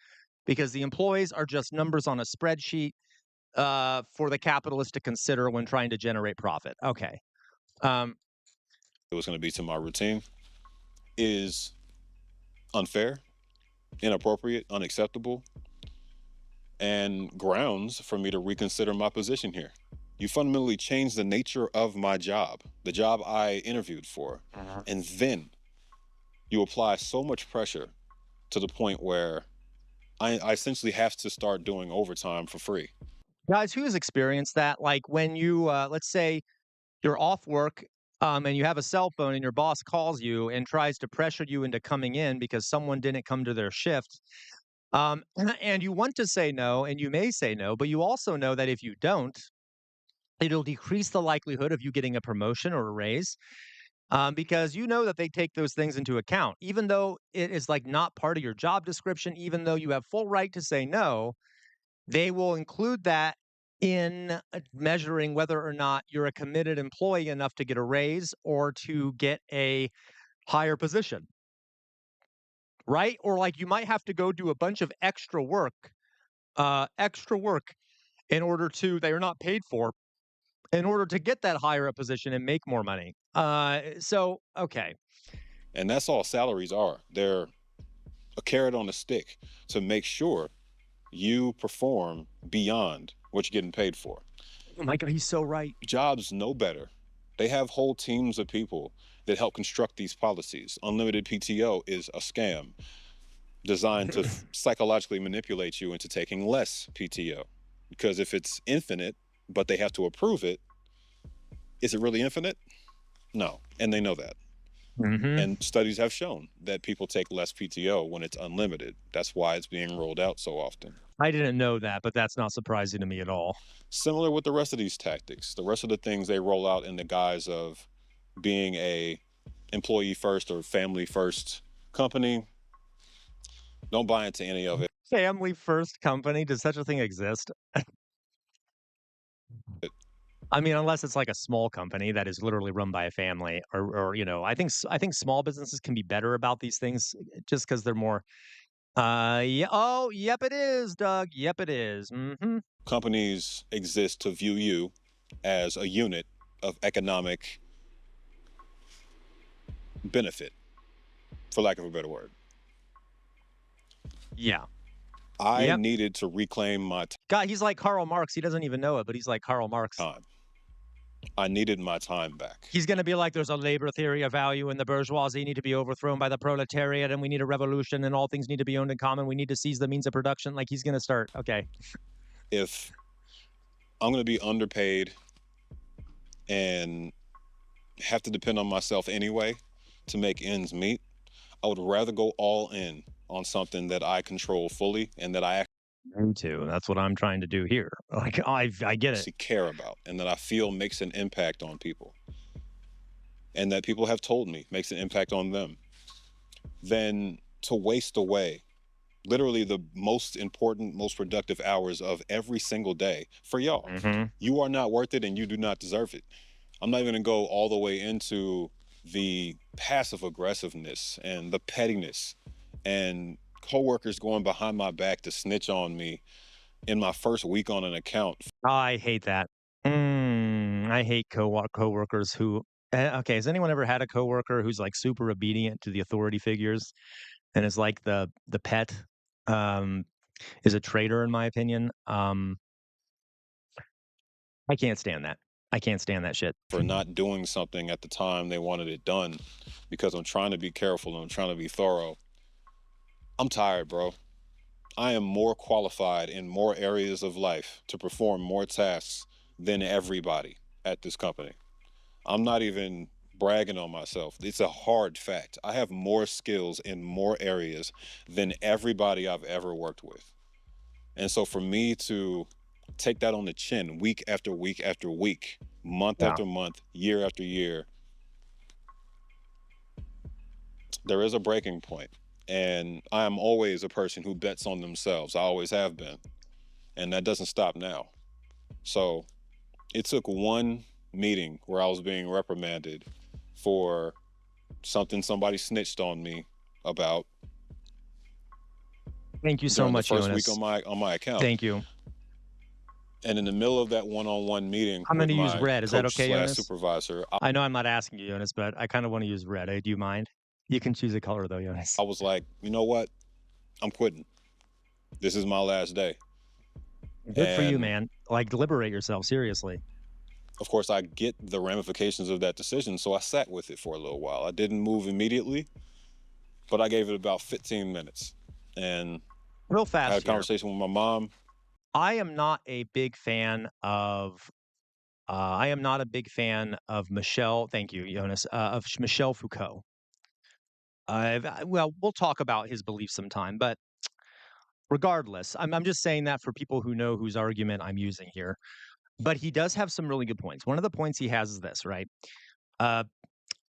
because the employees are just numbers on a spreadsheet for the capitalist to consider when trying to generate profit. Okay. Um, It was going to be to my routine is unfair, inappropriate, unacceptable, and grounds for me to reconsider my position here. You fundamentally change the nature of my job, the job I interviewed for, and then you apply so much pressure to the point where I essentially have to start doing overtime for free. Guys, who has experienced that? Like when you, let's say you're off work and you have a cell phone and your boss calls you and tries to pressure you into coming in because someone didn't come to their shift. And you want to say no, and you may say no, but you also know that if you don't, It'll decrease the likelihood of you getting a promotion or a raise, because you know that they take those things into account. Even though it is like not part of your job description, even though you have full right to say no, they will include that in measuring whether or not you're a committed employee enough to get a raise or to get a higher position, right? Or like you might have to go do a bunch of extra work in order to that you're not paid for in order to get that higher up position and make more money. So okay. And that's all salaries are. They're a carrot on a stick to make sure you perform beyond what you're getting paid for. Oh my God, he's so right. Jobs know better. They have whole teams of people that help construct these policies. Unlimited PTO is a scam designed to psychologically manipulate you into taking less PTO. Because if it's infinite, but they have to approve it, is it really infinite? No. And they know that. Mhm. And studies have shown that people take less PTO when it's unlimited. That's why it's being rolled out so often. I didn't know that, but that's not surprising to me at all. Similar with the rest of these tactics, the rest of the things they roll out in the guise of being a employee first or family first company. Don't buy into any of it. Family first company, does such a thing exist? I mean, unless it's like a small company that is literally run by a family or I think small businesses can be better about these things just because 'cause they're more, yeah, oh, yep, it is, Doug. Yep, it is. Mhm. Companies exist to view you as a unit of economic benefit, for lack of a better word. Yeah. I Yep. needed to reclaim my God, he's like Karl Marx. He doesn't even know it, but he's like Karl Marx. time. I needed my time back. He's gonna be like, "There's a labor theory of value, and the bourgeoisie need to be overthrown by the proletariat, and we need a revolution, and all things need to be owned in common. We need to seize the means of production." Like, he's gonna start okay. If I'm going to be underpaid and have to depend on myself anyway to make ends meet, I would rather go all in on something that I control fully and that I Me too. That's what I'm trying to do here. Like, I get it. actually care about and that I feel makes an impact on people and that people have told me makes an impact on them, than to waste away literally the most important, most productive hours of every single day for y'all. Mhm. You are not worth it and you do not deserve it. I'm not even gonna go all the way into the passive aggressiveness and the pettiness and coworkers going behind my back to snitch on me in my first week on an account. I hate that. I hate coworkers who okay, has anyone ever had a coworker who's, like, super obedient to the authority figures and is like the pet? Um, is a traitor in my opinion. I can't stand that. I can't stand that shit. For not doing something at the time they wanted it done because I'm trying to be careful and I'm trying to be thorough. I'm tired, bro. I am more qualified in more areas of life to perform more tasks than everybody at this company. I'm not even bragging on myself. It's a hard fact. I have more skills in more areas than everybody I've ever worked with. And so for me to take that on the chin week after week after week, month Yeah. after month, year after year, there is a breaking point. And I am always a person who bets on themselves. I always have been. And that doesn't stop now. So it took one meeting where I was being reprimanded for something somebody snitched on me about Thank you so during the much, first week Jonas. on my account. Thank you. And in the middle of that one-on-one meeting I'm with gonna use my red. Is that coach okay, slash Jonas? supervisor, I know I'm not asking you, Jonas, but I kinda wanna use red. Do you mind? You can choose a color though, Jonas. I was like, you know what? I'm quitting. This is my last day. Good for you, And man. Like, liberate yourself, seriously. of course, I get the ramifications of that decision, so I sat with it for a little while. I didn't move immediately, but I gave it about 15 minutes. And Real I had a fast here. conversation with my mom. I am not a big fan of I am not a big fan of Michel thank you, Jonas, of Michel Foucault. Well, we'll talk about his beliefs sometime, but regardless, I'm just saying that for people who know whose argument I'm using here. but he does have some really good points. One of the points he has is this, right? Uh,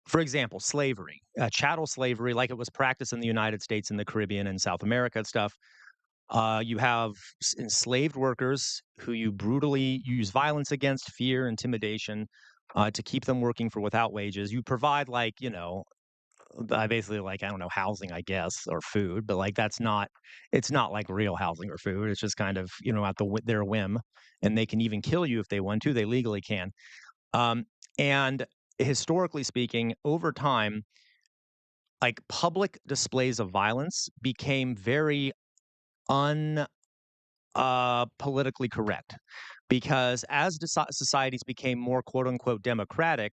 for example, slavery, chattel slavery, like it was practiced in the United States and the Caribbean and South America and stuff. You have enslaved workers who you brutally use violence against, fear, intimidation, to keep them working for without wages. You provide, like, basically, like, I don't know, housing, I guess, or food, but like it's not like real housing or food. It's just kind of, at their whim, and they can even kill you if they want to. They legally can. And historically speaking, over time, like, public displays of violence became very un politically correct, because as societies became more quote unquote democratic,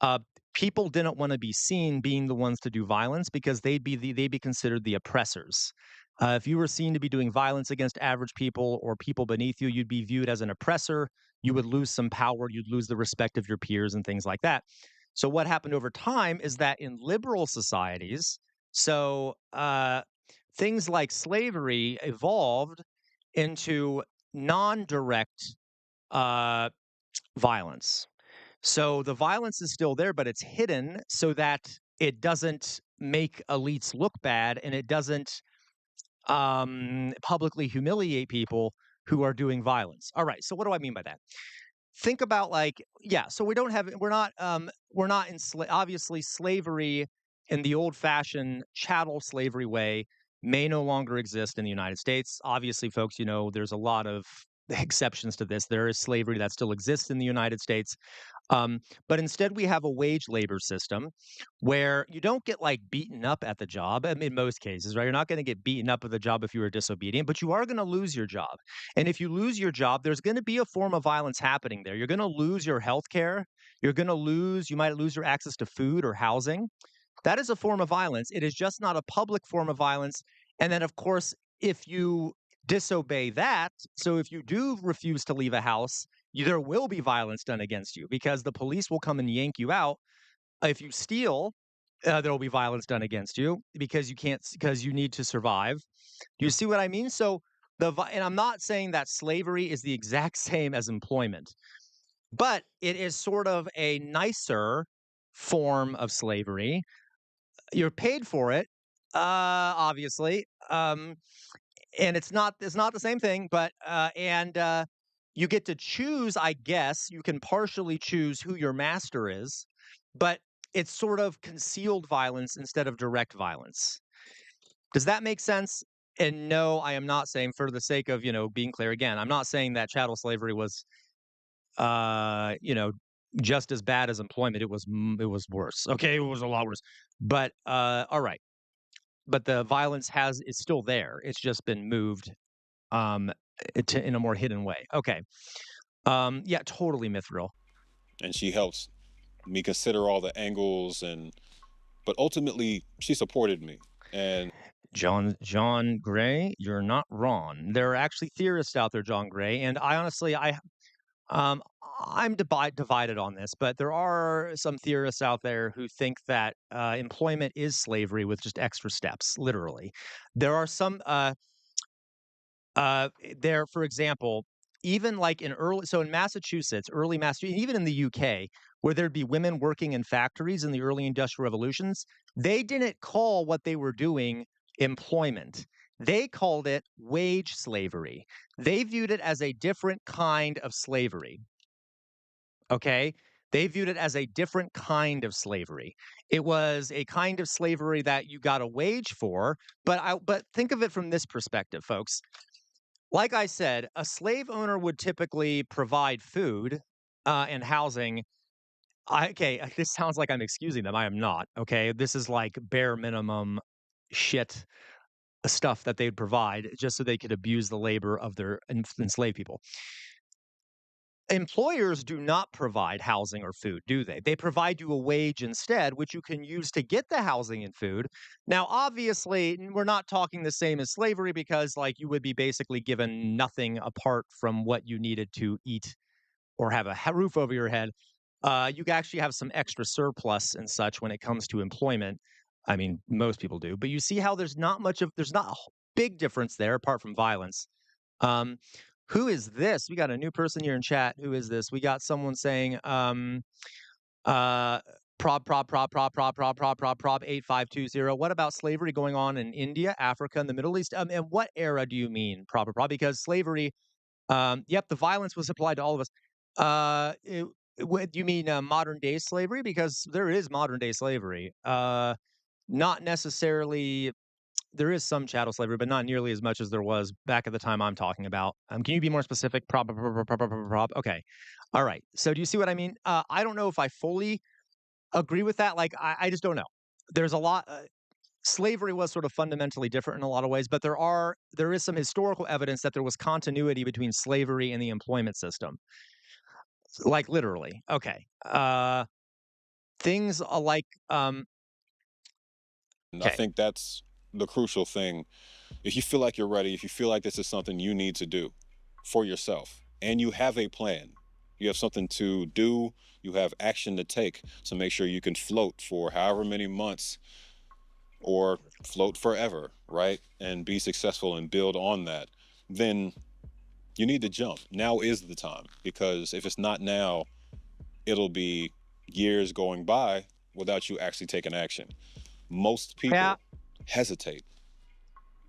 uh, people didn't want to be seen being the ones to do violence, because they'd be considered the oppressors. If you were seen to be doing violence against average people or people beneath you, you'd be viewed as an oppressor. You would lose some power. You'd lose the respect of your peers and things like that. So what happened over time is that in liberal societies, so things like slavery evolved into non-direct uh, violence. So the violence is still there, but it's hidden so that it doesn't make elites look bad, and it doesn't publicly humiliate people who are doing violence. All right. So what do I mean by that? Think about, like, yeah. So we're not in obviously slavery in the old fashioned chattel slavery way may no longer exist in the United States. Obviously, folks, there's a lot of exceptions to this. There is slavery that still exists in the United States. But instead, we have a wage labor system where you don't get, like, beaten up at the job. I mean, in most cases, right? You're not going to get beaten up at the job if you were disobedient, but you are going to lose your job. And if you lose your job, there's going to be a form of violence happening there. You're going to lose your health care. You might lose your access to food or housing. That is a form of violence. It is just not a public form of violence. And then, of course, if you disobey that, so if you do refuse to leave a house, there will be violence done against you, because the police will come and yank you out. If you steal, there will be violence done against you, because you need to survive. Do you see what I mean? So and I'm not saying that slavery is the exact same as employment, but it is sort of a nicer form of slavery. You're paid for it, obviously, and it's not the same thing, but you get to choose. I guess you can partially choose who your master is, but it's sort of concealed violence instead of direct violence. Does that make sense? And no, I am not saying, for the sake of being clear again, I'm not saying that chattel slavery was uh, you know, just as bad as employment. It was worse. Okay, it was a lot worse. But all right. But the violence is still there. It's just been moved um in a more hidden way. Okay. Yeah, totally, Mithril. And she helps me consider all the angles, but ultimately she supported me. And John Gray, you're not wrong. There are actually theorists out there, John Gray, and I honestly Um, I'm divided on this, but there are some theorists out there who think that employment is slavery with just extra steps, literally. There are some there, for example, even like in Massachusetts, early Massachusetts, even in the UK, where there'd be women working in factories in the early industrial revolutions, they didn't call what they were doing employment. They called it wage slavery. They viewed it as a different kind of slavery. Okay. They viewed it as a different kind of slavery. It was a kind of slavery that you got a wage for, but think of it from this perspective, folks. Like I said, a slave owner would typically provide food and housing. Okay, this sounds like I'm excusing them. I am not. Okay, this is like bare minimum shit stuff that they'd provide just so they could abuse the labor of their enslaved people. Employers do not provide housing or food, do they? They provide you a wage instead, which you can use to get the housing and food. Now, obviously, we're not talking the same as slavery, because, like, you would be basically given nothing apart from what you needed to eat or have a roof over your head. You actually have some extra surplus and such when it comes to employment. I mean, most people do, but you see how there's not a big difference there apart from violence. Um, Who is this? We got a new person here in chat. Who is this? We got someone saying, uh, prob 8520. What about slavery going on in India, Africa, and the Middle East? And what era do you mean, prob? Because slavery, yep, the violence was applied to all of us. What you mean modern day slavery? Because there is modern day slavery. Not necessarily. There is some chattel slavery, but not nearly as much as there was back at the time I'm talking about. Can you be more specific? Prob. Okay. All right. So do you see what I mean? I don't know if I fully agree with that. Like, I just don't know. There's a lot. Slavery was sort of fundamentally different in a lot of ways, but there is some historical evidence that there was continuity between slavery and the employment system, like literally. Okay. Things like And I okay. think that's the crucial thing. If you feel like you're ready, if you feel like this is something you need to do for yourself, and you have a plan, you have something to do, you have action to take to make sure you can float for however many months or float forever, right? And be successful and build on that, then you need to jump. Now is the time, because if it's not now, it'll be years going by without you actually taking action. Most Yeah. people hesitate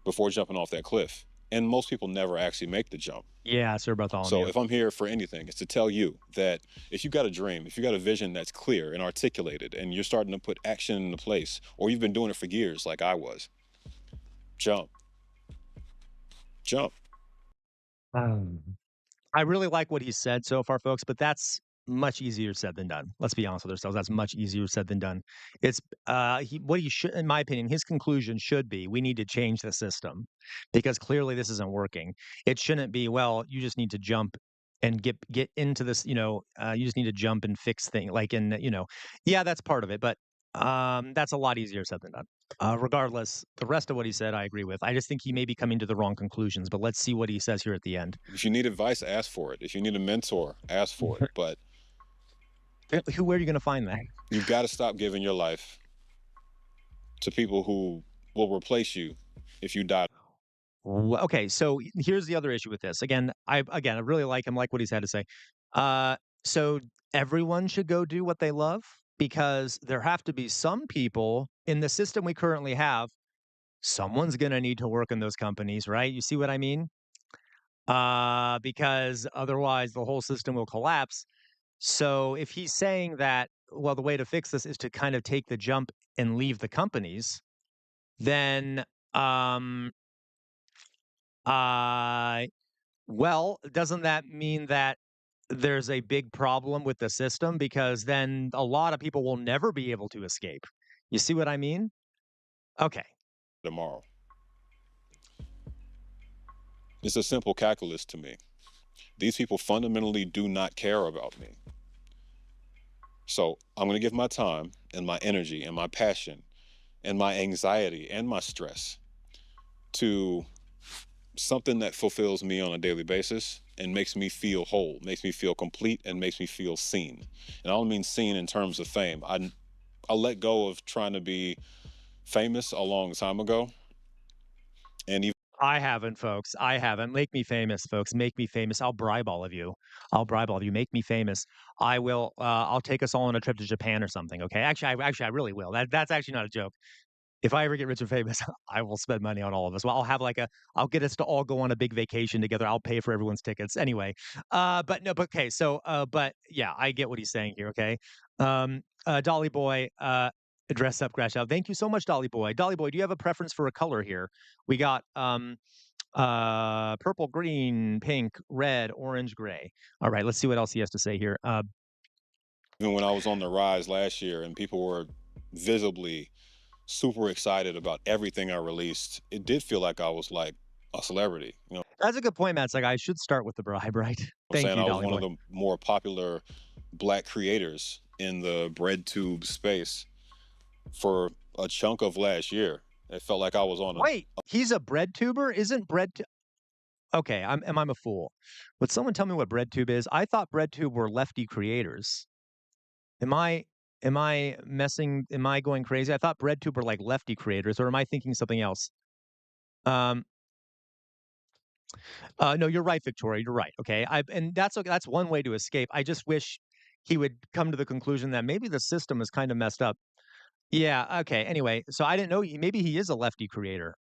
before jumping off that cliff, and most people never actually make the jump. Yeah, Sir So Bartholomew. if I'm here for anything, it's to tell you that if you got a dream, if you got a vision that's clear and articulated, and you're starting to put action into place, or you've been doing it for years like I was, jump. Jump. Um, I really like what he said so far, folks, but that's much easier said than done. Let's be honest with ourselves. That's much easier said than done. It's what he should, in my opinion, his conclusion should be we need to change the system because clearly this isn't working. It shouldn't be, well, you just need to jump and get into this, you just need to jump and fix things like yeah, that's part of it, but that's a lot easier said than done. Regardless, the rest of what he said, I agree with. I just think he may be coming to the wrong conclusions, but let's see what he says here at the end. If you need advice, ask for it. If you need a mentor, ask for it. But Where are you going to find that? you've got to stop giving your life to people who will replace you if you die. Okay, so here's the other issue with this. I really like him, like what he's had to say. So everyone should go do what they love because there have to be some people in the system we currently have. Someone's going to need to work in those companies, right? You see what I mean? Because otherwise the whole system will collapse. So if he's saying that, well, the way to fix this is to kind of take the jump and leave the companies, then um uh well, doesn't that mean that there's a big problem with the system? Because then a lot of people will never be able to escape. You see what I mean? Okay. Tomorrow. It's a simple calculus to me. These people fundamentally do not care about me. So I'm going to give my time and my energy and my passion and my anxiety and my stress to something that fulfills me on a daily basis and makes me feel whole, makes me feel complete, and makes me feel seen. And I don't mean seen in terms of fame. I let go of trying to be famous a long time ago. And even I haven't, folks. I haven't. Make me famous, folks. Make me famous. I'll bribe all of you. I'll bribe all of you. Make me famous. I will. I'll take us all on a trip to Japan or something. Okay. Actually, I really will. That's actually not a joke. If I ever get rich and famous, I will spend money on all of us. Well, I'll get us to all go on a big vacation together. I'll pay for everyone's tickets anyway. But no, but okay. So, but yeah, I get what he's saying here. Okay. Dolly Boy, dress up, crash out. Thank you so much, Dolly Boy. Dolly Boy, do you have a preference for a color here? We got, purple, green, pink, red, orange, gray. All right. Let's see what else he has to say here. when I was on the rise last year and people were visibly super excited about everything I released, it did feel like I was like a celebrity. That's a good point, Matt. It's like I should start with the bribe, right? I'm Thank saying you, I was Dolly one Boy. of the more popular black creators in the bread tube space for a chunk of last year. It felt like I was on a Wait, he's a bread tuber? Isn't okay, am I a fool? Would someone tell me what BreadTube is? I thought BreadTube were lefty creators. Am I am I going crazy? I thought BreadTube were like lefty creators, or am I thinking something else? Um, No, you're right, Victoria. You're right. Okay, and that's one way to escape. I just wish he would come to the conclusion that maybe the system is kind of messed up. Yeah. Okay. Anyway, so I didn't know. Maybe he is a lefty creator.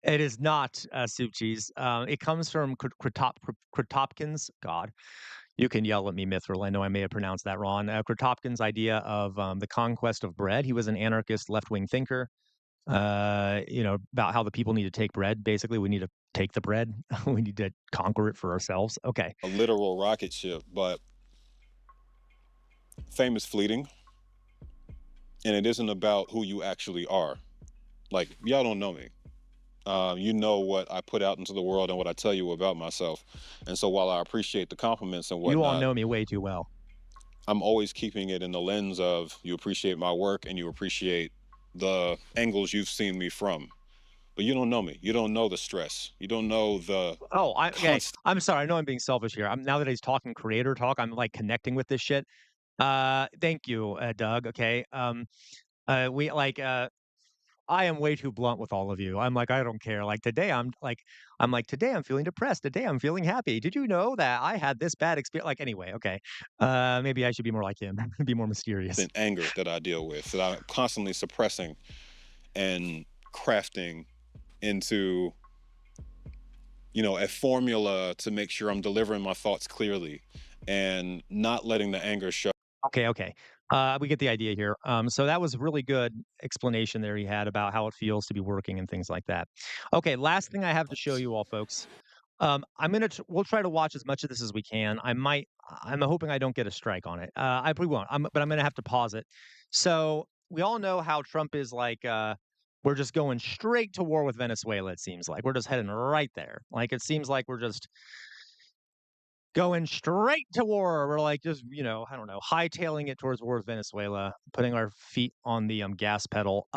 It is not soup cheese. It comes from Kropotkin's. God, you can yell at me, Mithril. I know I may have pronounced that wrong. Kropotkin's idea of the conquest of bread. He was an anarchist, left-wing thinker. About how the people need to take bread. Basically, we need to take the bread. We need to conquer it for ourselves. Okay. A literal rocket ship, but fame is fleeting, and it isn't about who you actually are. Like, y'all don't know me. You know what I put out into the world and what I tell you about myself. And so while I appreciate the compliments and You all whatnot, know me way too well. I'm always keeping it in the lens of you appreciate my work and you appreciate the angles you've seen me from. But you don't know me. You don't know the stress. You don't know the Okay. constant. I'm sorry. I know I'm being selfish here. Now that he's talking creator talk, I'm like connecting with this shit. Thank you, Doug. Okay. We like I am way too blunt with all of you. I'm like, I don't care. Like today, today I'm feeling depressed. Today I'm feeling happy. Did you know that I had this bad experience? Like, anyway, okay. Maybe I should be more like him, be more mysterious. Anger that I deal with, that I'm constantly suppressing and crafting into, a formula to make sure I'm delivering my thoughts clearly and not letting the anger show. Okay, okay. We get the idea here. So that was really good explanation there he had about how it feels to be working and things like that. Okay, last thing I have to show you all, folks. We'll try to watch as much of this as we can. I'm hoping I don't get a strike on it. I probably won't. But I'm gonna have to pause it. So we all know how Trump is like. We're just going straight to war with Venezuela. It seems like we're just heading right there. Like it seems like we're just going straight to war. We're like just, I don't know, hightailing it towards war with Venezuela, putting our feet on the gas pedal.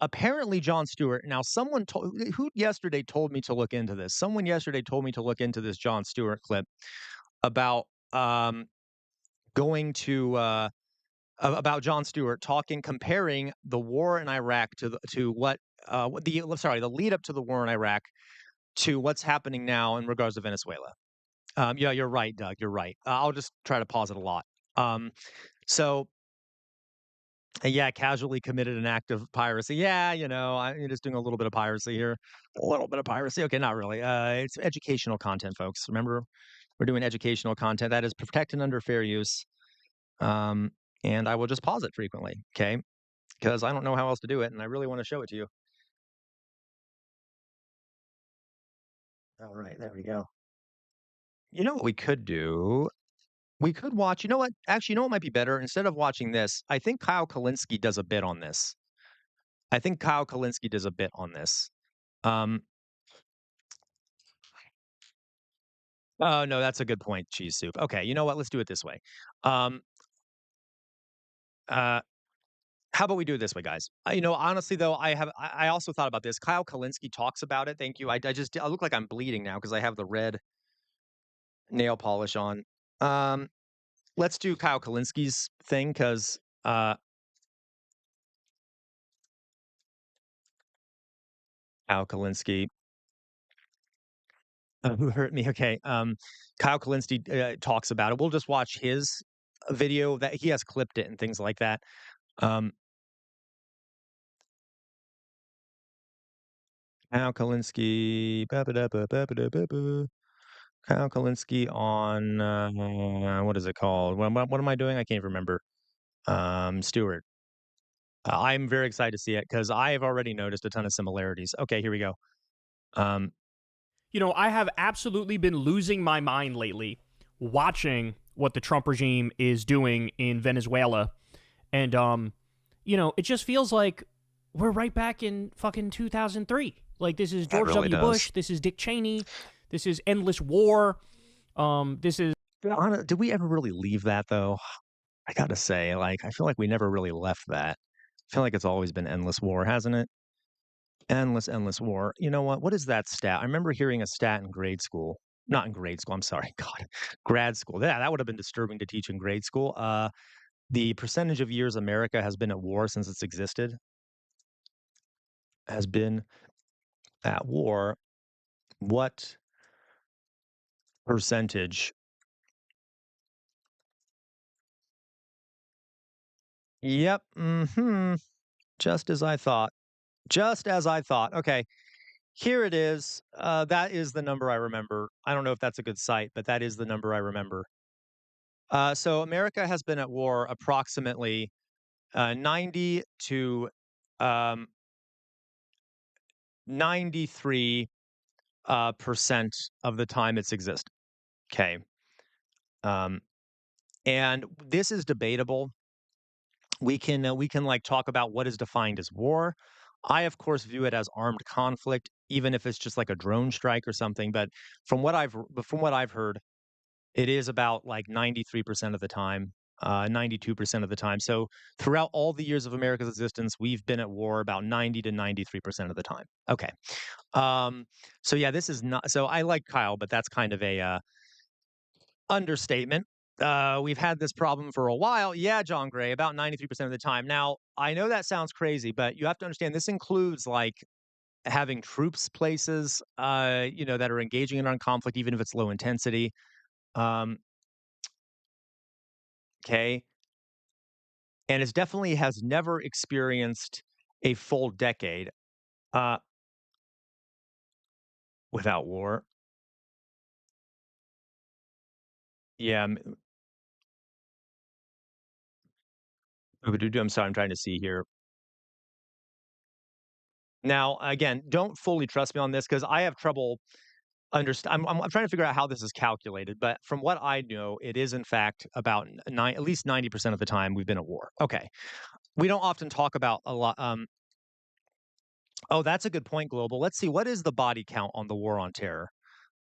Apparently John Stewart. Now, someone told who yesterday told me to look into this. Someone yesterday told me to look into this John Stewart clip about going to about John Stewart comparing the war in Iraq to the lead up to the war in Iraq to what's happening now in regards to Venezuela. Yeah, you're right, Doug. You're right. I'll just try to pause it a lot. So yeah, casually committed an act of piracy. Yeah, I'm just doing a little bit of piracy here. A little bit of piracy. Okay, not really. It's educational content, folks. Remember, we're doing educational content that is protected under fair use. Um, and I will just pause it frequently, okay? Because I don't know how else to do it, and I really want to show it to you. All right, there we go. You know what we could do? We could watch. You know what? Actually, you know what might be better? Instead of watching this, I think Kyle Kalinske does a bit on this. I think Kyle Kalinske does a bit on this. Um, oh no, that's a good point, cheese soup. Okay, you know what? Let's do it this way. Um, uh, how about we do it this way, guys? Honestly though, I also thought about this. Kyle Kalinske talks about it. Thank you. I look like I'm bleeding now because I have the red nail polish on. Um, let's do Kyle Kalinske's thing because Kyle Kalinske. Who hurt me? Okay. Kyle Kalinske talks about it. We'll just watch his video that he has clipped it and things like that. Um, Kyle Kalinske, Kyle Kalinske on what is it called? What am I doing? I can't even remember. Stewart. I'm very excited to see it because I have already noticed a ton of similarities. Okay, here we go. Um, I have absolutely been losing my mind lately watching what the Trump regime is doing in Venezuela. And, it just feels like we're right back in fucking 2003. Like, this is George really W. Bush. This is Dick Cheney. This is endless war. This is. did we ever really leave that though? I gotta say, like, I feel like we never really left that. I feel like it's always been endless war, hasn't it? Endless war. You know what? What is that stat? I remember hearing a stat in grade school. Not in grade school. I'm sorry. God, grad school. Yeah, that would have been disturbing to teach in grade school. The percentage of years America has been at war since it's existed has been at war What percentage? Yep. Just as I thought. Just as I thought. Okay. Here it is. That is the number I remember. I don't know if that's a good site, but that is the number I remember. So America has been at war approximately 90 to um, 93 percent of the time it's existed. Okay. Um, and this is debatable. We can like talk about what is defined as war. I of course view it as armed conflict, even if it's just like a drone strike or something. But from what I've heard, it is about like 93% of the time, 92% of the time. So throughout all the years of America's existence, we've been at war about 90 to 93% of the time. Okay. Um, so yeah, this is not. So I like Kyle, but that's kind of a understatement. We've had this problem for a while. Yeah, John Gray, about 93% of the time. Now, I know that sounds crazy, but you have to understand this includes like having troops places, that are engaging in armed conflict, even if it's low intensity. Um, okay. And it definitely has never experienced a full decade uh, without war. Yeah. I'm sorry. I'm trying to see here. Now, again, don't fully trust me on this because I have trouble I'm trying to figure out how this is calculated, but from what I know, it is in fact about at least 90% of the time we've been at war. Okay. We don't often talk about a lot. Oh, that's a good point, Global. Let's see. What is the body count on the war on terror?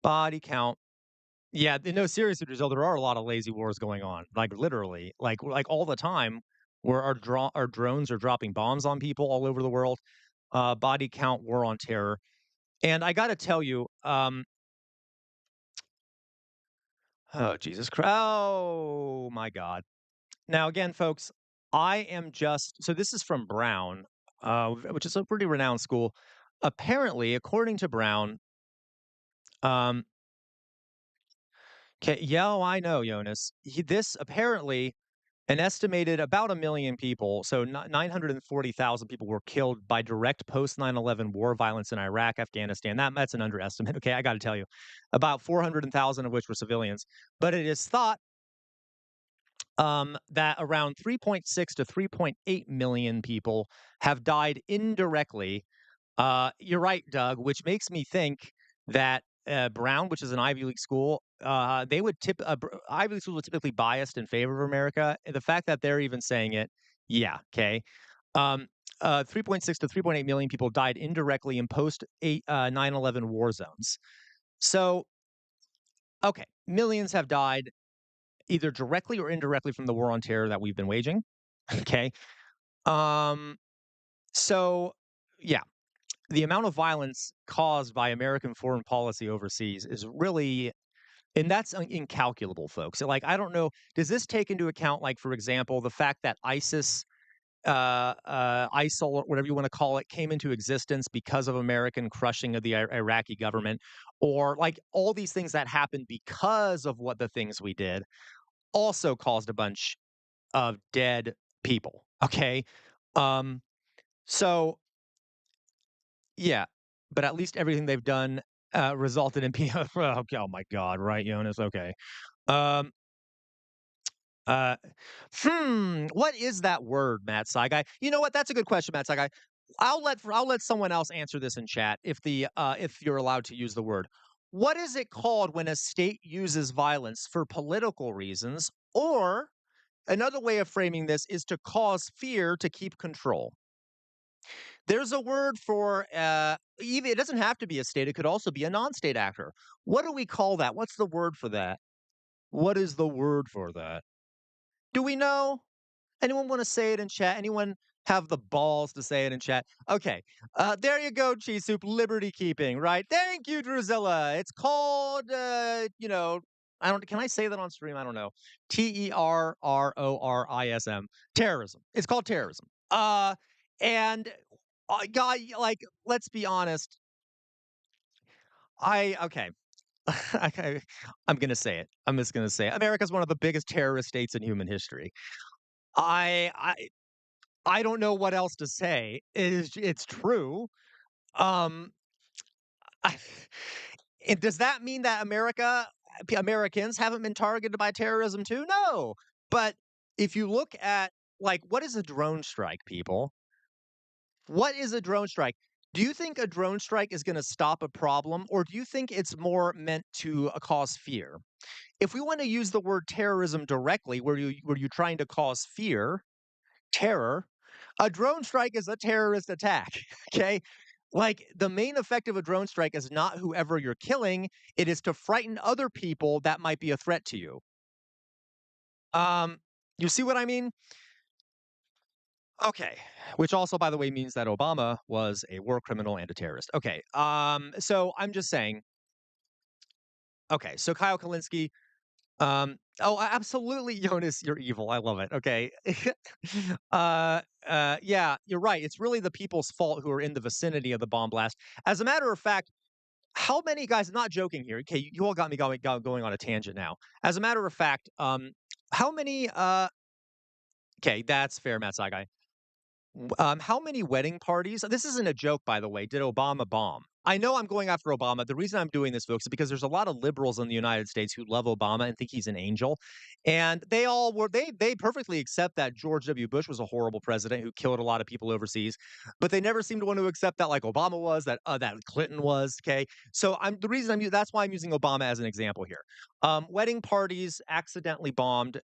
Body count. Yeah, no, seriously, Brazil, there are a lot of lazy wars going on. Like literally, like all the time, where our drones are dropping bombs on people all over the world. Body count, war on terror, and I got to tell you, oh Jesus Christ, oh my God. Now, again, folks, I am just so this is from Brown, which is a pretty renowned school. Apparently, according to Brown, um, 'kay, yeah, oh, I know, Jonas. This apparently an estimated about a million people, so 940,000 people were killed by direct post 9/11 war violence in Iraq, Afghanistan. That's an underestimate. Okay, I got to tell you, about 400,000 of which were civilians. But it is thought that around 3.6 to 3.8 million people have died indirectly. You're right, Doug, which makes me think that Brown, which is an Ivy League school, they would Ivy League schools are typically biased in favor of America. And the fact that they're even saying it, yeah, okay. 3.6 to 3.8 million people died indirectly in post 9/11 war zones. So, okay, millions have died either directly or indirectly from the war on terror that we've been waging. Okay. Um, so yeah, the amount of violence caused by American foreign policy overseas is really, and that's incalculable, folks. So, like, I don't know, does this take into account, like, for example, the fact that ISIL, or whatever you want to call it, came into existence because of American crushing of the Iraqi government, or like all these things that happened because of what the things we did also caused a bunch of dead people. Okay. Um, so yeah, but at least everything they've done resulted in people. Oh my God, right, Jonas? Okay. Um, uh, what is that word, Matt Saigai? You know what? That's a good question, Matt Saigai. I'll let someone else answer this in chat if you're allowed to use the word. What is it called when a state uses violence for political reasons, or another way of framing this is to cause fear to keep control? There's a word for even it doesn't have to be a state, it could also be a non-state actor. What do we call that? What's the word for that? What is the word for that? Do we know? Anyone want to say it in chat? Anyone have the balls to say it in chat? Okay. There you go, Cheese Soup. Liberty keeping, right? Thank you, Drusilla. It's called I don't can I say that on stream? I don't know. Terrorism. Terrorism. It's called terrorism. And God, like, let's be honest. Okay. I, I'm gonna say it. I'm just gonna say it. America's one of the biggest terrorist states in human history. I I I don't know what else to say. It's true. Um, I, and does that mean that Americans haven't been targeted by terrorism too? No. But if you look at like what is a drone strike, people? What is a drone strike? Do you think a drone strike is going to stop a problem, or do you think it's more meant to cause fear? If we want to use the word terrorism directly, were you trying to cause fear, terror? A drone strike is a terrorist attack. Okay. Like the main effect of a drone strike is not whoever you're killing, it is to frighten other people that might be a threat to you. Um, you see what I mean? Okay. Which also, by the way, means that Obama was a war criminal and a terrorist. Okay. So I'm just saying, okay, so Kyle Kalinske, absolutely, Jonas, you're evil. I love it. Okay. Yeah, you're right. It's really the people's fault who are in the vicinity of the bomb blast. As a matter of fact, how many guys, not joking here. Okay, you all got me going on a tangent now. As a matter of fact, how many okay, that's fair, Matt Saigai. How many wedding parties? This isn't a joke, by the way. Did Obama bomb? I know I'm going after Obama. The reason I'm doing this, folks, is because there's a lot of liberals in the United States who love Obama and think he's an angel, and they perfectly accept that George W. Bush was a horrible president who killed a lot of people overseas, but they never seem to want to accept that like Obama was, that Clinton was. Okay, so that's why I'm using Obama as an example here. Wedding parties accidentally bombed,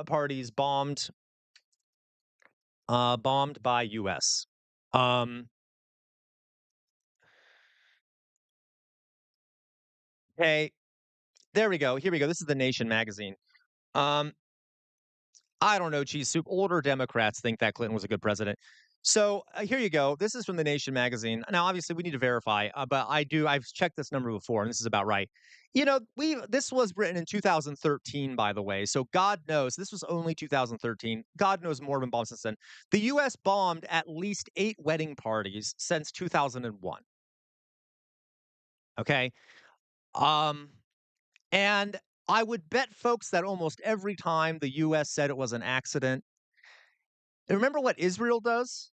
parties bombed by US. Um, hey, there we go. Here we go. This is the Nation magazine. Um, I don't know, cheese soup. Older Democrats think that Clinton was a good president. So here you go. This is from the Nation magazine. Now, obviously, we need to verify, but I've checked this number before, and this is about right. This was written in 2013, by the way. So God knows this was only 2013. God knows more than bombed since then. The U.S. bombed at least 8 wedding parties since 2001. Okay. Um, and I would bet folks that almost every time the US said it was an accident, remember what Israel does?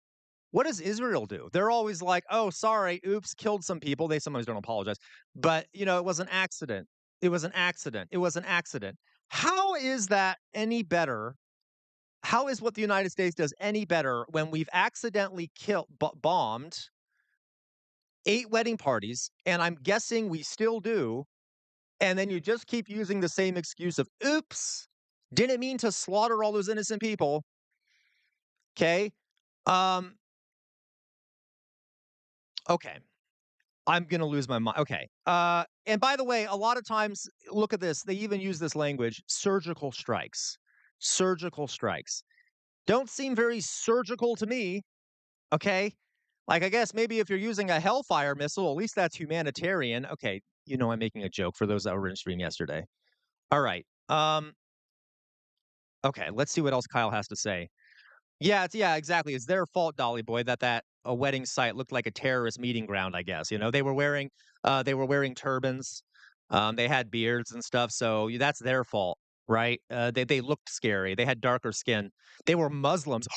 What does Israel do? They're always like, "Oh, sorry, oops, killed some people." They sometimes don't apologize. But, it was an accident. It was an accident. It was an accident. How is that any better? How is what the United States does any better when we've accidentally bombed 8 wedding parties, and I'm guessing we still do. And then you just keep using the same excuse of, "Oops, didn't mean to slaughter all those innocent people." Okay. Um, okay. I'm gonna lose my mind. Okay. And by the way, a lot of times, look at this. They even use this language: surgical strikes. Surgical strikes don't seem very surgical to me. Okay. Like I guess maybe if you're using a Hellfire missile, at least that's humanitarian. Okay. I'm making a joke for those that were in stream yesterday. All right. Okay. Let's see what else Kyle has to say. Yeah, exactly. It's their fault, Dolly Boy, that a wedding site looked like a terrorist meeting ground, I guess. They were wearing turbans. They had beards and stuff, so that's their fault, right? They looked scary. They had darker skin. They were Muslims.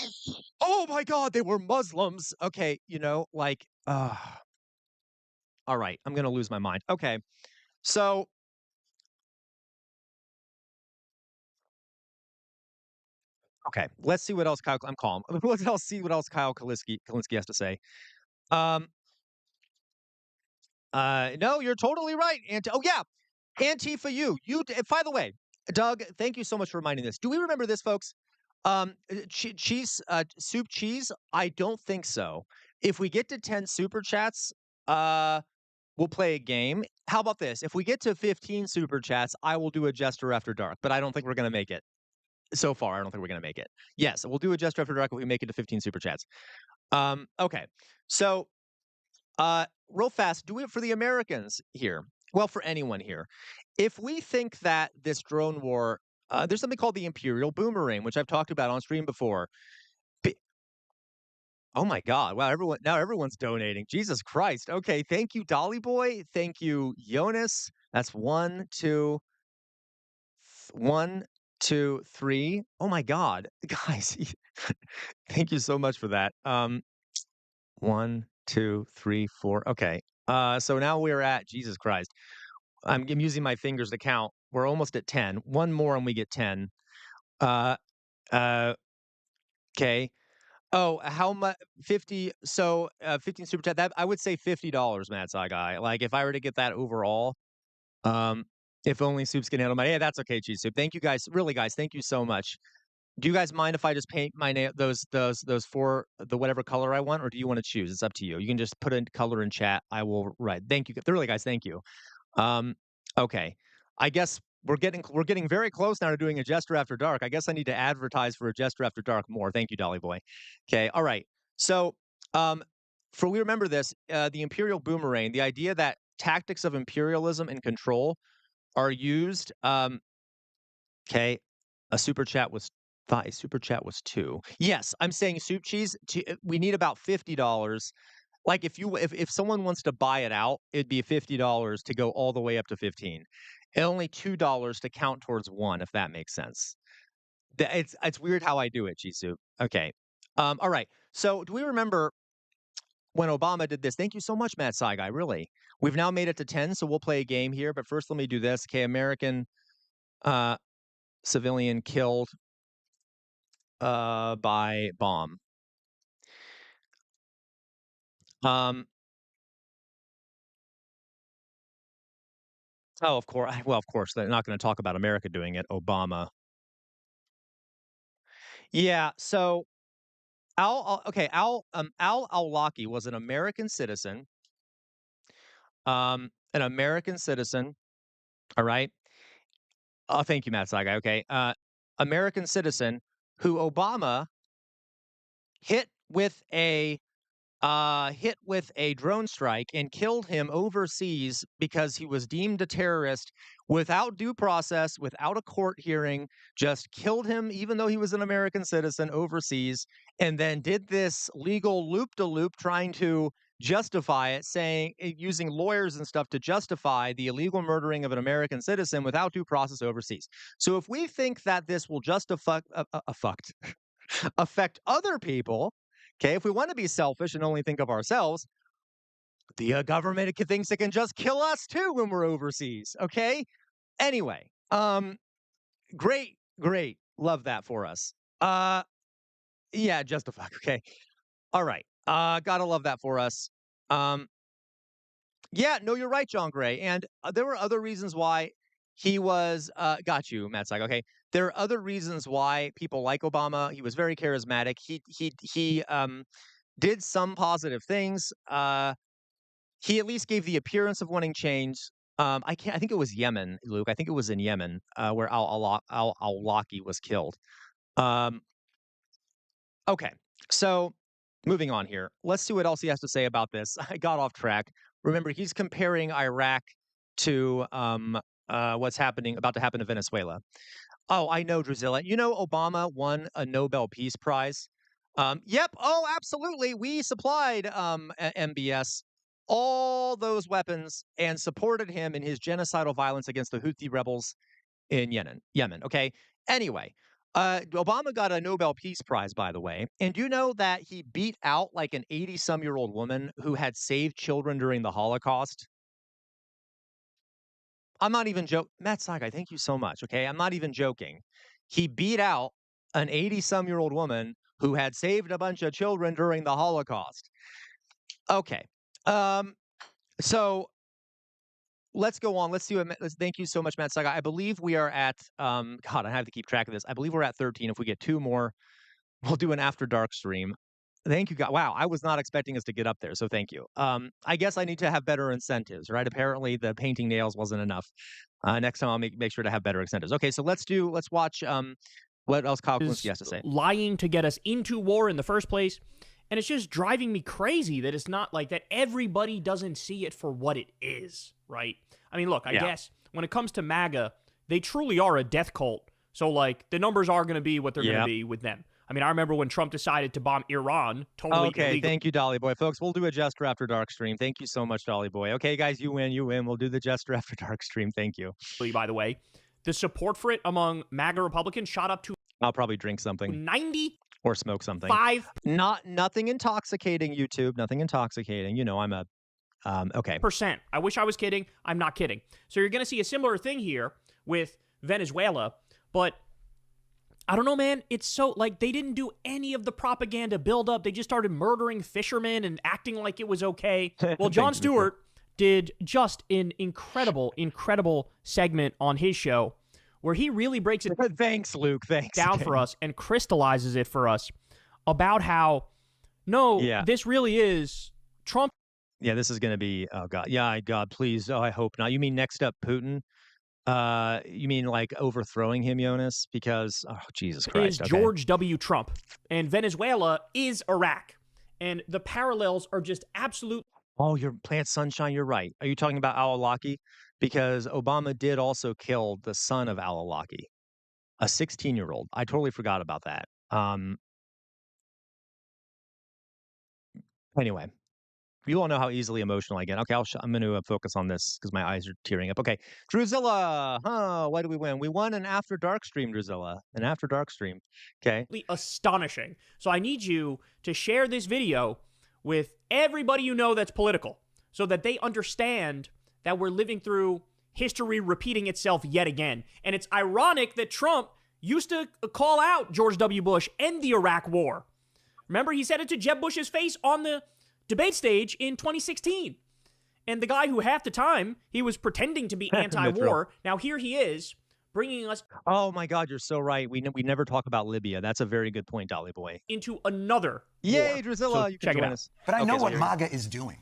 Oh my God, they were Muslims. Okay, all right, I'm gonna lose my mind. Okay, so okay, let's see what else Kyle. I'm calm. Let's see what else Kyle Kalinske has to say. Um, no, you're totally right. Oh yeah, Antifa. By the way, Doug, thank you so much for reminding this. Do we remember this, folks? Cheese, soup cheese. I don't think so. If we get to 10 super chats, uh, we'll play a game. How about this? If we get to 15 super chats, I will do a Jester After Dark. But I don't think we're gonna make it. So far, I don't think we're gonna make it. Yes, we'll do a Jester After Dark if we make it to 15 super chats. Okay. So real fast, do it for the Americans here. Well, for anyone here. If we think that this drone war, there's something called the Imperial Boomerang, which I've talked about on stream before. Oh my God. Wow, everyone's donating. Jesus Christ. Okay, thank you, Dolly Boy. Thank you, Jonas. That's one, two, three. Oh my God. Guys, thank you so much for that. One, two, three, four. Okay. So now we're at Jesus Christ. I'm using my fingers to count. We're almost at 10. One more and we get 10. Uh uh okay. Oh, how much? 50. So 15 super chat. That I would say $50, Mad Side Guy. Like if I were to get that overall, um, if only Soups can handle my. Yeah, that's okay, Cheese Soup. Thank you guys. Really, guys, thank you so much. Do you guys mind if I just paint my nail those four the whatever color I want, or do you want to choose? It's up to you. You can just put in color in chat. I will write. Thank you. Really, guys, thank you. Um, okay. I guess we're getting very close now to doing a Jester After Dark. I guess I need to advertise for a Jester After Dark more. Thank you, Dolly Boy. Okay. All right. So, for we remember this, the Imperial Boomerang, the idea that tactics of imperialism and control are used. Okay. A super chat was five. Super chat was two. Yes, I'm saying soup cheese. We need about $50. Like if someone wants to buy it out, it'd be $50 to go all the way up to 15, and only $2 to count towards one, if that makes sense. It's weird how I do it, Jisoo. Okay. All right. So do we remember when Obama did this? Thank you so much, Matt Saigai. Really, we've now made it to 10, so we'll play a game here. But first, let me do this. Okay, American uh, civilian killed by bomb. Um. Oh, of course. Well, of course, they're not going to talk about America doing it. Obama. Yeah. So Al Awlaki was an American citizen. An American citizen. All right. Oh, thank you, Matt Saigai. Okay. American citizen who Obama hit with a hit with a drone strike and killed him overseas because he was deemed a terrorist without due process, without a court hearing, just killed him, even though he was an American citizen overseas, and then did this legal loop-de-loop trying to justify it, using lawyers and stuff to justify the illegal murdering of an American citizen without due process overseas. So if we think that this will affect other people, okay, if we want to be selfish and only think of ourselves, the government thinks it can just kill us too when we're overseas. Okay. Anyway, great, love that for us. Yeah, just a fuck. Okay. All right. Gotta love that for us. Yeah, no, you're right, John Gray. And there were other reasons why he was. Got you, Matt Syke. Okay. There are other reasons why people like Obama. He was very charismatic. He did some positive things. He at least gave the appearance of wanting change. I think it was Yemen, Luke. I think it was in Yemen where al-Awlaki was killed. Okay, so moving on here. Let's see what else he has to say about this. I got off track. Remember, he's comparing Iraq to what's about to happen to Venezuela. Oh, I know, Drusilla. You know, Obama won a Nobel Peace Prize. Yep. Oh, absolutely. We supplied MBS all those weapons and supported him in his genocidal violence against the Houthi rebels in Yemen. Okay. Anyway, Obama got a Nobel Peace Prize, by the way. And do you know that he beat out like an 80-some-year-old woman who had saved children during the Holocaust? I'm not even joking. Matt Sagai, thank you so much. Okay. I'm not even joking. He beat out an 80-some-year-old woman who had saved a bunch of children during the Holocaust. Okay. So let's go on. Let's see what. Thank you so much, Matt Sagai. I believe we are at. God, I have to keep track of this. I believe we're at 13. If we get two more, we'll do an After Dark stream. Thank you, God. Wow, I was not expecting us to get up there, so thank you. I guess I need to have better incentives, right? Apparently, the painting nails wasn't enough. Next time, I'll make sure to have better incentives. Okay, so let's watch what else Kyle Kulinski has to say. Lying to get us into war in the first place, and it's just driving me crazy that it's not like that. Everybody doesn't see it for what it is, right? I mean, look, I guess when it comes to MAGA, they truly are a death cult. So, like, the numbers are going to be what they're going to be with them. I mean, I remember when Trump decided to bomb Iran, totally Okay, illegal. thank you, Dolly Boy. Folks, we'll do a Jester After Dark stream. Thank you so much, Dolly Boy. Okay, guys, you win, you win. We'll do the Jester After Dark stream. Thank you. By the way, the support for it among MAGA Republicans shot up to I'll probably drink something 90 or smoke something. Nothing intoxicating, YouTube. Nothing intoxicating. You know, I'm a okay. %. I wish I was kidding. I'm not kidding. So you're going to see a similar thing here with Venezuela, but I don't know, man. It's so, like, they didn't do any of the propaganda buildup. They just started murdering fishermen and acting like it was okay. Well, Jon Stewart did just an incredible segment on his show where he really breaks it Thanks, Luke. Thanks down for us and crystallizes it for us about how, this really is Trump. Yeah, this is going to be, oh, God. Yeah, God, please. Oh, I hope not. You mean next up, Putin? You mean like overthrowing him, Jonas? Because, oh, Jesus Christ. Is George W. Trump. And Venezuela is Iraq. And the parallels are just absolute. Oh, you're Plant Sunshine. You're right. Are you talking about al-Awlaki? Because Obama did also kill the son of al-Awlaki, a 16-year-old. I totally forgot about that. Anyway. You all know how easily emotional I get. Okay, I'm going to focus on this because my eyes are tearing up. Okay, Druzilla, why did we win? We won an After Dark stream, Druzilla. An After Dark stream. Okay. Astonishing. So I need you to share this video with everybody you know that's political so that they understand that we're living through history repeating itself yet again. And it's ironic that Trump used to call out George W. Bush and the Iraq War. Remember, he said it to Jeb Bush's face on the debate stage in 2016. And the guy who half the time he was pretending to be anti-war, now here he is bringing us. Oh my God, you're so right. We never talk about Libya. That's a very good point, Dolly Boy. Into another Yay, war. Druzilla, So you can join us. But I know what MAGA is doing.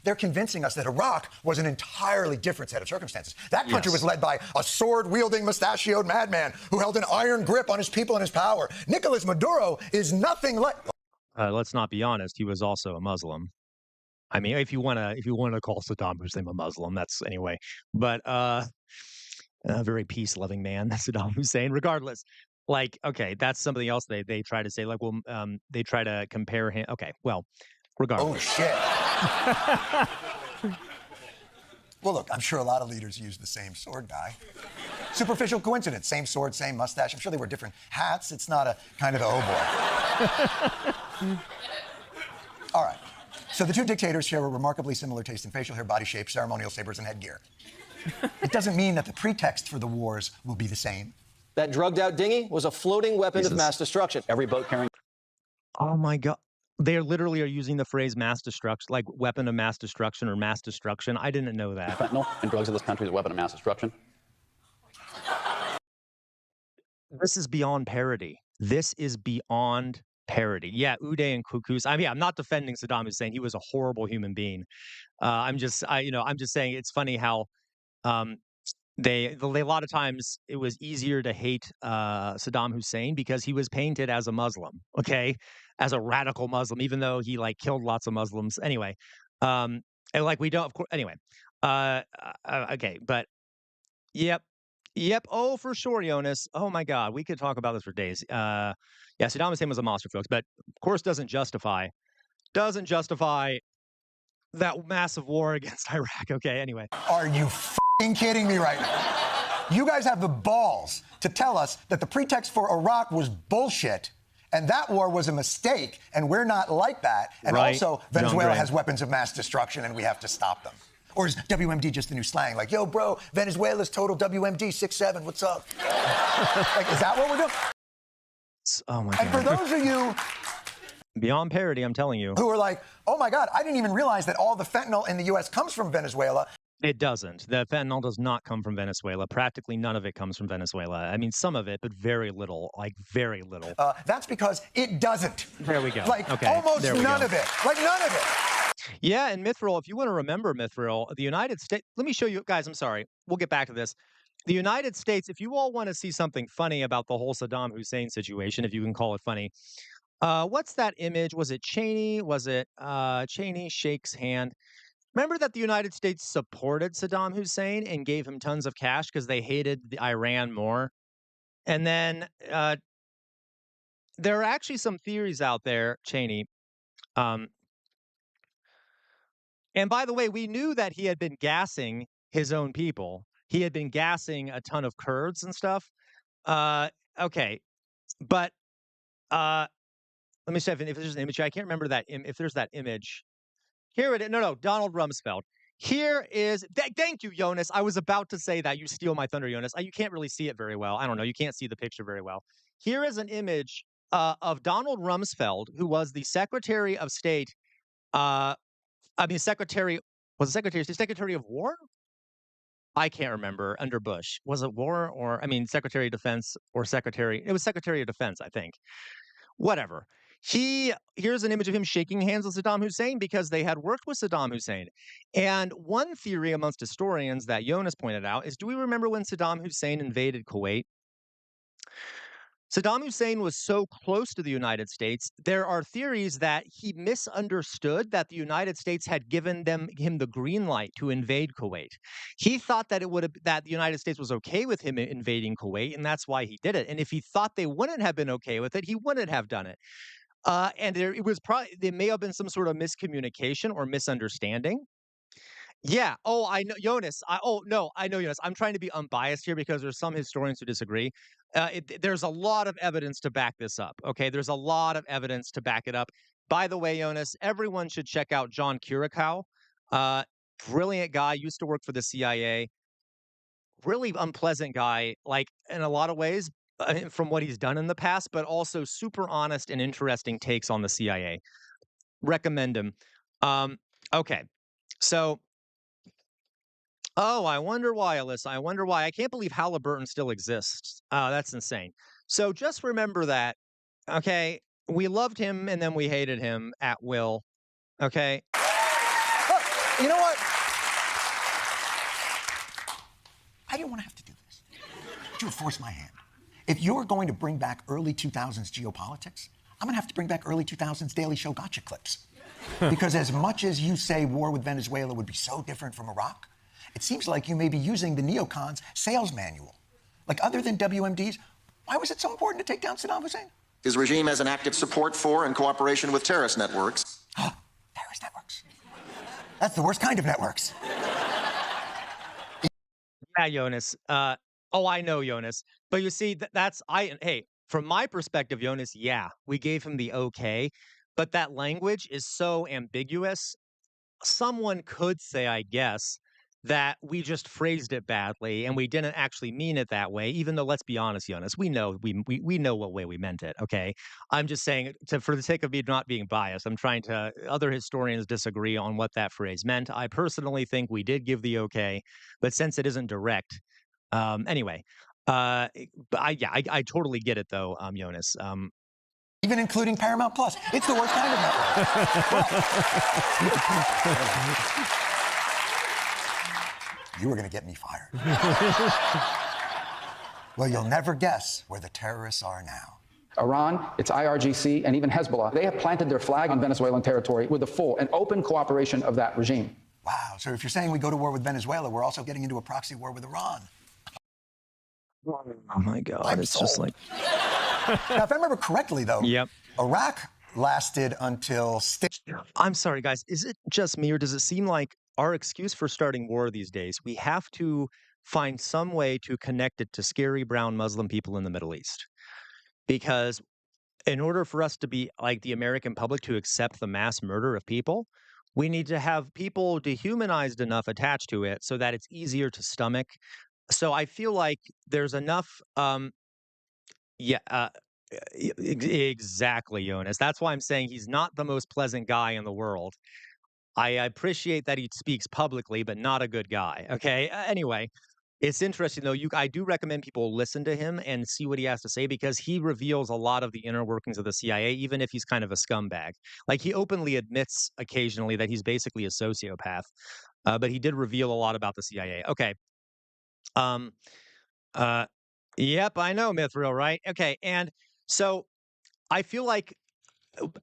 They're convincing us that Iraq was an entirely different set of circumstances. That country was led by a sword-wielding, mustachioed madman who held an iron grip on his people and his power. Nicolas Maduro is nothing like. Let's not be honest. He was also a Muslim. I mean, if you want to call Saddam Hussein a Muslim, that's anyway. But a very peace-loving man, Saddam Hussein. Regardless, like, okay, that's something else. They try to say, like, well, they try to compare him. Okay, well, regardless. Oh shit. Well, look, I'm sure a lot of leaders use the same sword guy. Superficial coincidence. Same sword, same mustache. I'm sure they wear different hats. It's not a kind of oh boy. All right. So the two dictators share a remarkably similar taste in facial hair, body shape, ceremonial sabers, and headgear. It doesn't mean that the pretext for the wars will be the same. That drugged-out dinghy was a floating weapon of mass destruction. Every boat carrying. Oh my God. They literally are using the phrase mass destruction, like weapon of mass destruction or mass destruction. I didn't know that. Fentanyl and drugs in this country is a weapon of mass destruction. This is beyond parody. This is beyond parody. Yeah, Uday and Kukus. I mean, I'm not defending Saddam Hussein. He was a horrible human being. I'm just saying it's funny how they a lot of times it was easier to hate Saddam Hussein because he was painted as a Muslim, okay, as a radical Muslim, even though he like killed lots of Muslims. Anyway, and like we don't, of course. Anyway, okay, but yep. Oh, for sure, Jonas. Oh my God, we could talk about this for days. Yeah, Saddam Hussein was a monster, folks, but of course doesn't justify that massive war against Iraq. Okay, anyway. Are you f***ing kidding me right now? You guys have the balls to tell us that the pretext for Iraq was bullshit and that war was a mistake, and we're not like that. And right. also, Venezuela has weapons of mass destruction, and we have to stop them. Or is WMD just the new slang? Like, yo, bro, Venezuela's total WMD 6'7", what's up? Like, is that what we're doing? Oh, my God. And for those of you... Beyond parody, I'm telling you. Who are like, oh, my God, I didn't even realize that all the fentanyl in the U.S. comes from Venezuela. It doesn't. The fentanyl does not come from Venezuela. Practically none of it comes from Venezuela. I mean, some of it, but very little, like very little. That's because it doesn't. There we go. Like, okay. almost none of it. Like, none of it. Yeah, and Mithril, if you want to remember Mithril, the United States, let me show you, guys, I'm sorry. We'll get back to this. The United States, if you all want to see something funny about the whole Saddam Hussein situation, if you can call it funny, what's that image? Was it Cheney? Was it Cheney shakes hand? Remember that the United States supported Saddam Hussein and gave him tons of cash because they hated Iran more? And then there are actually some theories out there, Cheney. Um, and by the way, we knew that he had been gassing his own people. He had been gassing a ton of Kurds and stuff. Uh, okay, but let me see if there's an image. I can't remember that. If there's that image, here it is. No, Donald Rumsfeld. Here is. Thank you, Jonas. I was about to say that. You steal my thunder, Jonas. You can't really see it very well. I don't know. You can't see the picture very well. Here is an image of Donald Rumsfeld, who was the Secretary of State. Secretary was the Secretary of War. I can't remember under Bush. Was it War or Secretary of Defense or Secretary? It was Secretary of Defense, I think. Whatever. Here's an image of him shaking hands with Saddam Hussein because they had worked with Saddam Hussein. And one theory amongst historians that Jonas pointed out is, do we remember when Saddam Hussein invaded Kuwait? Saddam Hussein was so close to the United States, there are theories that he misunderstood that the United States had given him the green light to invade Kuwait. He thought that that the United States was okay with him invading Kuwait, and that's why he did it. And if he thought they wouldn't have been okay with it, he wouldn't have done it. And there may have been some sort of miscommunication or misunderstanding. Yeah. Oh, I know, Jonas. No, I know, Jonas. I'm trying to be unbiased here because there's some historians who disagree. There's a lot of evidence to back this up. Okay, there's a lot of evidence to back it up. By the way, Jonas, everyone should check out John Curacao. Brilliant guy. Used to work for the CIA. Really unpleasant guy, like in a lot of ways, from what he's done in the past, but also super honest and interesting takes on the CIA. Recommend him. Okay, so. Oh, I wonder why, Alyssa. I wonder why. I can't believe Halliburton still exists. That's insane. So just remember that, okay? We loved him and then we hated him at will, okay? Look, you know what? I didn't want to have to do this. But you would force my hand. If you're going to bring back early 2000s geopolitics, I'm going to have to bring back early 2000s Daily Show gotcha clips. Because as much as you say war with Venezuela would be so different from Iraq, it seems like you may be using the neocons' sales manual. Like, other than WMDs, why was it so important to take down Saddam Hussein? His regime has an active support for and cooperation with terrorist networks. Terrorist networks. That's the worst kind of networks. Yeah, Jonas. I know, Jonas. But you see, hey, from my perspective, Jonas, yeah, we gave him the okay, but that language is so ambiguous. Someone could say, I guess, that we just phrased it badly and we didn't actually mean it that way, even though, let's be honest, Jonas, we know what way we meant it, okay? I'm just saying, for the sake of me not being biased, other historians disagree on what that phrase meant. I personally think we did give the okay, but since it isn't direct, anyway, I totally get it though, Jonas. Even including Paramount Plus. It's the worst kind of network. You were going to get me fired. Well, you'll never guess where the terrorists are now. Iran, its IRGC, and even Hezbollah, they have planted their flag on Venezuelan territory with the full and open cooperation of that regime. Wow, so if you're saying we go to war with Venezuela, we're also getting into a proxy war with Iran. Oh my God, it's just like... Now, if I remember correctly, though, Yep. Iraq lasted until... I'm sorry, guys. Is it just me, or does it seem like our excuse for starting war these days, we have to find some way to connect it to scary brown Muslim people in the Middle East? Because in order for us to be like the American public to accept the mass murder of people, we need to have people dehumanized enough attached to it so that it's easier to stomach. So I feel like there's enough exactly, Jonas. That's why I'm saying he's not the most pleasant guy in the world. I appreciate that he speaks publicly, but not a good guy. Okay. Anyway, it's interesting though. I do recommend people listen to him and see what he has to say, because he reveals a lot of the inner workings of the CIA, even if he's kind of a scumbag. Like, he openly admits occasionally that he's basically a sociopath, but he did reveal a lot about the CIA. Okay. Yep, I know, Mithril, right? Okay, and so I feel like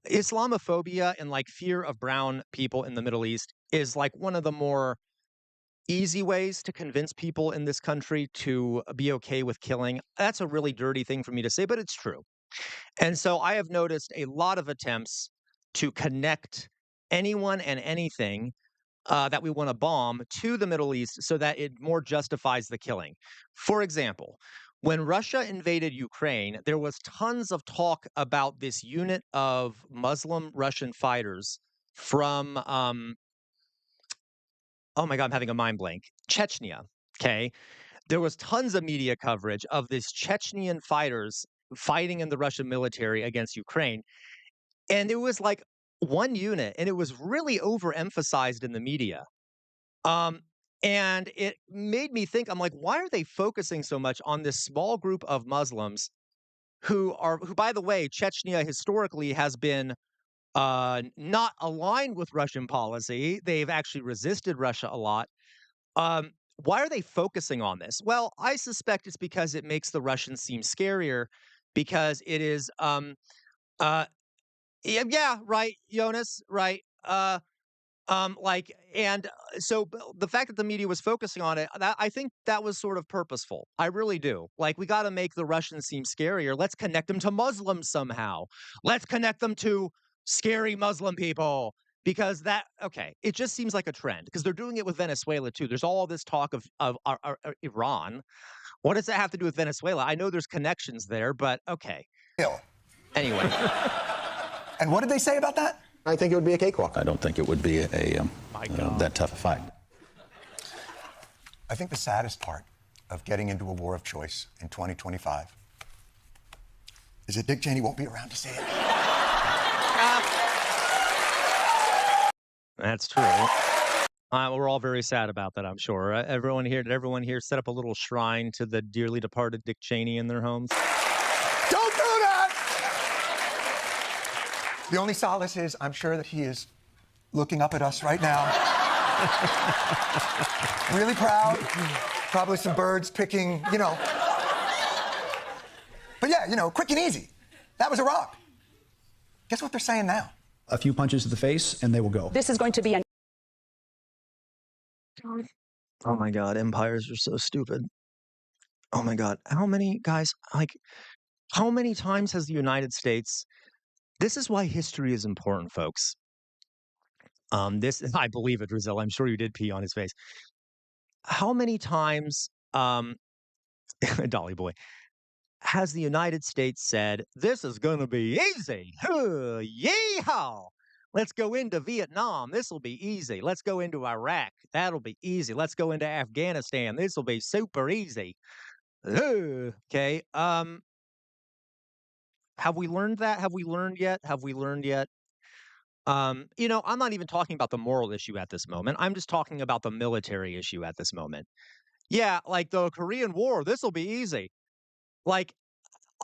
Islamophobia and like fear of brown people in the Middle East is like one of the more easy ways to convince people in this country to be okay with killing. That's a really dirty thing for me to say, but it's true. And so I have noticed a lot of attempts to connect anyone and anything that we want to bomb to the Middle East so that it more justifies the killing. For example, when Russia invaded Ukraine, there was tons of talk about this unit of Muslim Russian fighters from, oh my God, I'm having a mind blank, Chechnya. Okay. There was tons of media coverage of these Chechnyan fighters fighting in the Russian military against Ukraine. And it was like one unit, and it was really overemphasized in the media. Um, and it made me think, I'm like, why are they focusing so much on this small group of Muslims who, by the way, Chechnya historically has been not aligned with Russian policy. They've actually resisted Russia a lot. Um, why are they focusing on this? Well, I suspect it's because it makes the Russians seem scarier because it is, uh, yeah, yeah, right, Jonas, right. Like, and so the fact that the media was focusing on it, that I think that was sort of purposeful. I really do. Like, we got to make the Russians seem scarier. Let's connect them to Muslims somehow. Let's connect them to scary Muslim people because okay, it just seems like a trend because they're doing it with Venezuela too. There's all this talk of Iran. What does that have to do with Venezuela? I know there's connections there, but okay. Anyway. And what did they say about that? I think it would be a cakewalk. I don't think it would be that tough a fight. I think the saddest part of getting into a war of choice in 2025 is that Dick Cheney won't be around to say it. That's true. We're all very sad about that, I'm sure. Did everyone here set up a little shrine to the dearly departed Dick Cheney in their homes? Don't do that! The only solace is I'm sure that he is looking up at us right now. Really proud. Probably some birds picking, But yeah, quick and easy. That was a rock. Guess what they're saying now? A few punches to the face and they will go. This is going to be an Oh my God, empires are so stupid. Oh my God. How many times has the United States? This is why history is important, folks. I believe it, Rizal. I'm sure you did pee on his face. How many times, Dolly boy, has the United States said, this is going to be easy? Yeehaw! Let's go into Vietnam. This will be easy. Let's go into Iraq. That'll be easy. Let's go into Afghanistan. This will be super easy. Okay. Have we learned that? Have we learned yet? I'm not even talking about the moral issue at this moment. I'm just talking about the military issue at this moment. Yeah, like the Korean War, this will be easy. Like,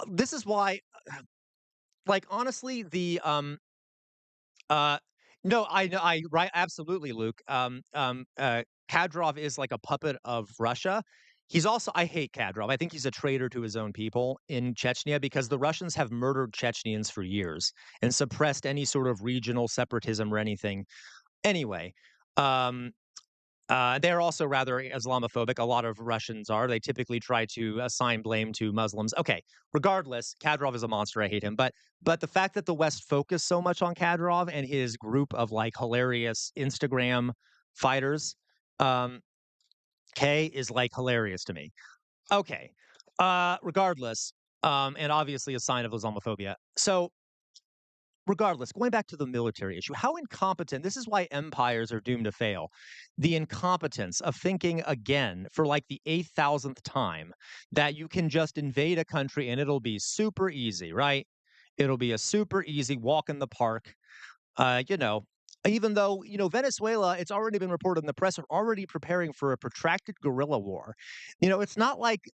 this is why, like, honestly, no, right, absolutely, Luke. Kadyrov is like a puppet of Russia. I hate Kadyrov. I think he's a traitor to his own people in Chechnya because the Russians have murdered Chechnyans for years and suppressed any sort of regional separatism or anything. Anyway, they're also rather Islamophobic. A lot of Russians are. They typically try to assign blame to Muslims. Okay, regardless, Kadyrov is a monster. I hate him. But the fact that the West focused so much on Kadyrov and his group of like hilarious Instagram fighters, is like hilarious to me. Okay, regardless, and obviously a sign of Islamophobia. So regardless, going back to the military issue, how incompetent, this is why empires are doomed to fail. The incompetence of thinking again for like the 8,000th time that you can just invade a country and it'll be super easy, right? It'll be a super easy walk in the park. Even though, Venezuela, it's already been reported in the press, are already preparing for a protracted guerrilla war. It's not like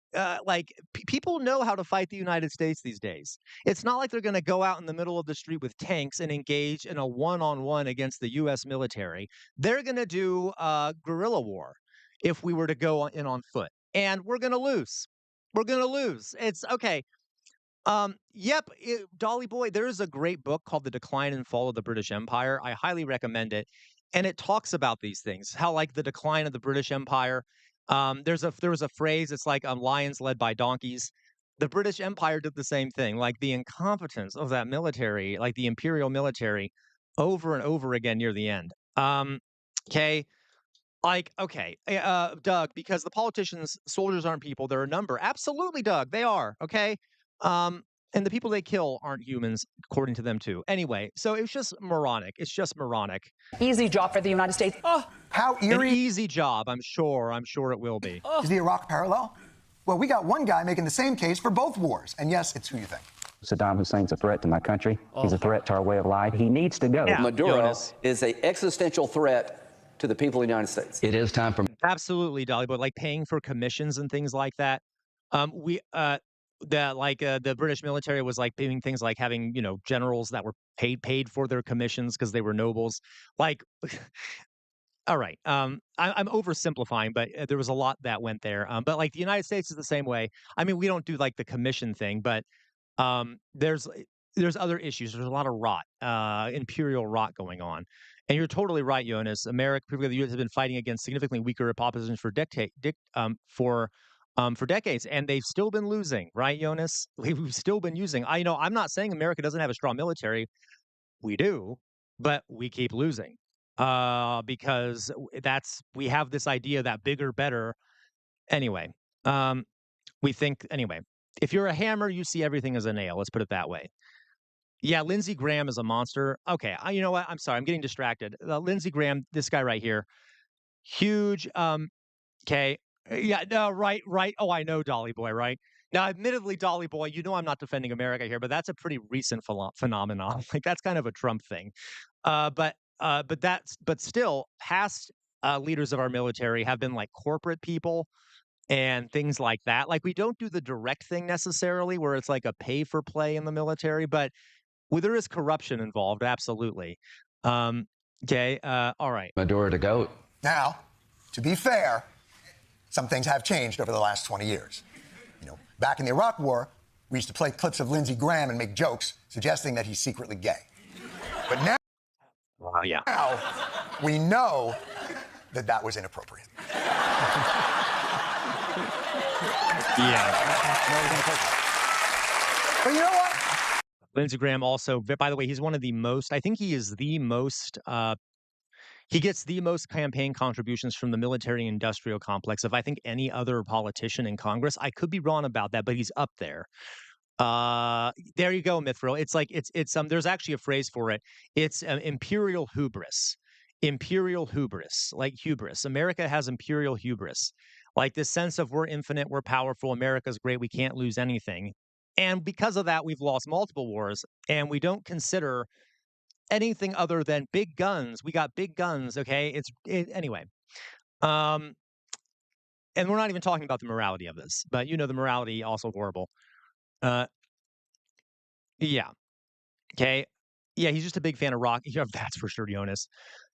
people know how to fight the United States these days. It's not like they're going to go out in the middle of the street with tanks and engage in a one-on-one against the U.S. military. They're going to do guerrilla war if we were to go in on foot. And we're going to lose. We're going to lose. It's okay. Dolly boy, there is a great book called The Decline and Fall of the British Empire. I highly recommend it. And it talks about these things, how like the decline of the British Empire. There was a phrase, it's like lions led by donkeys. The British Empire did the same thing, like, the incompetence of that military, like, the imperial military, over and over again near the end. 'Kay? Like, okay, Doug, because the politicians soldiers aren't people, they're a number. Absolutely, Doug, they are, okay? Um, and the people they kill aren't humans, according to them too. Anyway, so it's just moronic. It's just moronic. Easy job for the United States. How An eerie easy job, I'm sure it will be. is the Iraq parallel? Well, we got one guy making the same case for both wars. And yes, it's who you think. Saddam Hussein's a threat to my country. He's a threat to our way of life. He needs to go. Yeah, Maduro Jonas. is an existential threat to the people of the United States. It is time for Absolutely, Dolly, but, like, paying for commissions and things like that, the British military was, like, doing things like having, generals that were paid for their commissions because they were nobles. Like, all right, I'm oversimplifying, but, there was a lot that went there, but, like, the United States is the same way. I mean, we don't do, like, the commission thing, but, there's other issues. There's a lot of rot, imperial rot going on. And you're totally right, Jonas. America, particularly the U.S., has been fighting against significantly weaker opposition for decades, and they've still been losing, right, Jonas? We've still been using. I'm not saying America doesn't have a strong military. We do, but we keep losing because we have this idea that bigger, better. Anyway, we think anyway. If you're a hammer, you see everything as a nail. Let's put it that way. Yeah, Lindsey Graham is a monster. Okay, you know what? I'm sorry, I'm getting distracted. Lindsey Graham, this guy right here, huge. Okay, yeah, no, right. Oh, I know Dolly Boy, right? Now, admittedly, Dolly Boy, I'm not defending America here, but that's a pretty recent phenomenon. Like that's kind of a Trump thing. But still, past leaders of our military have been like corporate people and things like that. Like we don't do the direct thing necessarily, where it's like a pay for play in the military, but there is corruption involved, absolutely. Okay, all right. Maduro to go. Now, to be fair, some things have changed over the last 20 years. Back in the Iraq War, we used to play clips of Lindsey Graham and make jokes suggesting that he's secretly gay. But now, yeah. now we know that was inappropriate. Yeah. But you know what? Lindsey Graham also, by the way, he's one of the most, I think he is the most, he gets the most campaign contributions from the military industrial complex of I think any other politician in Congress. I could be wrong about that, but he's up there. There you go, Mithril. It's like, there's actually a phrase for it. It's imperial hubris. Imperial hubris, like hubris. America has imperial hubris. Like this sense of we're infinite, we're powerful, America's great, we can't lose anything. And because of that, we've lost multiple wars, and we don't consider anything other than big guns. We got big guns, okay? Anyway. And we're not even talking about the morality of this, but the morality also horrible. Yeah. Okay. Yeah, he's just a big fan of rock. Yeah, that's for sure, Jonas.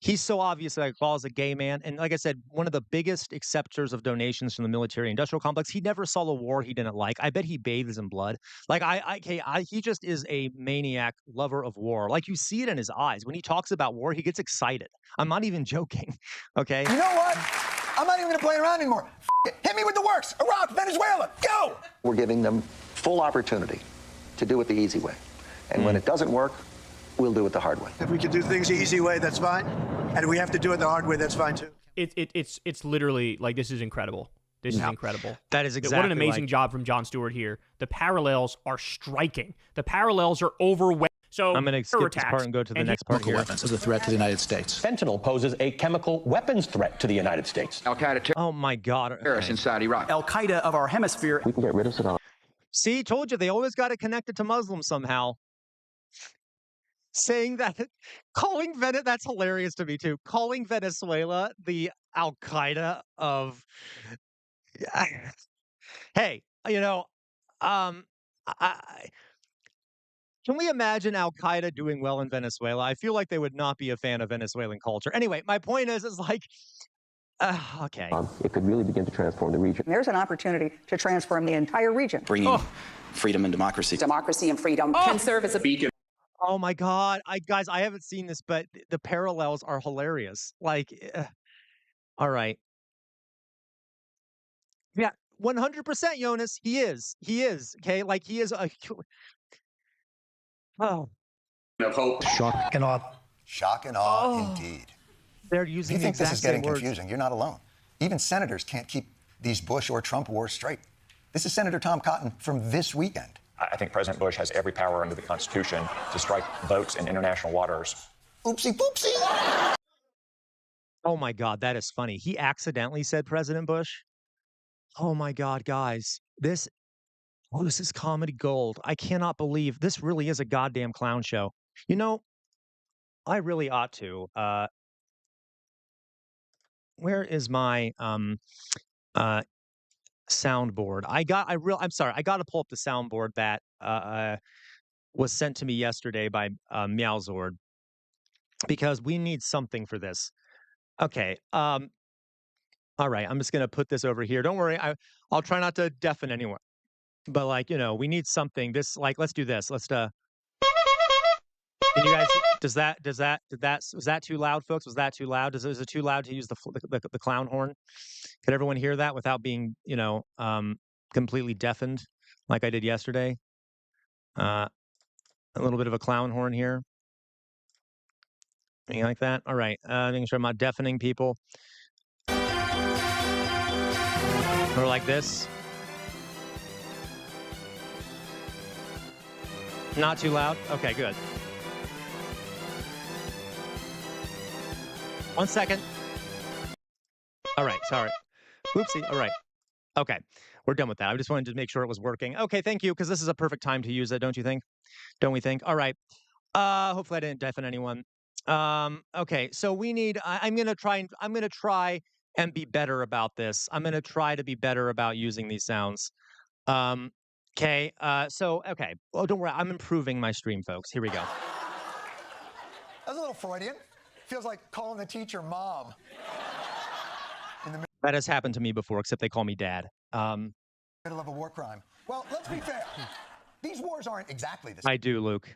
He's so obvious that I call as a gay man. And like I said, one of the biggest acceptors of donations from the military industrial complex. He never saw a war he didn't like. I bet he bathes in blood. Like he just is a maniac lover of war. Like you see it in his eyes. When he talks about war, he gets excited. I'm not even joking. Okay. You know what? I'm not even going to play around anymore. It. Hit me with the works. Iraq, Venezuela, go! We're giving them full opportunity to do it the easy way. And when it doesn't work, we'll do it the hard way. If we can do things the easy way, that's fine. And if we have to do it the hard way, that's fine too. It's literally like this is incredible. This is incredible. That is exactly what an amazing job from Jon Stewart here. The parallels are striking. The parallels are overwhelming. So I'm going to skip this part and go to the next part here. Weapons as a threat to the United States. Fentanyl poses a chemical weapons threat to the United States. Al-Qaeda Oh my God. terrorists inside Iraq. Al-Qaeda of our hemisphere. We can get rid of Saddam. See, told you they always got it connected to Muslims somehow. Saying that, that's hilarious to me too. Calling Venezuela the Al-Qaeda of, hey, can we imagine Al-Qaeda doing well in Venezuela? I feel like they would not be a fan of Venezuelan culture. Anyway, my point is like, okay. It could really begin to transform the region. There's an opportunity to transform the entire region. Bringing freedom and democracy. Democracy and freedom can serve as a beacon. Oh my God. Guys, I haven't seen this, but the parallels are hilarious. Like, all right. Yeah. 100%, Jonas. He is. He is. Okay, like he is a. Oh. Of hope. Shock and awe. Shock and awe, indeed. They're If using you the think this exact is getting same words. confusing, you're not alone. Even senators can't keep these Bush or Trump wars straight. This is Senator Tom Cotton from this weekend. I think President Bush has every power under the Constitution to strike boats in international waters. Oopsie poopsie. Oh my God, that is funny. He accidentally said President Bush. Oh my God, guys, this is comedy gold. I cannot believe this really is a goddamn clown show. You know, I really ought to. Where is my soundboard? I'm sorry. I got to pull up the soundboard that was sent to me yesterday by Meowzord because we need something for this. Okay. All right. I'm just gonna put this over here. Don't worry. I'll try not to deafen anyone. But like, we need something. This let's do this. Can you guys was that too loud, folks? Was that too loud? Is it too loud to use the clown horn? Could everyone hear that without being, completely deafened like I did yesterday? A little bit of a clown horn here. Anything like that? All right. Making sure I'm not deafening people. Or like this. Not too loud? Okay, good. 1 second. All right, sorry. Oopsie. All right. Okay, we're done with that. I just wanted to make sure it was working. Okay, thank you, because this is a perfect time to use it, don't you think? Don't we think? All right. Hopefully I didn't deafen anyone. Okay, so we need. I'm gonna try and be better about this. I'm gonna try to be better about using these sounds. Okay. Okay. Oh, don't worry. I'm improving my stream, folks. Here we go. That's a little Freudian. Feels like calling the teacher mom. That has happened to me before, except they call me dad. Middle of a war crime. Well, let's be fair. These wars aren't exactly the same. I do, Luke.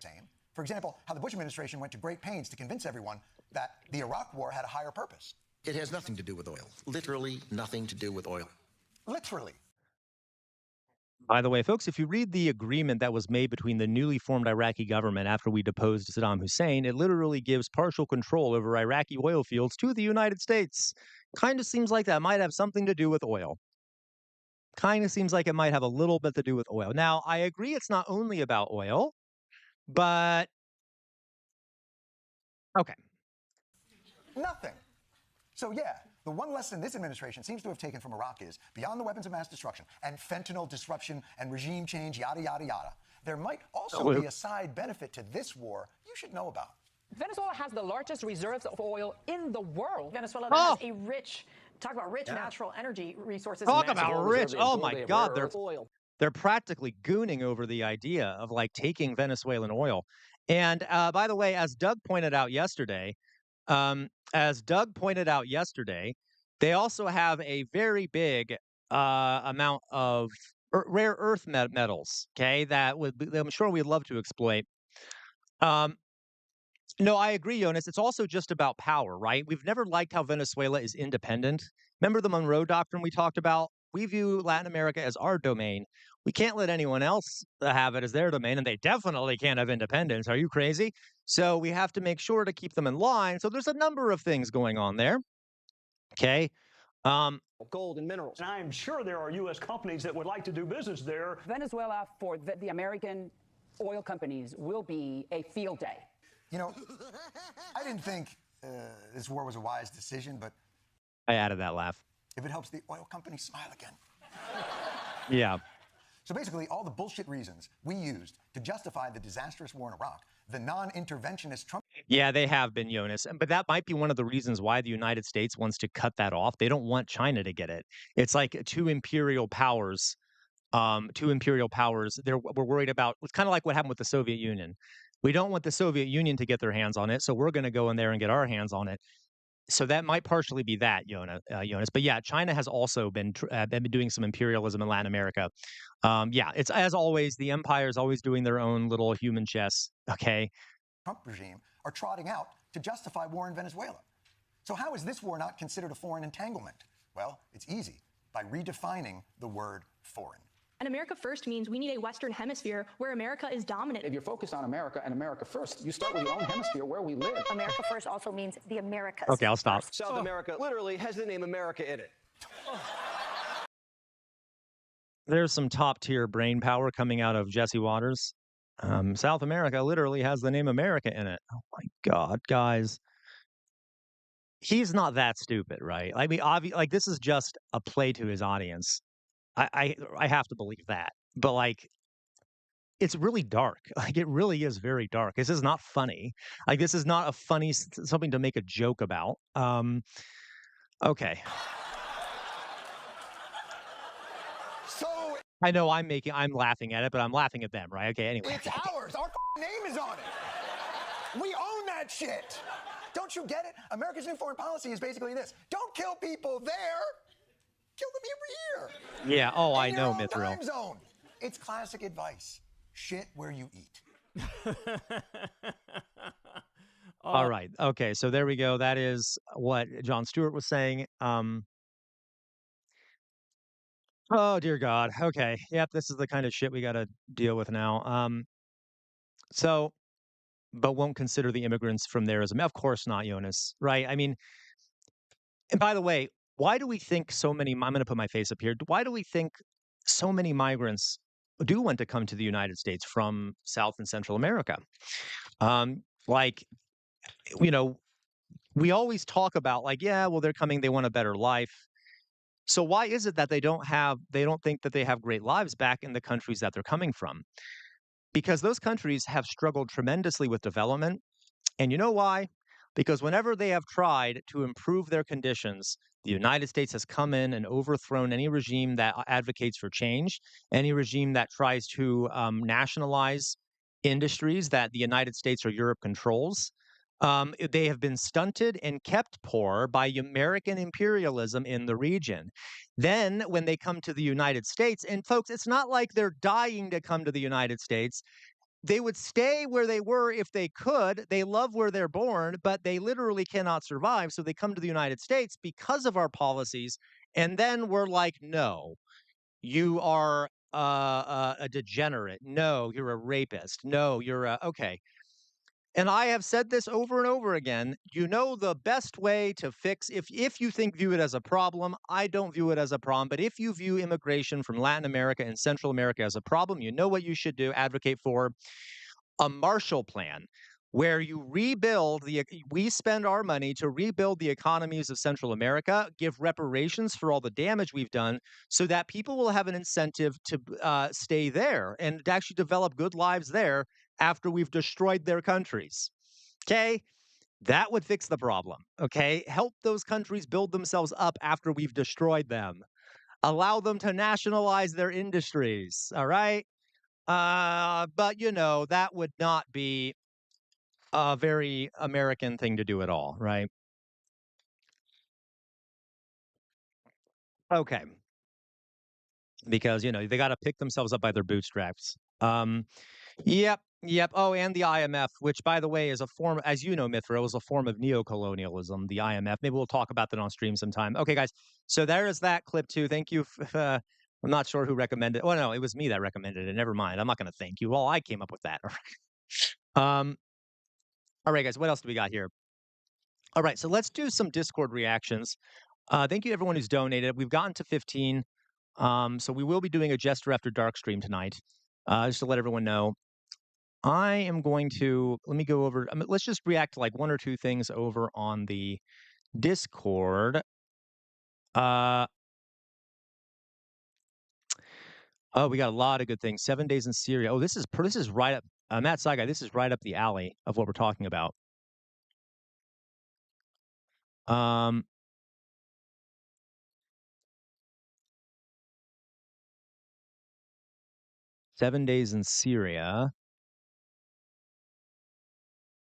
For example, how the Bush administration went to great pains to convince everyone that the Iraq war had a higher purpose. It has nothing to do with oil. Literally nothing to do with oil. Literally. By the way, folks, if you read the agreement that was made between the newly formed Iraqi government after we deposed Saddam Hussein, it literally gives partial control over Iraqi oil fields to the United States. Kind of seems like that might have something to do with oil. Kind of seems like it might have a little bit to do with oil. Now, I agree it's not only about oil, but okay. Nothing. So yeah, the one lesson this administration seems to have taken from Iraq is, beyond the weapons of mass destruction and fentanyl disruption and regime change, yada, yada, yada, there might also be a side benefit to this war you should know about. Venezuela has the largest reserves of oil in the world. Venezuela has a rich, talk about rich natural energy resources. Talk about rich. Oh my God. They're practically gooning over the idea of like taking Venezuelan oil. And by the way, as Doug pointed out yesterday, they also have a very big amount of rare earth metals, okay, that I'm sure we'd love to exploit. No, I agree, Jonas. It's also just about power, right? We've never liked how Venezuela is independent. Remember the Monroe Doctrine we talked about? We view Latin America as our domain. We can't let anyone else have it as their domain, and they definitely can't have independence. Are you crazy? So we have to make sure to keep them in line. So there's a number of things going on there. Okay. Gold and minerals. And I'm sure there are U.S. companies that would like to do business there. Venezuela, for the American oil companies, will be a field day. You know, I didn't think this war was a wise decision, but I added that laugh. If it helps the oil companies smile again. Yeah. So basically, all the bullshit reasons we used to justify the disastrous war in Iraq, the non-interventionist Trump. Yeah, they have been, Jonas. But that might be one of the reasons why the United States wants to cut that off. They don't want China to get it. It's like two imperial powers. We're worried about. It's kind of like what happened with the Soviet Union. We don't want the Soviet Union to get their hands on it, so we're going to go in there and get our hands on it. So that might partially be that, Jonas. But yeah, China has also been doing some imperialism in Latin America. Yeah, it's as always, the empire is always doing their own little human chess. Okay. Trump regime are trotting out to justify war in Venezuela. So how is this war not considered a foreign entanglement? Well, it's easy. by redefining the word foreign. And America First means we need a Western hemisphere where America is dominant. If you're focused on America and America first, you start with your own hemisphere where we live. America First also means the Americas. Okay, I'll stop. South America literally has the name America in it. There's some top tier brain power coming out of Jesse Waters. South America literally has the name America in it. Oh my God, guys. He's not that stupid, right? I mean, like this is just a play to his audience. I have to believe that. But like it's really dark. Like it really is very dark. This is not funny. Like this is not a funny something to make a joke about. Okay. So I know I'm laughing at it, but I'm laughing at them, right? Okay, anyway. it's ours. Our name is on it. We own that shit. Don't you get it? America's new foreign policy is basically this. Don't kill people there. Kill them over here. Yeah, oh, I In know, your own Mithril. time zone. It's classic advice. Shit where you eat. All right. Okay, so there we go. That is what Jon Stewart was saying. Oh dear God. Okay. Yep, this is the kind of shit we got to deal with now. So but won't consider the immigrants from there as of course not, Jonas, right? I mean, and by the way, why do we think so many I'm going to put my face up here. Why do we think so many migrants do want to come to the United States from South and Central America? Like, you know, we always talk about like, yeah, well, they're coming, they want a better life. So why is it that they don't think that they have great lives back in the countries that they're coming from? Because those countries have struggled tremendously with development. And you know why? Because whenever they have tried to improve their conditions, the United States has come in and overthrown any regime that advocates for change, any regime that tries to nationalize industries that the United States or Europe controls. They have been stunted and kept poor by American imperialism in the region. Then, when they come to the United States, and folks, it's not like they're dying to come to the United States. They would stay where they were if they could. They love where they're born, but they literally cannot survive. So they come to the United States because of our policies. And then we're like, no, you are a degenerate. No, you're a rapist. No, you're okay. And I have said this over and over again. You know the best way to fix if you view it as a problem, I don't view it as a problem, but if you view immigration from Latin America and Central America as a problem, you know what you should do, advocate for a Marshall Plan where you rebuild we spend our money to rebuild the economies of Central America, give reparations for all the damage we've done so that people will have an incentive to stay there and to actually develop good lives there after we've destroyed their countries. Okay? That would fix the problem. Okay? Help those countries build themselves up after we've destroyed them. Allow them to nationalize their industries. All right? But that would not be a very American thing to do at all, right? Okay. Because, they got to pick themselves up by their bootstraps. Yep. Oh, and the IMF, which, by the way, is a form, as you know, Mithra, is a form of neocolonialism, the IMF. Maybe we'll talk about that on stream sometime. Okay, guys. So there is that clip, too. Thank you. I'm not sure who recommended it. Oh, no, it was me that recommended it. Never mind. I'm not going to thank you. Well, I came up with that. All right, guys. What else do we got here? All right. So let's do some Discord reactions. Thank you, everyone who's donated. We've gotten to 15. So we will be doing a Jester After Dark stream tonight, just to let everyone know. I am going to, let me go over, let's just react to like one or two things over on the Discord. Oh, we got a lot of good things. 7 days in Syria. Oh, this is right up, Matt Saigai, this is right up the alley of what we're talking about. 7 days in Syria.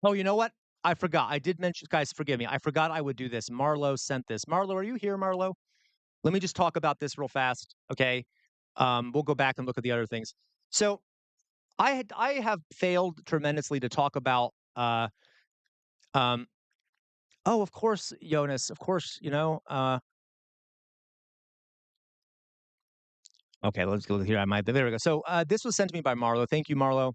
Oh, you know what? I forgot. I did mention, guys, forgive me. I forgot I would do this. Marlo sent this. Marlo, are you here, Marlo? Let me just talk about this real fast, okay? We'll go back and look at the other things. So I have failed tremendously to talk about oh, of course, Jonas, of course, Okay, let's go here. I might. There we go. So this was sent to me by Marlo. Thank you, Marlo.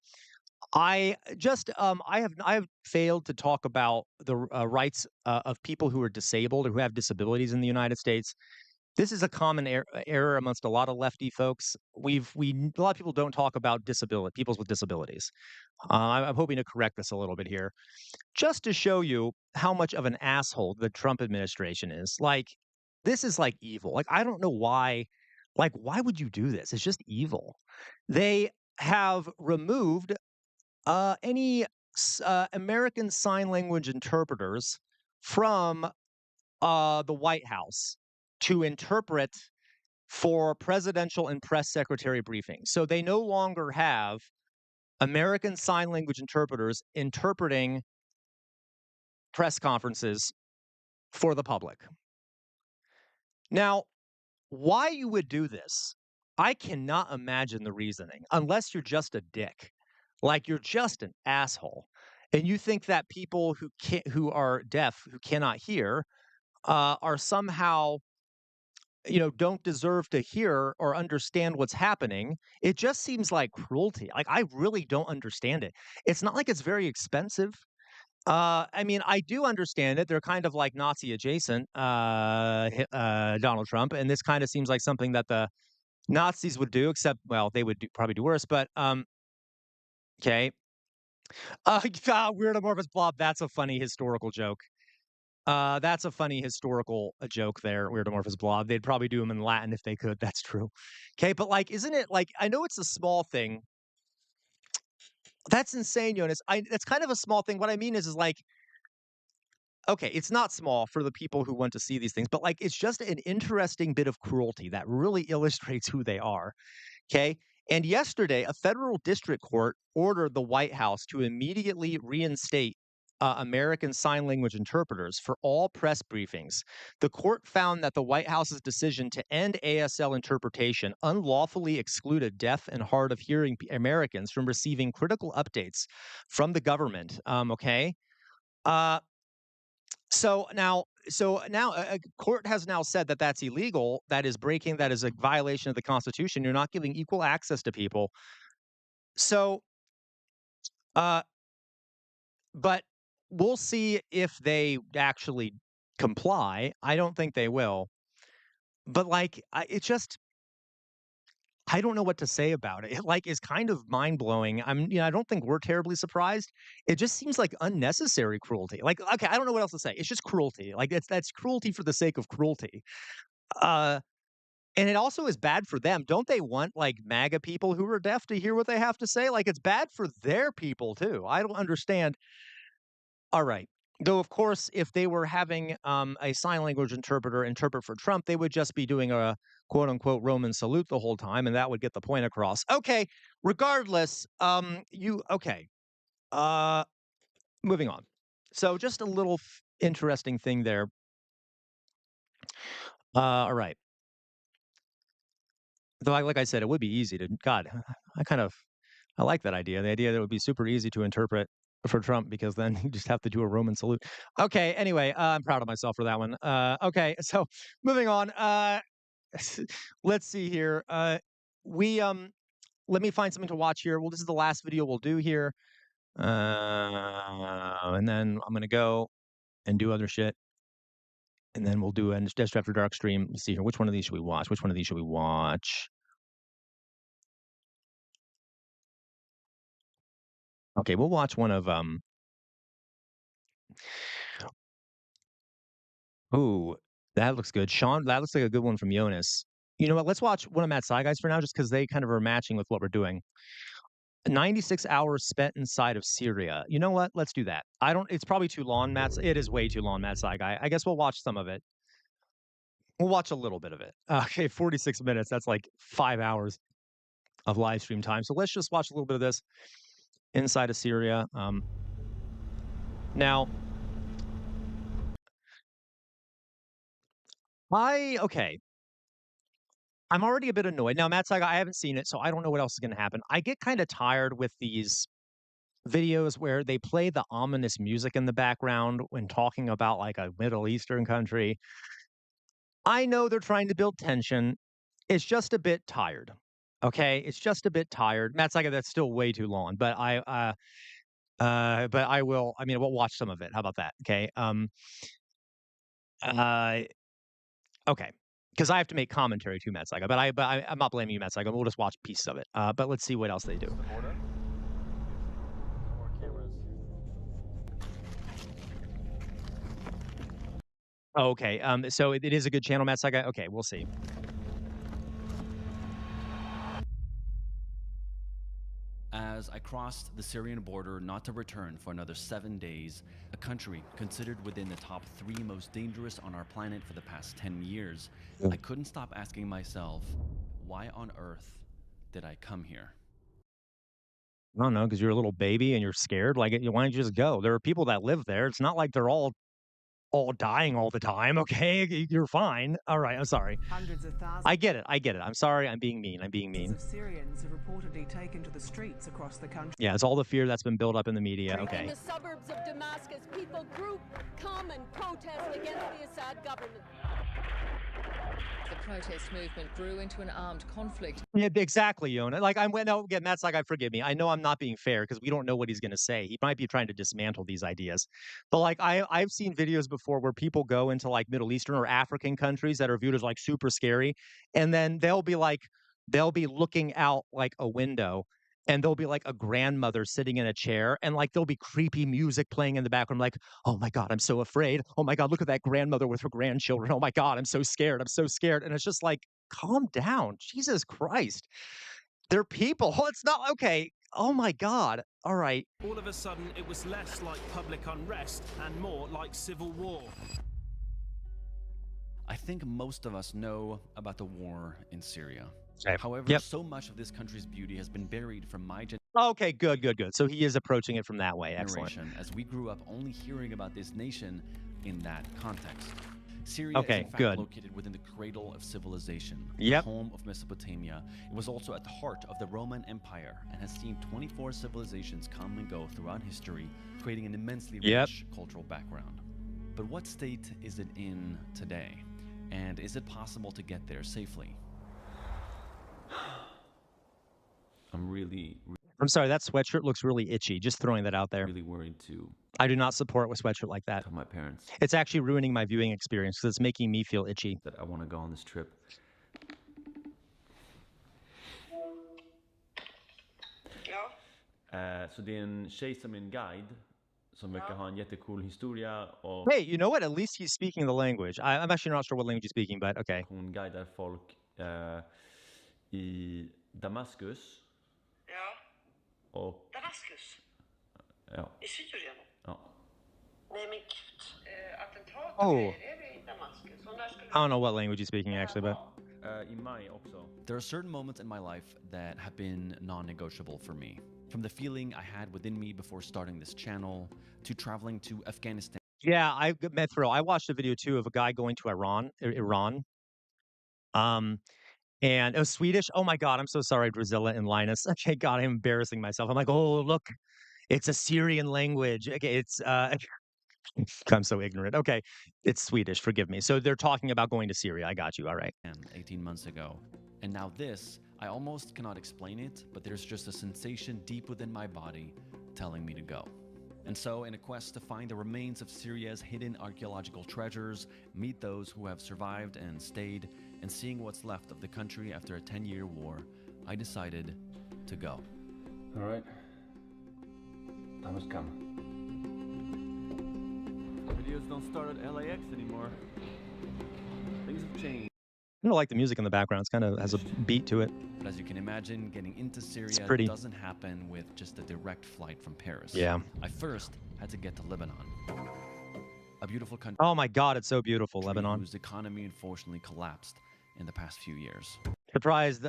I have failed to talk about the rights of people who are disabled or who have disabilities in the United States. This is a common error amongst a lot of lefty folks. A lot of people don't talk about peoples with disabilities. I'm hoping to correct this a little bit here, just to show you how much of an asshole the Trump administration is. Like, this is like evil. Like, I don't know why. Like, why would you do this? It's just evil. They have removed any American Sign Language interpreters from the White House to interpret for presidential and press secretary briefings. So they no longer have American Sign Language interpreters interpreting press conferences for the public. Now, why you would do this, I cannot imagine the reasoning, unless you're just a dick. Like you're just an asshole. And you think that people who are deaf, who cannot hear, are somehow, don't deserve to hear or understand what's happening. It just seems like cruelty. Like, I really don't understand it. It's not like it's very expensive. I mean, I do understand it. They're kind of like Nazi adjacent, Donald Trump, and this kind of seems like something that the Nazis would do, except, well, they would probably do worse. But okay, weird amorphous blob. That's a funny historical joke. That's a funny historical joke there, weird amorphous blob. They'd probably do them in Latin if they could. That's true. Okay, but like, isn't it like, I know it's a small thing. That's insane, Jonas. That's kind of a small thing. What I mean is like, okay, it's not small for the people who want to see these things, but like, it's just an interesting bit of cruelty that really illustrates who they are. Okay. And yesterday, a federal district court ordered the White House to immediately reinstate American Sign Language interpreters for all press briefings. The court found that the White House's decision to end ASL interpretation unlawfully excluded deaf and hard of hearing Americans from receiving critical updates from the government. Okay. So now a court has now said that that's illegal. That is a violation of the Constitution. You're not giving equal access to people. So, but we'll see if they actually comply. I don't think they will. But like, I don't know what to say about it. It like is kind of mind blowing. I don't think we're terribly surprised. It just seems like unnecessary cruelty. Like, okay, I don't know what else to say. It's just cruelty. Like that's cruelty for the sake of cruelty. Uh, and it also is bad for them. Don't they want like MAGA people who are deaf to hear what they have to say? Like it's bad for their people too. I don't understand. All right. Though, of course, if they were having a sign language interpreter interpret for Trump, they would just be doing a quote unquote Roman salute the whole time, and that would get the point across. Okay. Regardless, okay. Uh, moving on. So, just a little interesting thing there. All right. Though, like I said, it would be easy to. God, I like that idea. The idea that it would be super easy to interpret for Trump because then you just have to do a Roman salute. Okay, anyway, I'm proud of myself for that one. Okay, so moving on. Let's see here. We let me find something to watch here. Well, this is the last video we'll do here. And then I'm gonna go and do other shit. And then we'll do a Just After Dark stream. Let's see here. Which one of these should we watch? Which one of these should we watch? Okay, we'll watch one of Ooh, that looks good. Sean, that looks like a good one from Jonas. You know what? Let's watch one of Matt's side guys for now, just because they kind of are matching with what we're doing. 96 hours spent inside of Syria. You know what? Let's do that. It's probably too long, Matt's. It is way too long, Matt's side guy. I guess we'll watch some of it. We'll watch a little bit of it. Okay, 46 minutes. That's like 5 hours of live stream time. So let's just watch a little bit of this inside of Syria. Now, okay. I'm already a bit annoyed. Now, Matt Saga, I haven't seen it, so I don't know what else is going to happen. I get kind of tired with these videos where they play the ominous music in the background when talking about like a Middle Eastern country. I know they're trying to build tension. It's just a bit tired. Okay, it's just a bit tired. Matt Saiga, that's still way too long, but I will. I mean, we'll watch some of it. How about that? Okay. Uh, okay. Because I have to make commentary to Matt Saiga, I'm not blaming you, Matt Saiga. We'll just watch pieces of it. But let's see what else they do. Okay. So it is a good channel, Matt Saiga. Okay, we'll see. As I crossed the Syrian border not to return for another 7 days, a country considered within the top 3 most dangerous on our planet for the past 10 years, I couldn't stop asking myself, why on earth did I come here? I don't know, because you're a little baby and you're scared. Like, why don't you just go? There are people that live there. It's not like they're all dying all the time, okay? You're fine. All right, I'm sorry. Hundreds of thousands. I get it. I'm sorry. I'm being mean. I'm being mean. Of Syrians have reportedly taken to the streets across the country. Yeah, it's all the fear that's been built up in the media. Okay. In the suburbs of Damascus, people come and protest against the Assad government. The protest movement grew into an armed conflict. Yeah, exactly, Yona. Like, no, again, Matt's like, forgive me. I know I'm not being fair because we don't know what he's going to say. He might be trying to dismantle these ideas. But like, I've seen videos before where people go into like Middle Eastern or African countries that are viewed as like super scary. And then they'll be looking out like a window and there'll be like a grandmother sitting in a chair and like there'll be creepy music playing in the background. Like, oh my God, I'm so afraid. Oh my God, look at that grandmother with her grandchildren. Oh my God, I'm so scared. I'm so scared. And it's just like, calm down. Jesus Christ. They're people. Oh, it's not okay. Oh my God. All right. All of a sudden, it was less like public unrest and more like civil war. I think most of us know about the war in Syria. However, so much of this country's beauty has been buried from my generation. Okay, good. So he is approaching it from that way. Excellent. As we grew up only hearing about this nation in that context. Syria is in fact located within the cradle of civilization, the home of Mesopotamia. It was also at the heart of the Roman Empire and has seen 24 civilizations come and go throughout history, creating an immensely rich cultural background. But what state is it in today? And is it possible to get there safely? I'm sorry, that sweatshirt looks really itchy. Just throwing that out there. Really worried too. I do not support a sweatshirt like that. Tell my parents. It's actually ruining my viewing experience because it's making me feel itchy. That I want to go on this trip. Så det är en tjej som är en guide som verkar ha en jättecool historia och Hey, you know what? At least he's speaking the language. I'm actually not sure what language he's speaking, but okay. hon guidar folk i Damaskus. Och Damaskus? I Syrien? Ja. Nej men gud, attentatet Oh. är det i Damaskus? Och när skulle I don't know what language he's speaking actually, but I maj också. There are certain moments in my life that have been non-negotiable for me. From the feeling I had within me before starting this channel, to traveling to Afghanistan. yeah, I met thrill. I watched a video too of a guy going to Iran. And it was Swedish. Oh my God, I'm so sorry, Drusilla and Linus. Okay, God, I'm embarrassing myself. I'm like, oh look, it's a Syrian language. Okay, it's I'm so ignorant. Okay, it's Swedish. Forgive me. So they're talking about going to Syria. I got you. All right. 18 months ago. And now this, I almost cannot explain it, but there's just a sensation deep within my body telling me to go. And so, in a quest to find the remains of Syria's hidden archaeological treasures, meet those who have survived and stayed, and seeing what's left of the country after a 10-year war, I decided to go. All right. Time has come. Videos don't start at LAX anymore. Things have changed. I don't like the music in the background. It's kind of has a beat to it. But as you can imagine, getting into Syria doesn't happen with just a direct flight from Paris. Yeah. I first had to get to Lebanon. A beautiful country. Oh my God, it's so beautiful, Lebanon. Whose economy unfortunately collapsed in the past few years. Surprised,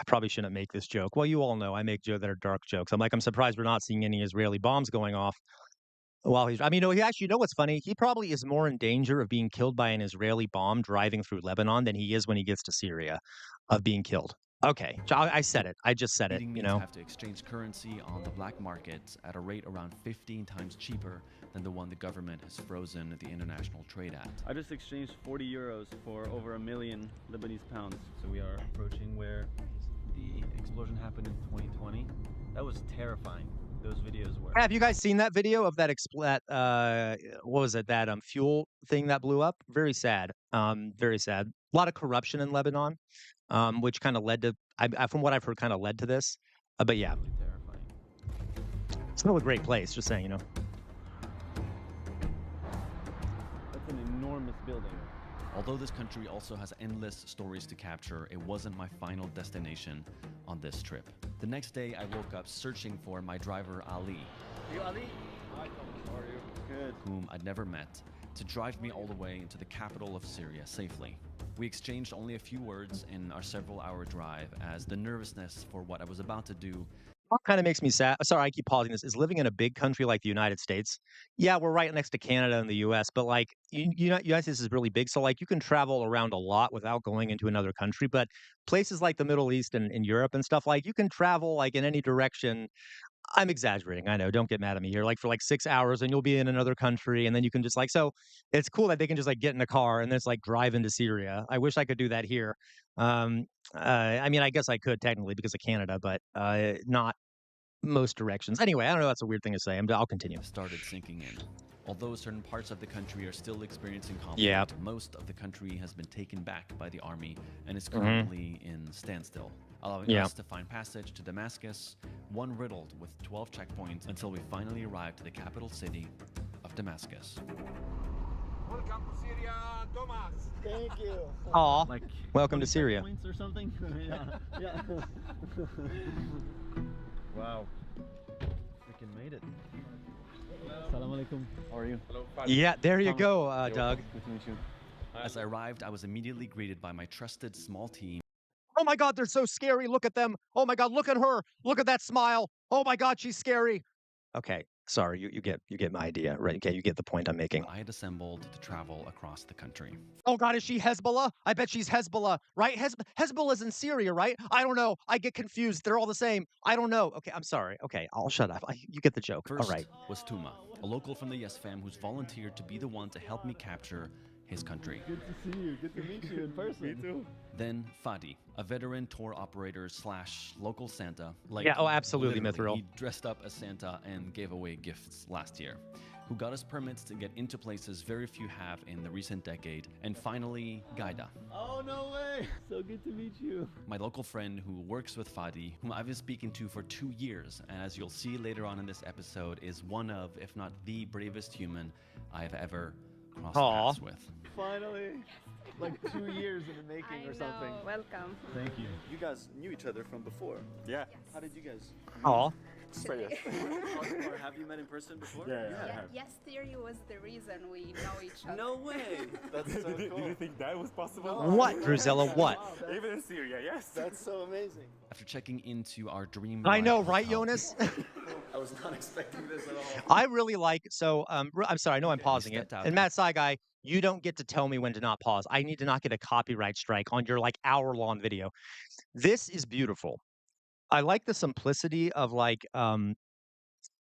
probably shouldn't make this joke. Well, you all know I make that are dark jokes. I'm surprised we're not seeing any Israeli bombs going off while he's, no, he actually, you know what's funny? He probably is more in danger of being killed by an Israeli bomb driving through Lebanon than he is when he gets to Syria of being killed. Okay, I said it. I just said it, you know. Have to exchange currency on the black market at a rate around 15 times cheaper than the one the government has frozen the international trade at. I just exchanged 40 euros for over $1 million Lebanese pounds. So we are approaching where the explosion happened in 2020. That was terrifying. Those videos were. Have you guys seen that video of that what was it, that fuel thing that blew up? Very sad. Very sad. A lot of corruption in Lebanon, which kind of led to, from what I've heard, kind of led to this. But yeah, Really terrifying. it's still a great place. Just saying, That's an enormous building. Although this country also has endless stories to capture, it wasn't my final destination on this trip. The next day, I woke up searching for my driver, Ali. You Ali? Hi, Thomas. How are you? Good. Whom I'd never met, to drive me all the way into the capital of Syria safely. We exchanged only a few words in our several-hour drive, as the nervousness for what I was about to do. what kind of makes me sad, sorry, I keep pausing this, is living in a big country like the United States. Yeah, we're right next to Canada and the US, but like, United States is really big. So like you can travel around a lot without going into another country. But places like the Middle East and Europe and stuff, like you can travel like in any direction. I'm exaggerating, I know, don't get mad at me here. Like for like 6 hours and you'll be in another country and then you can just like, so it's cool that they can just like get in a car and then it's like drive into Syria. I wish I could do that here. I mean, I guess I could technically because of Canada, but not most directions. Anyway, I don't know, that's a weird thing to say. I'll continue. Started sinking in. Although certain parts of the country are still experiencing conflict, Yeah. most of the country has been taken back by the army and is currently in standstill, allowing Yeah. us to find passage to Damascus, one riddled with 12 checkpoints until we finally arrived to the capital city of Damascus. Welcome to Syria, Thomas. Thank you. Aw, Like welcome to 25 Syria. points or something? yeah. Wow. Freaking made it. Assalamu alaikum. How are you? Yeah, there you go, Doug. Nice to meet you. As I arrived, I was immediately greeted by my trusted small team. Oh my God, they're so scary. Look at them. Oh my God, look at her. Look at that smile. Oh my God, she's scary. Okay, sorry, you get my idea, right? Okay, you get the point I'm making. I had assembled to travel across the country. Oh God, is she Hezbollah? I bet she's Hezbollah, right? Hezbollah's in Syria, right? I don't know. I get confused. They're all the same. I don't know. Okay, I'm sorry. Okay, I'll shut up. You get the joke. First All right. was Tuma, a local from the Yes Fam who's volunteered to be the one to help me capture his country. Good to see you. Good to meet you in person. Me too. Then Fadi, a veteran tour operator / local Santa. Like, Yeah, oh, absolutely, literally, Mithril. He dressed up as Santa and gave away gifts last year. Who got us permits to get into places very few have in the recent decade. And finally, Gaida. Oh, no way. So good to meet you. My local friend who works with Fadi, whom I've been speaking to for 2 years, and as you'll see later on in this episode, is one of, if not the bravest human I've ever crossed Aw. paths with. Finally. Like 2 years in the making or something. Welcome. Thank you. You guys knew each other from before. Yeah. How did you guys meet? Aw. Or have you met in person before? Yeah, I have. Yes, theory was the reason we know each other. No way. That's so cool. Did you think that was possible? What, Drusilla? What? Even in Syria, yes. That's so amazing. After checking into our dream I know, ride right, hotel- Jonas? I was not expecting this at all. I really like, so, I'm sorry, I know I'm pausing it. stepped out. And Matt Saigai, you don't get to tell me when to not pause. I need to not get a copyright strike on your like hour-long video. This is beautiful. I like the simplicity of like,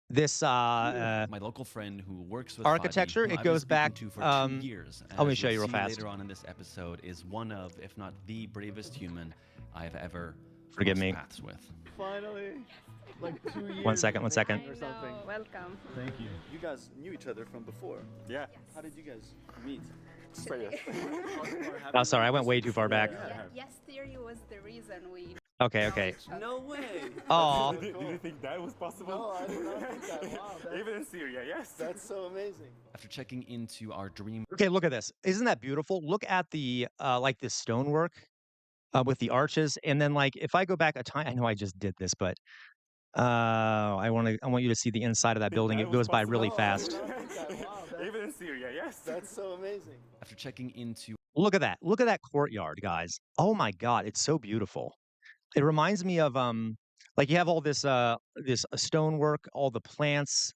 this, my local friend who works with architecture, Fadi, whom it I've been goes back, speaking to for 2 years. and let me as show you'll you real see fast. Later on in this episode, is one of, if not the bravest human I've ever Forgive crossed me. paths with. Finally. Like 2 years. One second. or something. Welcome. Thank you. You guys knew each other from before. Yeah. How did you guys meet? Oh, sorry, I went way too far back. Yes, theory was the reason we Okay. No way. Aw. Did you think that was possible? No, I did not think that. Wow. Even in Syria, yes. That's so amazing. After checking into our dream Okay, look at this. Isn't that beautiful? Look at the, like this stonework, with the arches. And then like, if I go back a time, I know I just did this, but, I want you to see the inside of that building. It goes by really fast. Even in Syria, yes. That's so amazing. after checking into Look at that. Look at that courtyard, guys. Oh my God, it's so beautiful. It reminds me of like you have all this stonework, all the plants,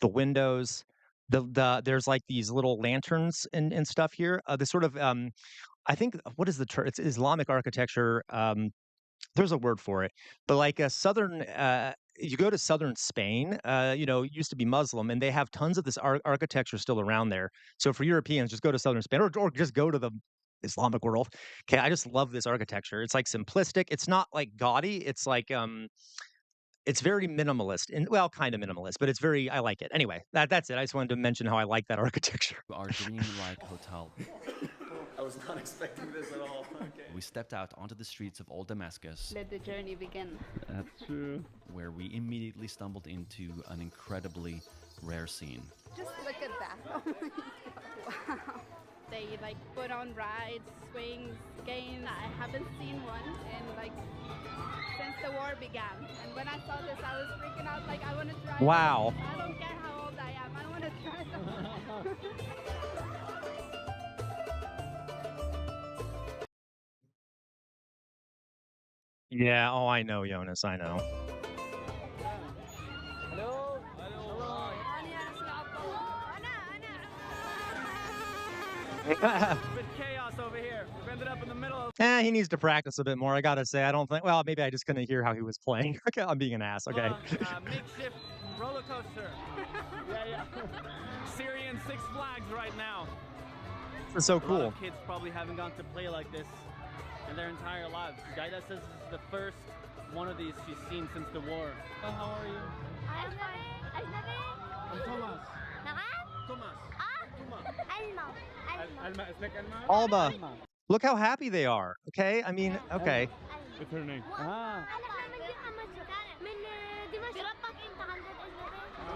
the windows, there's like these little lanterns and stuff here. The sort of I think what is the term? It's Islamic architecture. There's a word for it, but like a southern you go to southern Spain, you know, it used to be Muslim, and they have tons of this architecture still around there. So for Europeans, just go to southern Spain or just go to the Islamic world. Okay, I just love this architecture. It's like simplistic. It's not like gaudy. It's like it's very minimalist and well, kind of minimalist, but it's very I like it. Anyway, that's it. I just wanted to mention how I like that architecture. Our dream-like hotel. I was not expecting this at all. Okay. We stepped out onto the streets of Old Damascus. Let the journey begin. That's true. Where we immediately stumbled into an incredibly rare scene. Just look at that. Oh my God. Wow. They like put on rides, swings, games. I haven't seen one in like since the war began. And when I saw this, I was freaking out. Like I want to try. Wow. I don't care how old I am. I want to try them. Yeah, oh, I know, Jonas, I know. Hello. Bit chaos over here. We've ended up in the middle of. He needs to practice a bit more. I gotta say, I don't think. Well, maybe I just couldn't hear how he was playing. Okay, I'm being an ass. Okay. Makeshift roller coaster. Yeah. Syrian Six Flags right now. It's so A lot cool. of kids probably haven't gone to play like this in their entire lives. The guy that says this is the first one of these she's seen since the war. Oh, how are you? I'm Thomas. Thomas. Alma. Is like Alma? Alma, look how happy they are. Okay, I mean, okay. What's her name? Ah.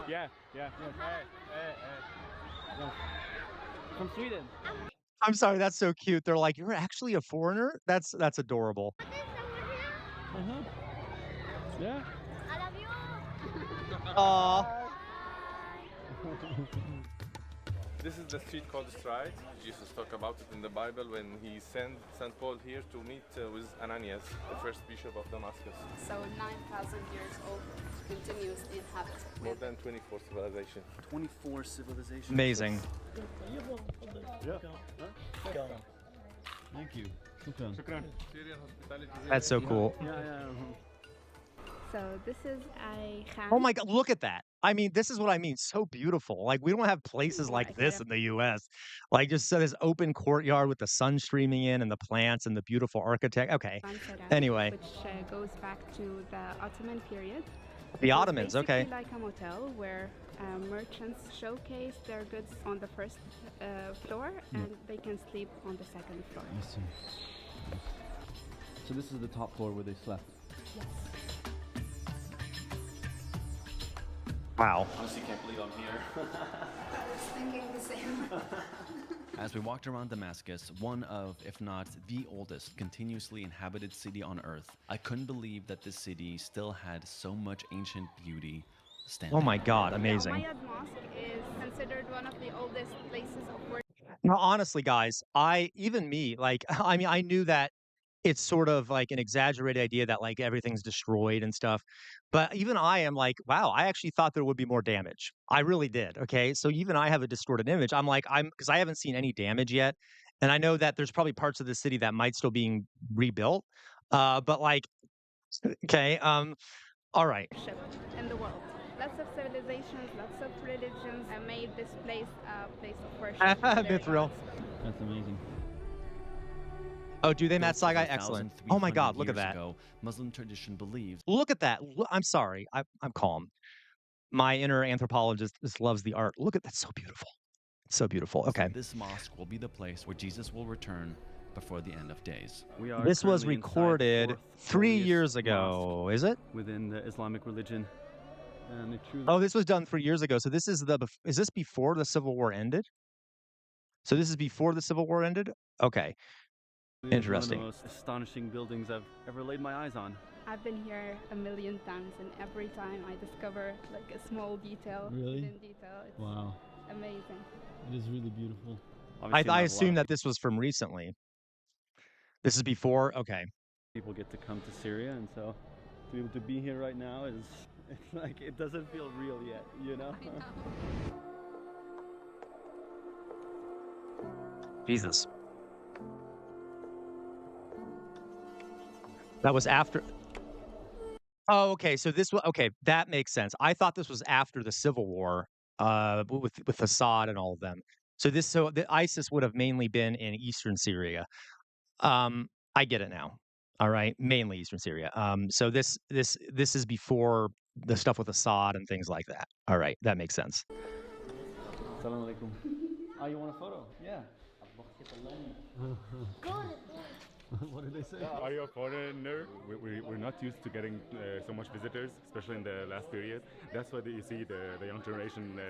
Yeah. Hey. From Sweden. I'm sorry, that's so cute. They're like, you're actually a foreigner. That's adorable. Yeah. I love you. Aw. This is the street called Stride. Jesus talked about it in the Bible when he sent St. Paul here to meet with Ananias, the first bishop of Damascus. So 9,000 years old, continuously inhabited. More than 24 civilization. 24 civilizations. Amazing. Yeah. Thank you. Shukran. Syrian hospitality. That's so cool. Yeah. So this is a khan. Oh my God, look at that. I mean, this is what I mean. So beautiful. Like, we don't have places like this in the US. Like, just this open courtyard with the sun streaming in and the plants and the beautiful architect. Okay. Anyway. Which goes back to the Ottoman period. The Ottomans, Basically okay. like a motel where merchants showcase their goods on the first floor and they can sleep on the second floor. I see. So this is the top floor where they slept. Yes. Wow. Honestly, can't believe I'm here. I was thinking the same. As we walked around Damascus, one of, if not the oldest, continuously inhabited city on Earth, I couldn't believe that this city still had so much ancient beauty standing. Oh my God, amazing. The Umayyad Mosque is considered one of the oldest places of worship. No, honestly, guys, I mean, I knew that it's sort of like an exaggerated idea that like everything's destroyed and stuff. But even I am like, wow, I actually thought there would be more damage. I really did. Okay. So even I have a distorted image. Because I haven't seen any damage yet. And I know that there's probably parts of the city that might still being rebuilt. But like, okay. All right. In the world. Lots of civilizations, lots of religions have made this place a place of worship. Mithril. That's amazing. Oh, do they, Matt Saigai? Excellent. Oh my God, look at that. Ago, Muslim tradition believes. Look at that. I'm sorry. I'm calm. My inner anthropologist just loves the art. Look at that. So beautiful. So beautiful. Okay. This mosque will be the place where Jesus will return before the end of days. This was recorded 3 years ago, is it? Within the Islamic religion. And oh, this was done 3 years ago. So this is this before the Civil War ended? So this is before the Civil War ended? Okay. Interesting. One of the most astonishing buildings I've ever laid my eyes on. I've been here a million times, and every time I discover like a small detail within detail. It's amazing. It is really beautiful. I assume that this was from recently. This is before? Okay. People get to come to Syria, and so to be able to be here right now it's like it doesn't feel real yet, you know? Jesus. That was after Oh, okay. So this was okay. That makes sense. I thought this was after the civil war, with Assad and all of them. So the ISIS would have mainly been in eastern Syria. I get it now. All right, mainly eastern Syria. So this is before the stuff with Assad and things like that. All right, that makes sense. Assalamu alaikum. Oh, you want a photo? Yeah. What did they say? Are you a foreigner? We're not used to getting so much visitors, especially in the last period. That's why you see the young generation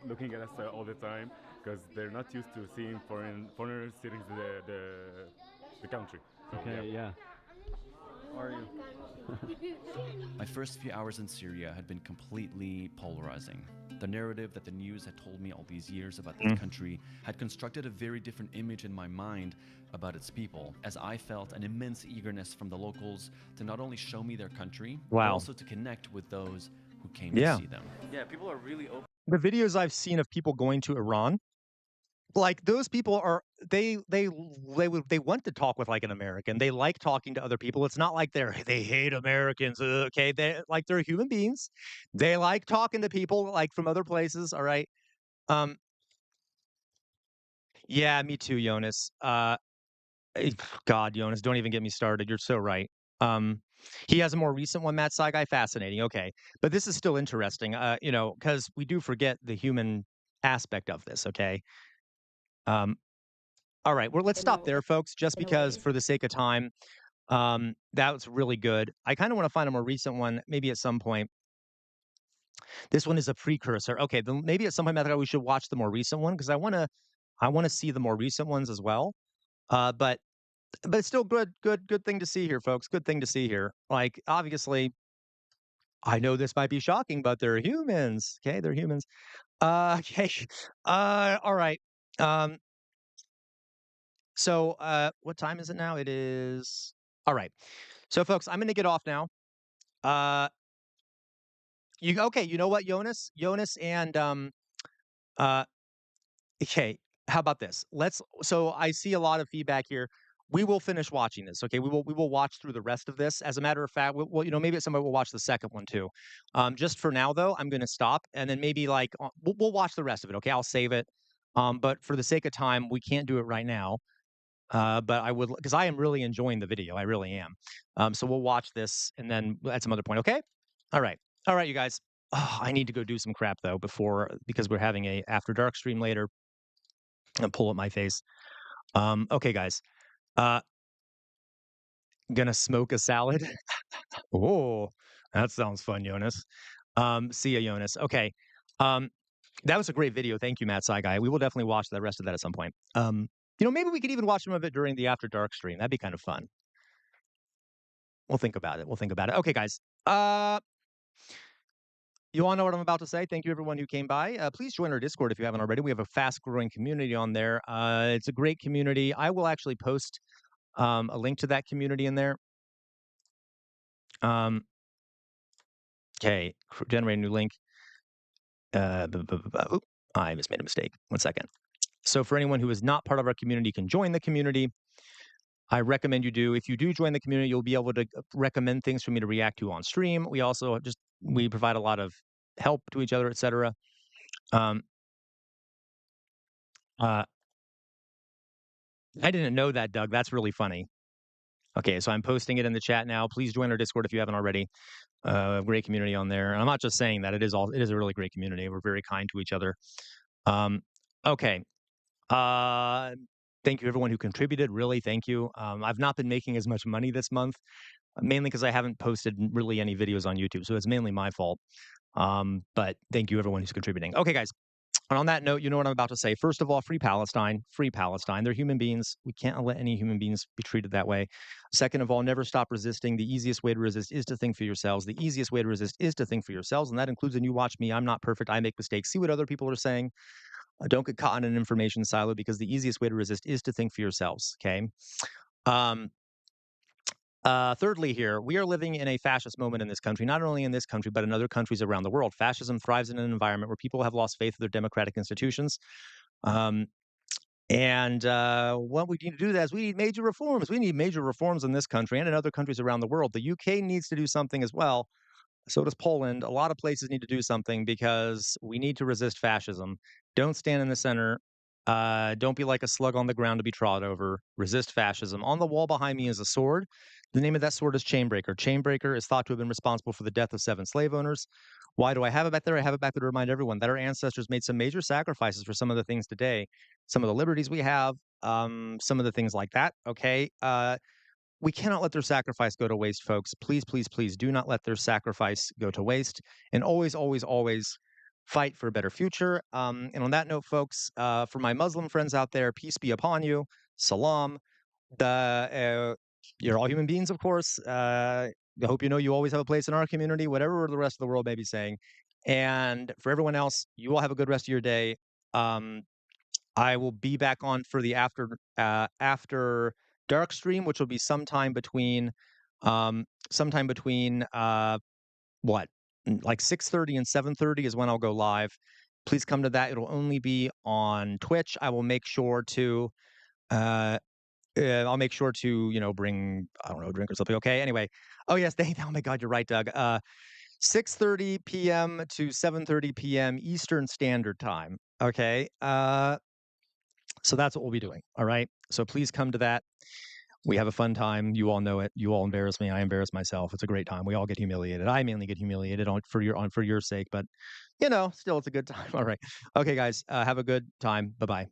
looking at us all the time, because they're not used to seeing foreigners sitting the country. So, Okay, yeah. How are you? My first few hours in Syria had been completely polarizing. The narrative that the news had told me all these years about this country had constructed a very different image in my mind about its people, as I felt an immense eagerness from the locals to not only show me their country, but also to connect with those who came to see them. Yeah, people are really open. The videos I've seen of people going to Iran, like those people are they want to talk with like an American. They like talking to other people. It's not like they hate Americans. Okay, they're human beings. They like talking to people like from other places. All right. Yeah, me too, Jonas. God, Jonas, don't even get me started. You're so right. He has a more recent one, Matt Saigai. Fascinating. Okay, but this is still interesting. Because we do forget the human aspect of this. Okay. All right. Well, let's stop there, folks, just because for the sake of time, that was really good. I kind of want to find a more recent one, maybe at some point. This one is a precursor. Okay, then maybe at some point, Matt, we should watch the more recent one because I want to see the more recent ones as well. But it's still good thing to see here, folks. Good thing to see here. Like, obviously, I know this might be shocking, but they're humans. Okay, they're humans. Okay. All right. So, what time is it now? It is all right. So, folks, I'm going to get off now. Okay? You know what, Jonas? Jonas and uh, okay. How about this? So I see a lot of feedback here. We will finish watching this. Okay, we will watch through the rest of this. As a matter of fact, maybe at some point we'll watch the second one too. Just for now though, I'm going to stop and then maybe like we'll watch the rest of it. Okay, I'll save it. But for the sake of time, we can't do it right now. But I would, because I am really enjoying the video. I really am. So we'll watch this and then at some other point. Okay. All right. All right, you guys. Oh, I need to go do some crap though because we're having a after dark stream later. And pull up my face. Okay, guys. Gonna smoke a salad. Oh, that sounds fun, Jonas. See ya, Jonas. Okay. That was a great video. Thank you, Matt Saigai. We will definitely watch the rest of that at some point. Maybe we could even watch some of it during the After Dark stream. That'd be kind of fun. We'll think about it. Okay, guys. You all know what I'm about to say. Thank you, everyone who came by. Please join our Discord if you haven't already. We have a fast-growing community on there. It's a great community. I will actually post a link to that community in there. Okay, generate a new link. I just made a mistake. 1 second. So for anyone who is not part of our community can join the community. I recommend you do. If you do join the community, you'll be able to recommend things for me to react to on stream. We also we provide a lot of help to each other, etc. I didn't know that, Doug. That's really funny. Okay, so I'm posting it in the chat now. Please join our Discord if you haven't already. Great community on there. And I'm not just saying that. It is a really great community. We're very kind to each other. Okay. Thank you everyone who contributed. Really, thank you. I've not been making as much money this month, mainly because I haven't posted really any videos on YouTube. So it's mainly my fault. But thank you everyone who's contributing. Okay, guys. And on that note, you know what I'm about to say. First of all, free Palestine. Free Palestine. They're human beings. We can't let any human beings be treated that way. Second of all, never stop resisting. The easiest way to resist is to think for yourselves. The easiest way to resist is to think for yourselves. And that includes when you watch me. I'm not perfect. I make mistakes. See what other people are saying. Don't get caught in an information silo because the easiest way to resist is to think for yourselves. Okay. Thirdly, here, we are living in a fascist moment in this country, not only in this country, but in other countries around the world. Fascism thrives in an environment where people have lost faith in their democratic institutions. And what we need to do that is we need major reforms. We need major reforms in this country and in other countries around the world. The UK needs to do something as well. So does Poland. A lot of places need to do something because we need to resist fascism. Don't stand in the center. Don't be like a slug on the ground to be trod over. Resist fascism. On the wall behind me is a sword. The name of that sword is Chainbreaker. Chainbreaker is thought to have been responsible for the death of 7 slave owners. Why do I have it back there? I have it back there to remind everyone that our ancestors made some major sacrifices for some of the things today, some of the liberties we have, some of the things like that. Okay. We cannot let their sacrifice go to waste, folks. Please, please, please do not let their sacrifice go to waste. And always, always, always fight for a better future. And on that note, folks, for my Muslim friends out there, peace be upon you. Salam. You're all human beings, of course. I hope you know you always have a place in our community, whatever the rest of the world may be saying. And for everyone else, you all have a good rest of your day. I will be back on for the after dark stream, which will be sometime between what, like 6:30 and 7:30 is when I'll go live. Please come to that. It'll only be on Twitch. I will make sure to I'll make sure to, bring, I don't know, a drink or something. Okay. Anyway. Oh yes. Oh my God. You're right, Doug. 6:30 p.m. to 7:30 p.m. Eastern Standard Time. Okay. So that's what we'll be doing. All right. So please come to that. We have a fun time. You all know it. You all embarrass me. I embarrass myself. It's a great time. We all get humiliated. I mainly get humiliated for your sake, but still it's a good time. All right. Okay, guys. Have a good time. Bye-bye.